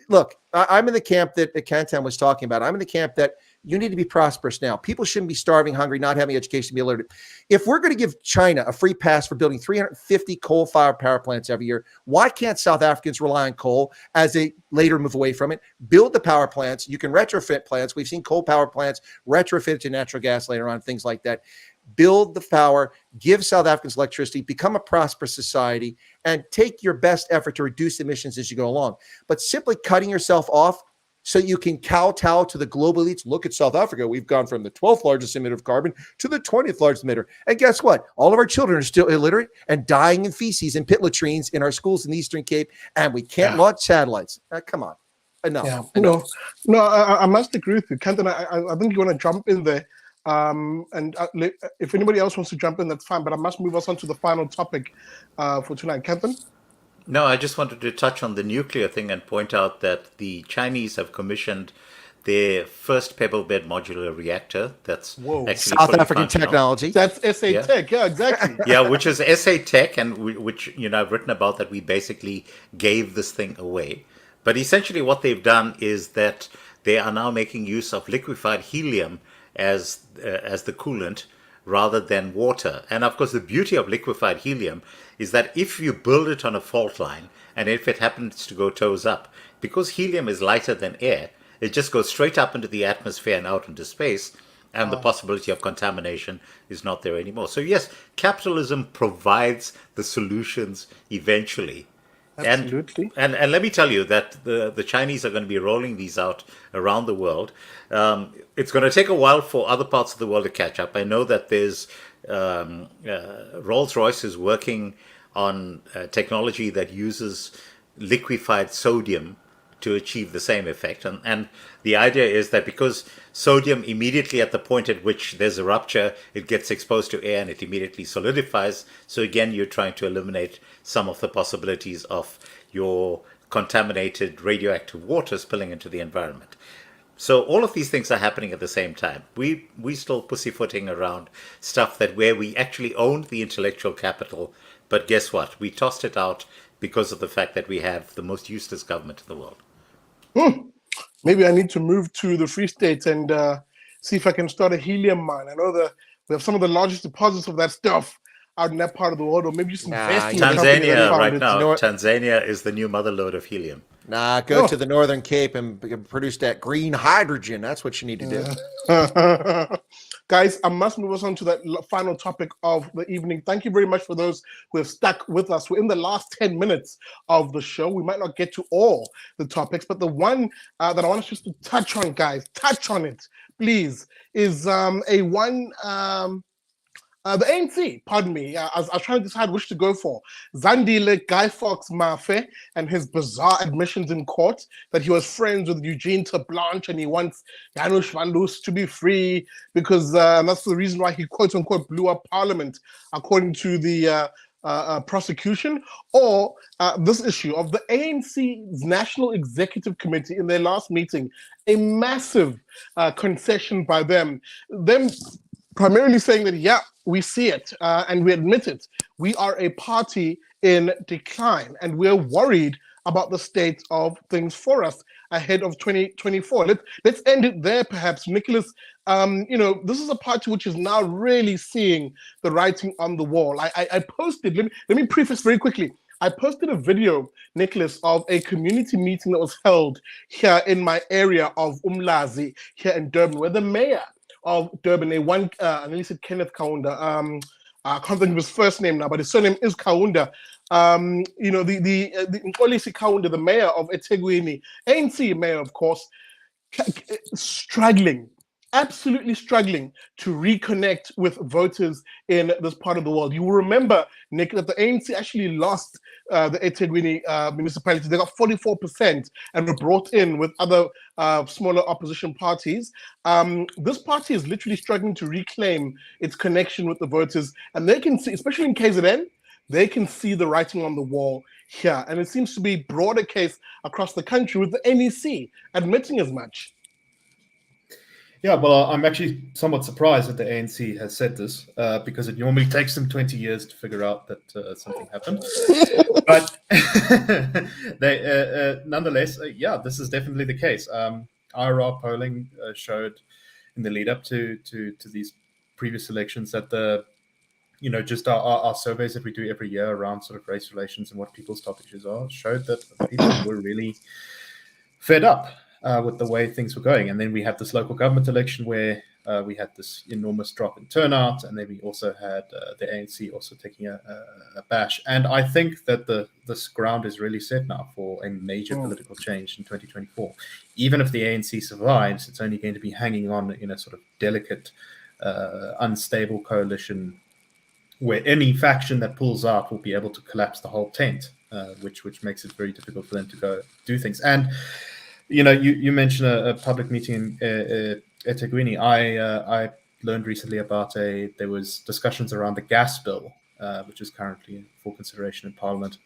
Look, I'm in the camp that Kanthan was talking about. I'm in the camp that you need to be prosperous now. People shouldn't be starving, hungry, not having education, be alerted. If we're going to give China a free pass for building 350 coal-fired power plants every year, why can't South Africans rely on coal as they later move away from it? Build the power plants. You can retrofit plants. We've seen coal power plants retrofitted to natural gas later on, things like that. Build the power, give South Africans electricity, become a prosperous society, and take your best effort to reduce emissions as you go along. But simply cutting yourself off so you can kowtow to the global elites. Look at South Africa. We've gone from the 12th largest emitter of carbon to the 20th largest emitter. And guess what? All of our children are still illiterate and dying in feces and pit latrines in our schools in the Eastern Cape, and we can't launch satellites. Come on. Enough. Yeah. Enough. No, I must agree with you. Kanthan, I think you want to jump in there. If anybody else wants to jump in, that's fine. But I must move us on to the final topic for tonight. Kanthan? No, I just wanted to touch on the nuclear thing and point out that the Chinese have commissioned their first pebble bed modular reactor. That's actually South fully African functional. technology. That's SA Yeah. Tech. Yeah, exactly. Yeah, which is SA Tech, and which I've written about, that we basically gave this thing away. But essentially, what they've done is that they are now making use of liquefied helium as the coolant rather than water. And of course, the beauty of liquefied helium is that if you build it on a fault line, and if it happens to go toes up, because helium is lighter than air, it just goes straight up into the atmosphere and out into space, and the possibility of contamination is not there anymore. So yes, capitalism provides the solutions eventually. Absolutely. And let me tell you that the Chinese are going to be rolling these out around the world. It's going to take a while for other parts of the world to catch up. I know that there's Rolls-Royce is working on technology that uses liquefied sodium to achieve the same effect. And the idea is that because sodium immediately at the point at which there's a rupture, it gets exposed to air and it immediately solidifies. So again, you're trying to eliminate some of the possibilities of your contaminated radioactive water spilling into the environment. So all of these things are happening at the same time. We still pussyfooting around stuff that where we actually owned the intellectual capital, but guess what? We tossed it out because of the fact that we have the most useless government in the world. Maybe I need to move to the Free State and see if I can start a helium mine. I know that we have some of the largest deposits of that stuff out in that part of the world, or maybe just invest in a company that Tanzania found right it. now. Tanzania is the new motherlode of helium. Nah, go to the Northern Cape and produce that green hydrogen. That's what you need to do. Guys, I must move us on to that final topic of the evening. Thank you very much for those who have stuck with us. We're in the last 10 minutes of the show. We might not get to all the topics, but the one that I want us just to touch on, guys, touch on it, please, is the ANC, pardon me, I was trying to decide which to go for. Zandile Guy Fawkes Mafe and his bizarre admissions in court that he was friends with Eugene Blanche and he wants Janusz van Loos to be free because that's the reason why he quote-unquote blew up Parliament, according to the prosecution, or this issue of the ANC's National Executive Committee in their last meeting, a massive concession by them primarily saying that, yeah, we see it and we admit it. We are a party in decline and we're worried about the state of things for us ahead of 2024. Let's end it there, perhaps. Nicholas, this is a party which is now really seeing the writing on the wall. I posted, let me preface very quickly. I posted a video, Nicholas, of a community meeting that was held here in my area of Umlazi, here in Durban, where the mayor of Durban, I nearly said Kenneth Kaunda. I can't think of his first name now, but his surname is Kaunda. The Nkolisi Kaunda, the mayor of eThekwini, ANC mayor, of course, absolutely struggling to reconnect with voters in this part of the world. You will remember, Nick, that the ANC actually lost the eThekwini municipality. They got 44% and were brought in with other smaller opposition parties. This party is literally struggling to reclaim its connection with the voters, and they can see, especially in KZN, they can see the writing on the wall here. And it seems to be a broader case across the country with the NEC admitting as much. Yeah, well, I'm actually somewhat surprised that the ANC has said this because it normally takes them 20 years to figure out that something happened. But they, nonetheless, this is definitely the case. IRR polling showed in the lead up to these previous elections that just our surveys that we do every year around sort of race relations and what people's top issues are showed that people were really fed up with the way things were going. And then we had this local government election where we had this enormous drop in turnout, and then we also had the ANC also taking a bash. And I think that this ground is really set now for a major political change in 2024. Even if the ANC survives, it's only going to be hanging on in a sort of delicate, unstable coalition where any faction that pulls out will be able to collapse the whole tent, which makes it very difficult for them to go do things. And you mentioned a public meeting in eThekwini. I learned recently about there was discussions around the gas bill, which is currently for consideration in Parliament,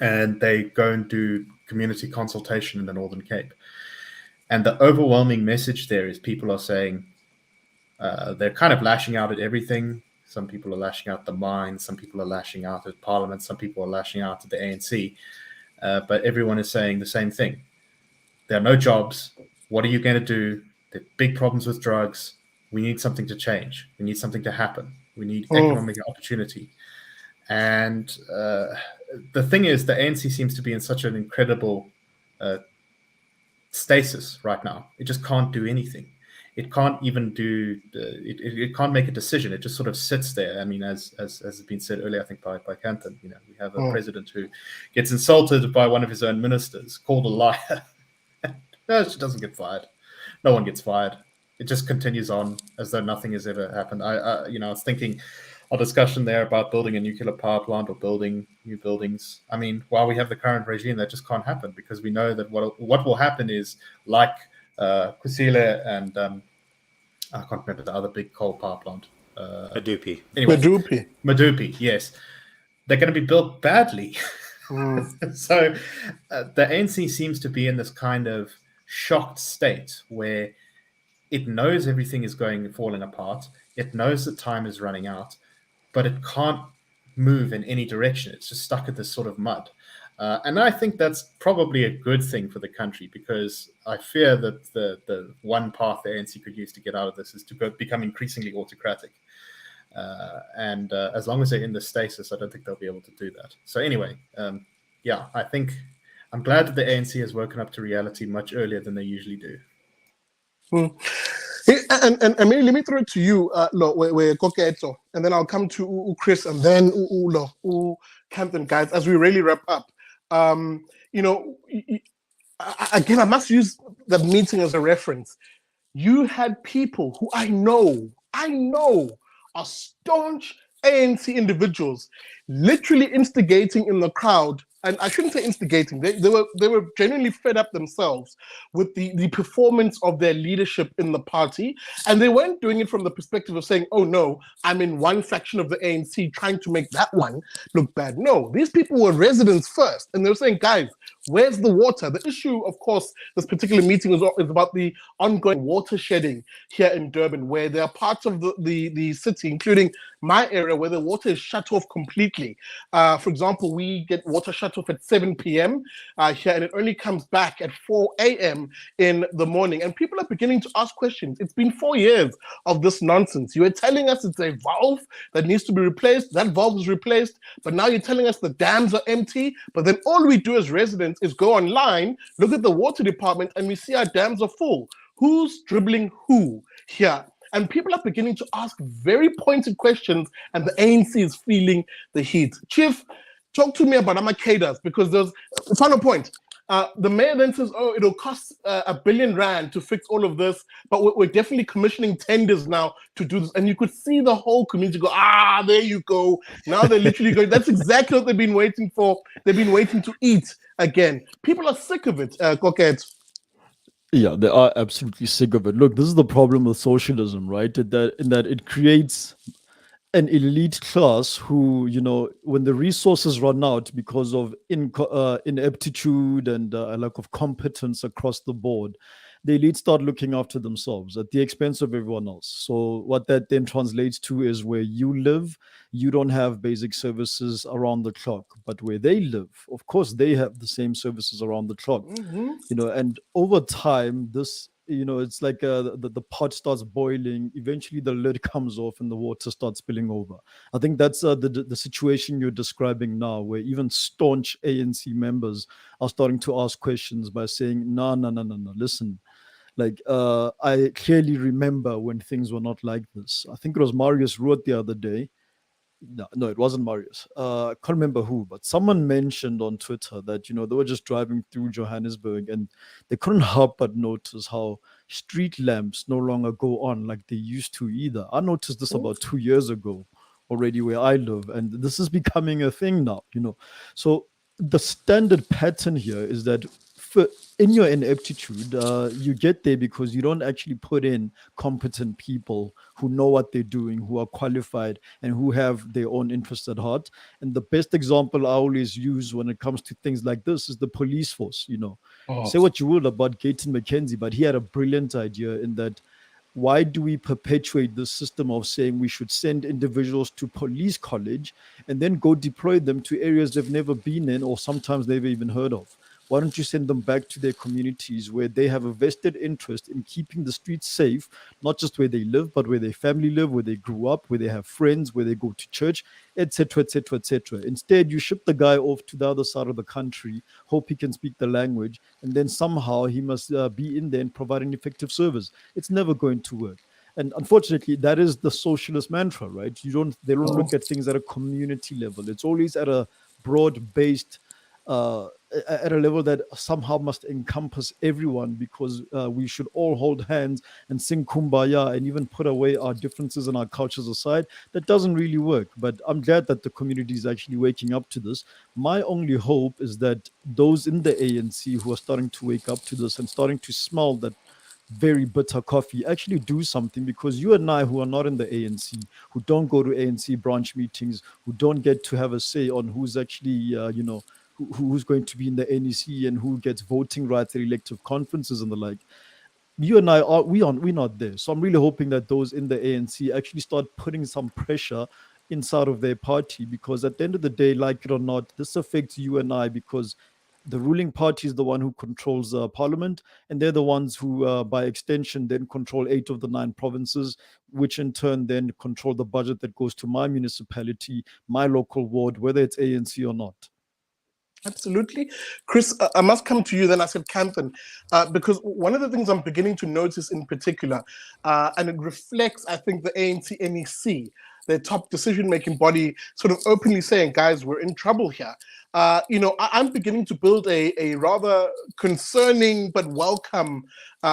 and they go and do community consultation in the Northern Cape. And the overwhelming message there is people are saying they're kind of lashing out at everything. Some people are lashing out at the mines. Some people are lashing out at Parliament. Some people are lashing out at the ANC. But everyone is saying the same thing. There are no jobs. What are you going to do? There are big problems with drugs. We need something to change. We need something to happen. We need economic opportunity. And the thing is, the ANC seems to be in such an incredible stasis right now. It just can't do anything. It can't even do. It can't make a decision. It just sort of sits there. I mean, as has been said earlier, I think by Kanthan, we have a president who gets insulted by one of his own ministers, called a liar. No, she doesn't get fired. No one gets fired. It just continues on as though nothing has ever happened. I was thinking our discussion there about building a nuclear power plant or building new buildings. I mean, while we have the current regime, that just can't happen because we know that what will happen is like Kusile and I can't remember the other big coal power plant. Medupi. Anyway, Medupi. Yes. They're going to be built badly. So the ANC seems to be in this kind of shocked state where it knows everything is falling apart. It knows that time is running out, but it can't move in any direction. It's just stuck at this sort of mud. And I think that's probably a good thing for the country because I fear that the one path the ANC could use to get out of this is to become increasingly autocratic. And as long as they're in the stasis, I don't think they'll be able to do that. So anyway, I think I'm glad that the ANC has woken up to reality much earlier than they usually do. And maybe let me throw it to you, where Koketso, and then I'll come to Chris and then Kanthan, guys, as we really wrap up. Again, I must use the meeting as a reference. You had people who I know are staunch ANC individuals literally instigating in the crowd. And I shouldn't say instigating. They were genuinely fed up themselves with the performance of their leadership in the party. And they weren't doing it from the perspective of saying, oh no, I'm in one faction of the ANC trying to make that one look bad. No, these people were residents first. And they were saying, guys, where's the water? The issue, of course, this particular meeting is about the ongoing water shedding here in Durban, where there are parts of the city, including my area, where the water is shut off completely. For example, we get water shut off at 7 p.m. Here, and it only comes back at 4 a.m. in the morning. And people are beginning to ask questions. It's been 4 years of this nonsense. You were telling us it's a valve that needs to be replaced. That valve was replaced, but now you're telling us the dams are empty. But then all we do as residents is go online, look at the water department, and we see our dams are full. Who's dribbling who here? And people are beginning to ask very pointed questions, and the ANC is feeling the heat. Chief, talk to me about Amakedas, because there's a final point. The mayor then says, oh, it'll cost R1 billion to fix all of this, but we're definitely commissioning tenders now to do this. And you could see the whole community go, there you go. Now they're literally going, that's exactly what they've been waiting for. They've been waiting to eat again. People are sick of it, Koketso. Yeah, they are absolutely sick of it. Look, this is the problem with socialism, right? In that it creates an elite class who, when the resources run out because of ineptitude and a lack of competence across the board, the elite start looking after themselves at the expense of everyone else. So what that then translates to is where you live, you don't have basic services around the clock. But where they live, of course, they have the same services around the clock. And over time, this, it's like the pot starts boiling. Eventually, the lid comes off and the water starts spilling over. I think that's the situation you're describing now, where even staunch ANC members are starting to ask questions by saying, no, listen. I clearly remember when things were not like this. I think it was Marius wrote the other day. No, it wasn't Marius. I can't remember who, but someone mentioned on Twitter that, they were just driving through Johannesburg and they couldn't help but notice how street lamps no longer go on like they used to either. I noticed this about 2 years ago already where I live, and this is becoming a thing now, So the standard pattern here is that in your ineptitude, you get there because you don't actually put in competent people who know what they're doing, who are qualified, and who have their own interests at heart. And the best example I always use when it comes to things like this is the police force. Say what you will about Gayton McKenzie, but he had a brilliant idea in that. Why do we perpetuate the system of saying we should send individuals to police college and then go deploy them to areas they've never been in or sometimes never even heard of? Why don't you send them back to their communities where they have a vested interest in keeping the streets safe, not just where they live, but where their family live, where they grew up, where they have friends, where they go to church, etc., etc., etc. Instead, you ship the guy off to the other side of the country, hope he can speak the language, and then somehow he must be in there and provide an effective service. It's never going to work. And unfortunately, that is the socialist mantra, right? They don't look at things at a community level. It's always at a broad-based at a level that somehow must encompass everyone, because we should all hold hands and sing kumbaya and even put away our differences and our cultures aside. That doesn't really work. But I'm glad that the community is actually waking up to this. My only hope is that those in the ANC who are starting to wake up to this and starting to smell that very bitter coffee actually do something, because you and I, who are not in the ANC, who don't go to ANC branch meetings, who don't get to have a say on who's actually who's going to be in the NEC and who gets voting rights at elective conferences and the like. You and I we're not there. So I'm really hoping that those in the ANC actually start putting some pressure inside of their party, because at the end of the day, like it or not, this affects you and I, because the ruling party is the one who controls parliament, and they're the ones who, by extension, then control 8 of the 9 provinces, which in turn then control the budget that goes to my municipality, my local ward, whether it's ANC or not. Absolutely. Chris, I must come to you then. I said Kanthan, because one of the things I'm beginning to notice in particular, and it reflects, I think, the ANC NEC, their top decision-making body, sort of openly saying, guys, we're in trouble here. I'm beginning to build a rather concerning but welcome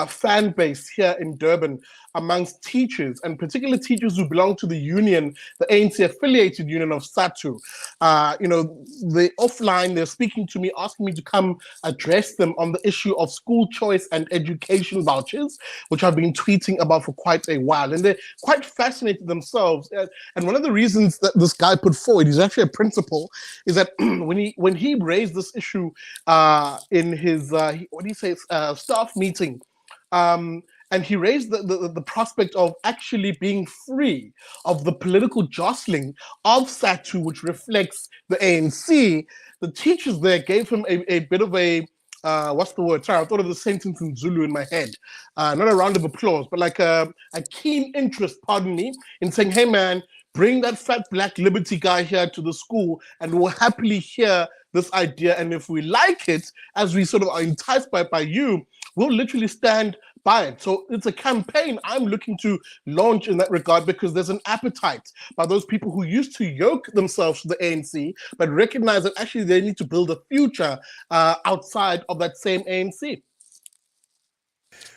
fan base here in Durban amongst teachers, and particularly teachers who belong to the union, the ANC-affiliated union of SATU. They offline, they're speaking to me, asking me to come address them on the issue of school choice and education vouchers, which I've been tweeting about for quite a while. And they're quite fascinated themselves. And one of the reasons that this guy put forward, he's actually a principal, is that when he raised this issue in his, staff meeting, and he raised the prospect of actually being free of the political jostling of SATU, which reflects the ANC. The teachers there gave him a bit of a, what's the word? Sorry, I thought of the sentence in Zulu in my head. Not a round of applause, but like a keen interest, pardon me, in saying, hey man, bring that fat black liberty guy here to the school and we'll happily hear this idea. And if we like it, as we sort of are enticed by you, we'll literally stand by it. So it's a campaign I'm looking to launch in that regard, because there's an appetite by those people who used to yoke themselves to the ANC, but recognize that actually they need to build a future outside of that same ANC.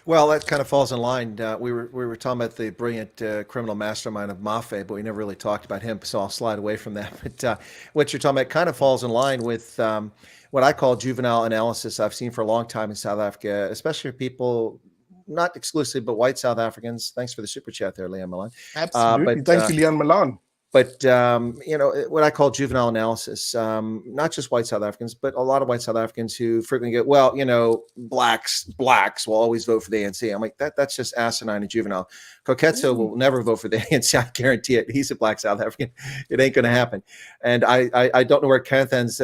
Well, that kind of falls in line. We were talking about the brilliant criminal mastermind of Mafe, but we never really talked about him, so I'll slide away from that. But what you're talking about kind of falls in line with what I call juvenile analysis I've seen for a long time in South Africa, especially for people, not exclusively, but white South Africans. Thanks for the super chat there, Leon Milan. Absolutely. Thank you, Leon Milan. But, what I call juvenile analysis, not just white South Africans, but a lot of white South Africans who frequently go, well, blacks will always vote for the ANC. I'm like, that's just asinine and juvenile. Koketso will never vote for the ANC. I guarantee it. He's a black South African. It ain't going to happen. And I don't know where Kanthan's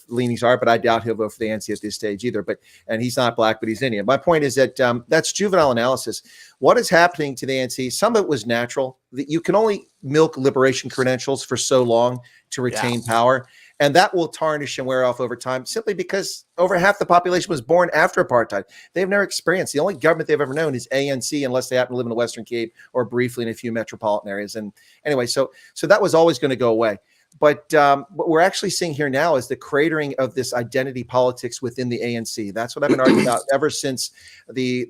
leanings are, but I doubt he'll vote for the ANC at this stage either. And he's not black, but he's Indian. My point is that that's juvenile analysis. What is happening to the ANC? Some of it was natural. That you can only milk liberation credentials for so long to retain power, and that will tarnish and wear off over time, simply because over half the population was born after apartheid. They've never experienced, the only government they've ever known is ANC, unless they happen to live in the Western Cape or briefly in a few metropolitan areas. And anyway, so that was always going to go away. But what we're actually seeing here now is the cratering of this identity politics within the ANC. That's what I've been arguing about ever since the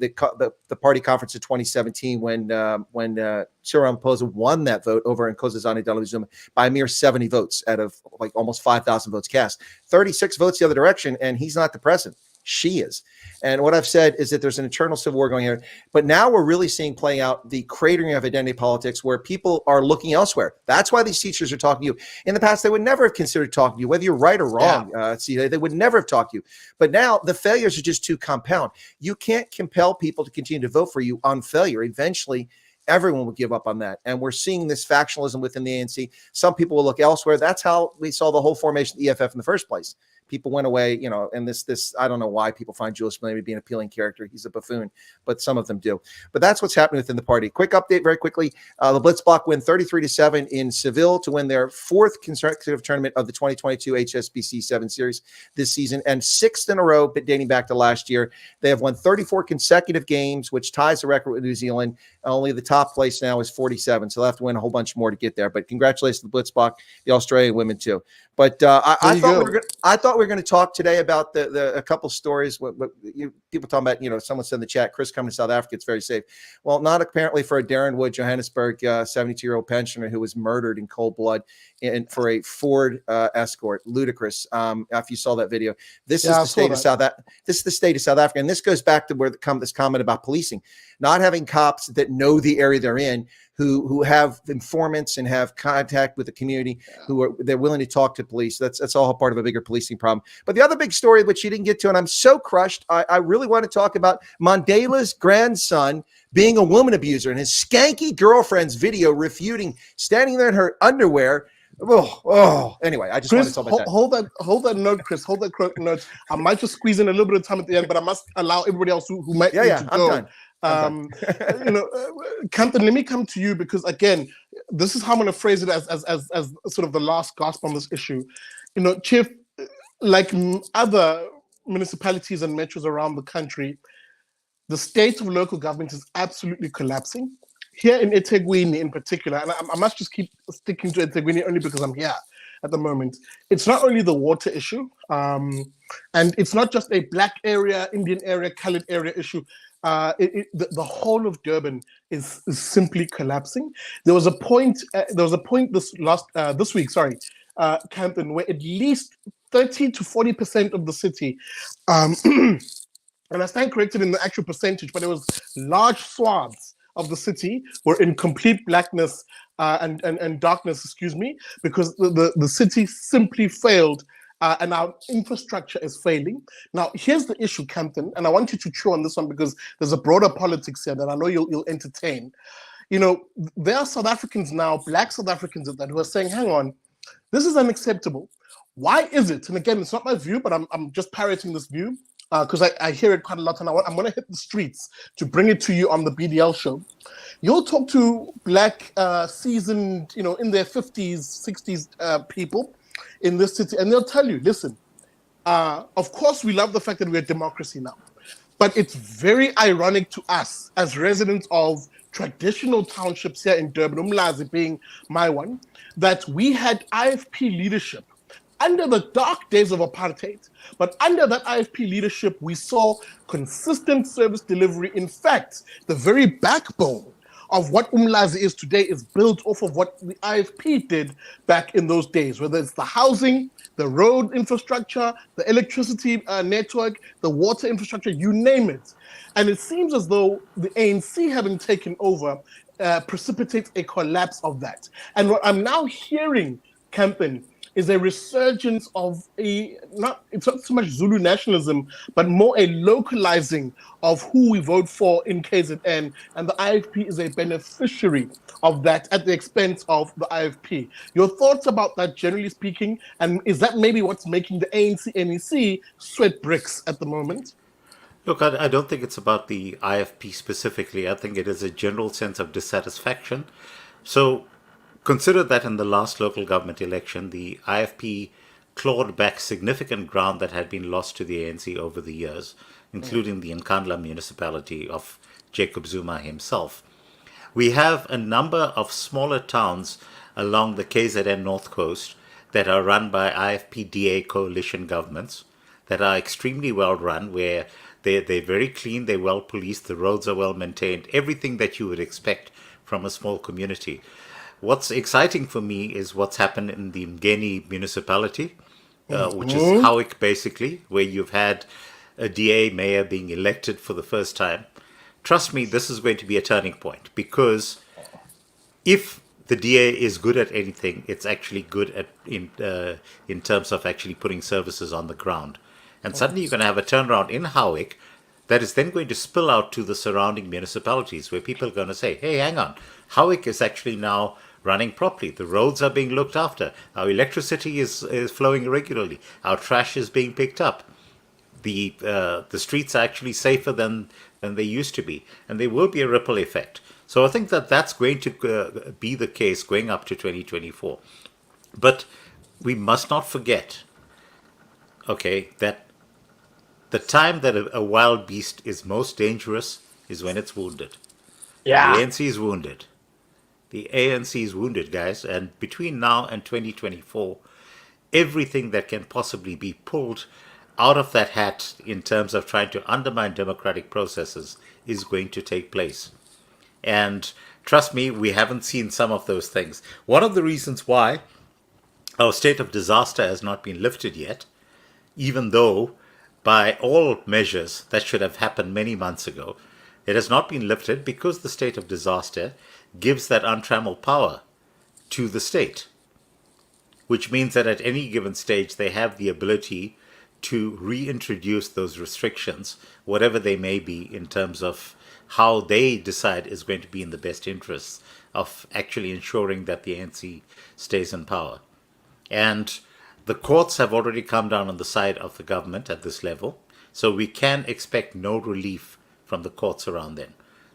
party conference of 2017, when Cyril Ramaphosa won that vote over Nkosazana Dlamini-Zuma by a mere 70 votes out of like almost 5,000 votes cast. 36 votes the other direction, and he's not the president. She is. And what I've said is that there's an internal civil war going here. But now we're really seeing playing out the cratering of identity politics where people are looking elsewhere. That's why these teachers are talking to you. In the past, they would never have considered talking to you, whether you're right or wrong. They would never have talked to you. But now the failures are just too compound. You can't compel people to continue to vote for you on failure. Eventually, everyone would give up on that. And we're seeing this factionalism within the ANC. Some people will look elsewhere. That's how we saw the whole formation of the EFF in the first place. People went away, and this, I don't know why people find Julius Malema being an appealing character. He's a buffoon, but some of them do. But that's what's happening within the party. Quick update very quickly. The Blitzblock win 33-7 in Seville to win their fourth consecutive tournament of the 2022 HSBC 7 Series this season and sixth in a row, but dating back to last year. They have won 34 consecutive games, which ties the record with New Zealand. Only the top place now is 47, so they'll have to win a whole bunch more to get there. But congratulations to the Blitzblock, the Australian women too. But I thought we were going to talk today about a couple stories. What people talking about, someone said in the chat, Chris coming to South Africa, it's very safe. Well, not apparently for a Darren Wood, Johannesburg 72-year-old pensioner who was murdered in cold blood for a Ford Escort. Ludicrous. If you saw that video, this is the state of South Africa, and this goes back to where this comment about policing, not having cops that know the area they're in, who have informants and have contact with the community, they're willing to talk to police. That's all part of a bigger policing problem. But the other big story, which you didn't get to, and I'm so crushed, I really want to talk about Mandela's grandson being a woman abuser and his skanky girlfriend's video refuting, standing there in her underwear. Anyway, I just want to talk about that. Hold that note, Chris. Hold that note. I might just squeeze in a little bit of time at the end, but I must allow everybody else who might need to go. I'm done. Kanthan, let me come to you because again, this is how I'm going to phrase it as sort of the last gasp on this issue. Chief, like other municipalities and metros around the country, the state of local government is absolutely collapsing. Here in eThekwini in particular, and I must just keep sticking to eThekwini only because I'm here at the moment. It's not only the water issue, and it's not just a black area, Indian area, colored area issue. The whole of Durban is simply collapsing. There was a point this week, Kanthan, where at least 30 to 40% of the city, and I stand corrected in the actual percentage, but it was large swaths of the city were in complete blackness and darkness, because the city simply failed. And our infrastructure is failing. Now, here's the issue, Kanthan, and I want you to chew on this one because there's a broader politics here that I know you'll entertain. There are South Africans now, black South Africans at that, who are saying, hang on, this is unacceptable. Why is it? And again, it's not my view, but I'm just parroting this view because I hear it quite a lot, and I'm going to hit the streets to bring it to you on the BDL show. You'll talk to black, seasoned, in their 50s, 60s people in this city, and they'll tell you, listen, of course we love the fact that we're a democracy now, but it's very ironic to us as residents of traditional townships here in Durban, Umlazi being my one, that we had IFP leadership under the dark days of apartheid, but under that IFP leadership we saw consistent service delivery. In fact, the very backbone of what Umlazi is today is built off of what the IFP did back in those days, whether it's the housing, the road infrastructure, the electricity network, the water infrastructure, you name it. And it seems as though the ANC having taken over precipitates a collapse of that. And what I'm now hearing, Kanthan, is a resurgence of it's not so much Zulu nationalism, but more a localizing of who we vote for in KZN, and the IFP is a beneficiary of that at the expense of the IFP. Your thoughts about that, generally speaking, and is that maybe what's making the ANC NEC sweat bricks at the moment? Look, I don't think it's about the IFP specifically. I think it is a general sense of dissatisfaction. So consider that in the last local government election, the IFP clawed back significant ground that had been lost to the ANC over the years, including the Nkandla municipality of Jacob Zuma himself. We have a number of smaller towns along the KZN North Coast that are run by IFP-DA coalition governments that are extremely well run, where they're very clean, they're well policed, the roads are well maintained, everything that you would expect from a small community. What's exciting for me is what's happened in the Mgeni municipality, which is Howick basically, where you've had a DA mayor being elected for the first time, trust me, this is going to be a turning point, because if the DA is good at anything, it's actually good at in terms of actually putting services on the ground. And suddenly you're going to have a turnaround in Howick that is then going to spill out to the surrounding municipalities, where people are going to say, hey, hang on, Howick is actually now running properly. The roads are being looked after. Our electricity is flowing regularly. Our trash is being picked up. The streets are actually safer than they used to be. And there will be a ripple effect. So I think that that's going to be the case going up to 2024. But we must not forget, okay, that the time that a wild beast is most dangerous is when it's wounded. Yeah. The ANC is wounded. The ANC is wounded, guys. And between now and 2024, everything that can possibly be pulled out of that hat in terms of trying to undermine democratic processes is going to take place. And trust me, we haven't seen some of those things. One of the reasons why our state of disaster has not been lifted yet, even though by all measures that should have happened many months ago, it has not been lifted because the state of disaster gives that untrammeled power to the state, which means that at any given stage they have the ability to reintroduce those restrictions, whatever they may be, in terms of how they decide is going to be in the best interests of actually ensuring that the ANC stays in power. And the courts have already come down on the side of the government at this level, so we can expect no relief from the courts around then.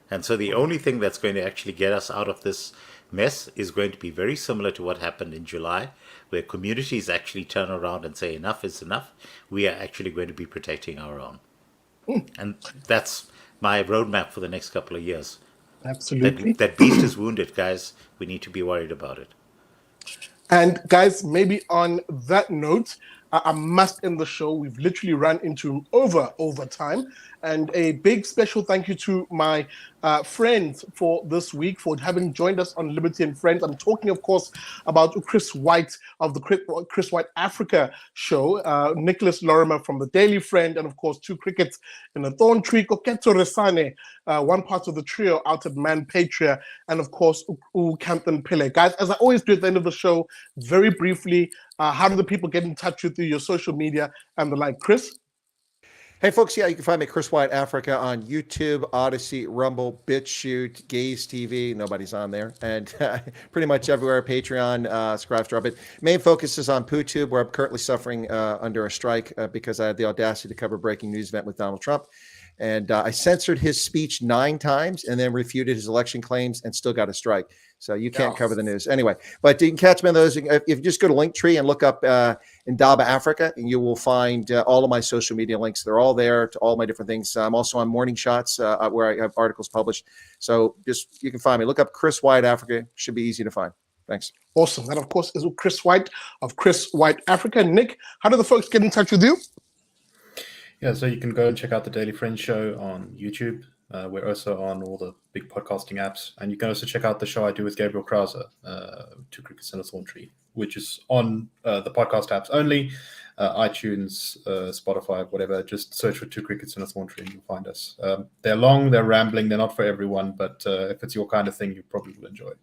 And so the only thing that's going to actually get us out of this mess is going to be very similar to what happened in July, where communities actually turn around and say enough is enough. We are actually going to be protecting our own. And that's my roadmap for the next couple of years. Absolutely. That beast is wounded, guys. We need to be worried about it. And guys, maybe on that note, I must end the show. We've literally run into over time. And a big special thank you to my friends for this week for having joined us on Liberty and Friends. I'm talking, of course, about Chris Wyatt of the Chris Wyatt Africa show, Nicholas Lorimer from the Daily Friend, and of course, Two Crickets in a Thorn Tree, Koketso Resane, one part of the trio out at ManPatria, and of course, Kanthan Pillay. Guys, as I always do at the end of the show, very briefly, how do the people get in touch with you, your social media and the like? Chris? Hey, folks, yeah, you can find me, Chris Wyatt Africa, on YouTube, Odyssey, Rumble, BitChute, Gaze TV. Nobody's on there. And pretty much everywhere, Patreon, Subscribe. But main focus is on PooTube, where I'm currently suffering under a strike because I had the audacity to cover a breaking news event with Donald Trump. And I censored his speech 9 times and then refuted his election claims and still got a strike. So you can't cover the news. Anyway, but you can catch me on those. If you just go to Linktree and look up Indaba Africa, and you will find all of my social media links. They're all there to all my different things. I'm also on Morning Shots where I have articles published. So just you can find me. Look up Chris Wyatt Africa. Should be easy to find. Thanks. Awesome. That, of course, is Chris Wyatt of Chris Wyatt Africa. Nick, how do the folks get in touch with you? Yeah, so you can go and check out the Daily Friends show on YouTube. We're also on all the big podcasting apps. And you can also check out the show I do with Gabriel Crouse, Two Crickets in a Thorn Tree, which is on the podcast apps only, iTunes, Spotify, whatever. Just search for Two Crickets in a Thorn Tree and you'll find us. They're long, they're rambling, they're not for everyone, but if it's your kind of thing, you probably will enjoy it.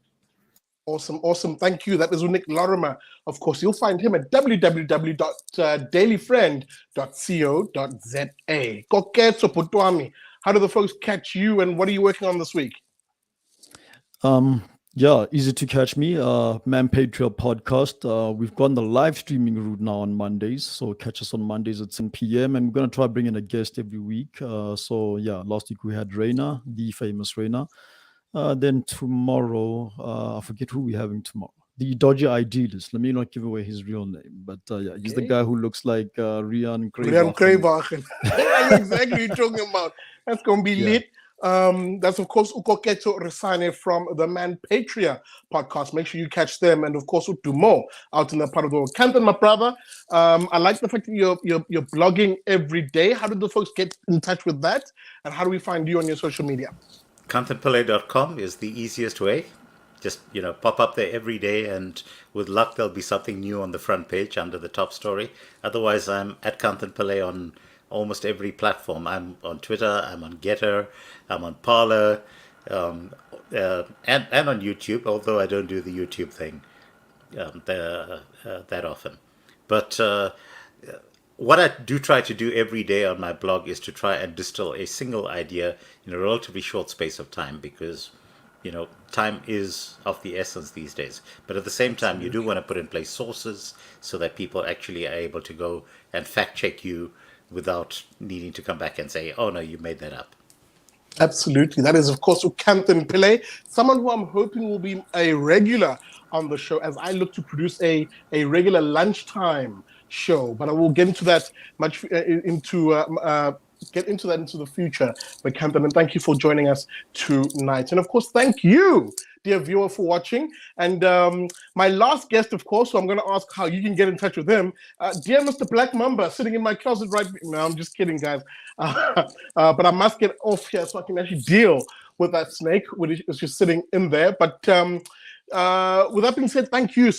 Awesome. Thank you. That is Nick Lorimer. Of course, you'll find him at www.dailyfriend.co.za. Koketso Potwami. How do the folks catch you, and what are you working on this week? Yeah, easy to catch me. ManPatria podcast. We've gone the live streaming route now on Mondays, so catch us on Mondays at 10 p.m. And we're gonna try bring in a guest every week. So yeah, last week we had Raina, the famous Raina. Then tomorrow, I forget who we're having tomorrow. The dodgy idealist. Let me not give away his real name, but yeah, he's the guy who looks like Rian Kreyvachen. I know exactly what you're talking about. That's going to be lit. That's, of course, Koketso Resane from the ManPatria podcast. Make sure you catch them. And, of course, Dumo out in the part of the world. Kanthan, my brother, I like the fact that you're blogging every day. How did the folks get in touch with that? And how do we find you on your social media? KanthanPillay.com is the easiest way. Just, pop up there every day, and with luck, there'll be something new on the front page under the top story. Otherwise, I'm at Kanthan Pillay on almost every platform. I'm on Twitter, I'm on Getter, I'm on Parler, and on YouTube, although I don't do the YouTube thing that often. But what I do try to do every day on my blog is to try and distill a single idea in a relatively short space of time, because time is of the essence these days. But at the same time, you do want to put in place sources so that people actually are able to go and fact check you without needing to come back and say, oh no, you made that up. Absolutely. That is, of course, Kanthan Pillay, someone who I'm hoping will be a regular on the show as I look to produce a regular lunchtime show. But I will get into that into the future. But Kanthan, and thank you for joining us tonight. And of course, thank you, dear viewer, for watching. And my last guest, of course, so I'm going to ask how you can get in touch with him. Dear Mr. Black Mamba, sitting in my closet right now. I'm just kidding, guys. But I must get off here so I can actually deal with that snake, which is just sitting in there. But with that being said, thank you,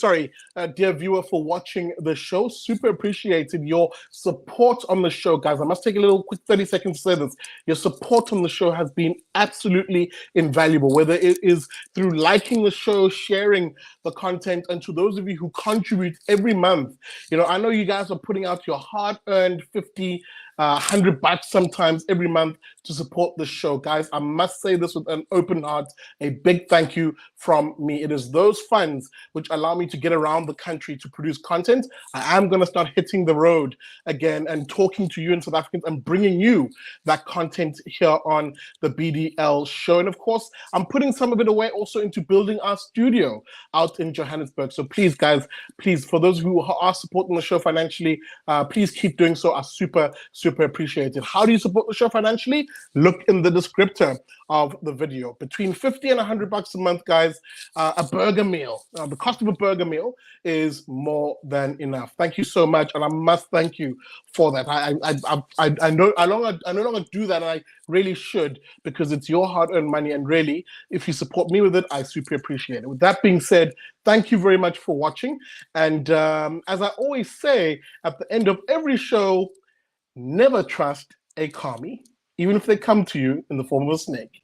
dear viewer, for watching the show. Super appreciated your support on the show, guys. I must take a little quick 30 seconds to say this. Your support on the show has been absolutely invaluable, whether it is through liking the show, sharing the content, and to those of you who contribute every month. I know you guys are putting out your hard-earned 50, $100 sometimes every month to support the show, guys. I must say this with an open heart, a big thank you from me. It is those funds which allow me to get around the country to produce content. I am going to start hitting the road again and talking to you in South Africans and bringing you that content here on the BDL show. And of course, I'm putting some of it away also into building our studio out in Johannesburg. So please, guys, for those who are supporting the show financially, please keep doing so. I super appreciate it. How do you support the show financially? Look in the descriptor of the video. Between 50 and $100 a month, guys, a burger meal. The cost of a burger meal is more than enough. Thank you so much, and I must thank you for that. I no longer do that, and I really should, because it's your hard-earned money, and really, if you support me with it, I super appreciate it. With that being said, thank you very much for watching, and as I always say at the end of every show, never trust a commie, even if they come to you in the form of a snake.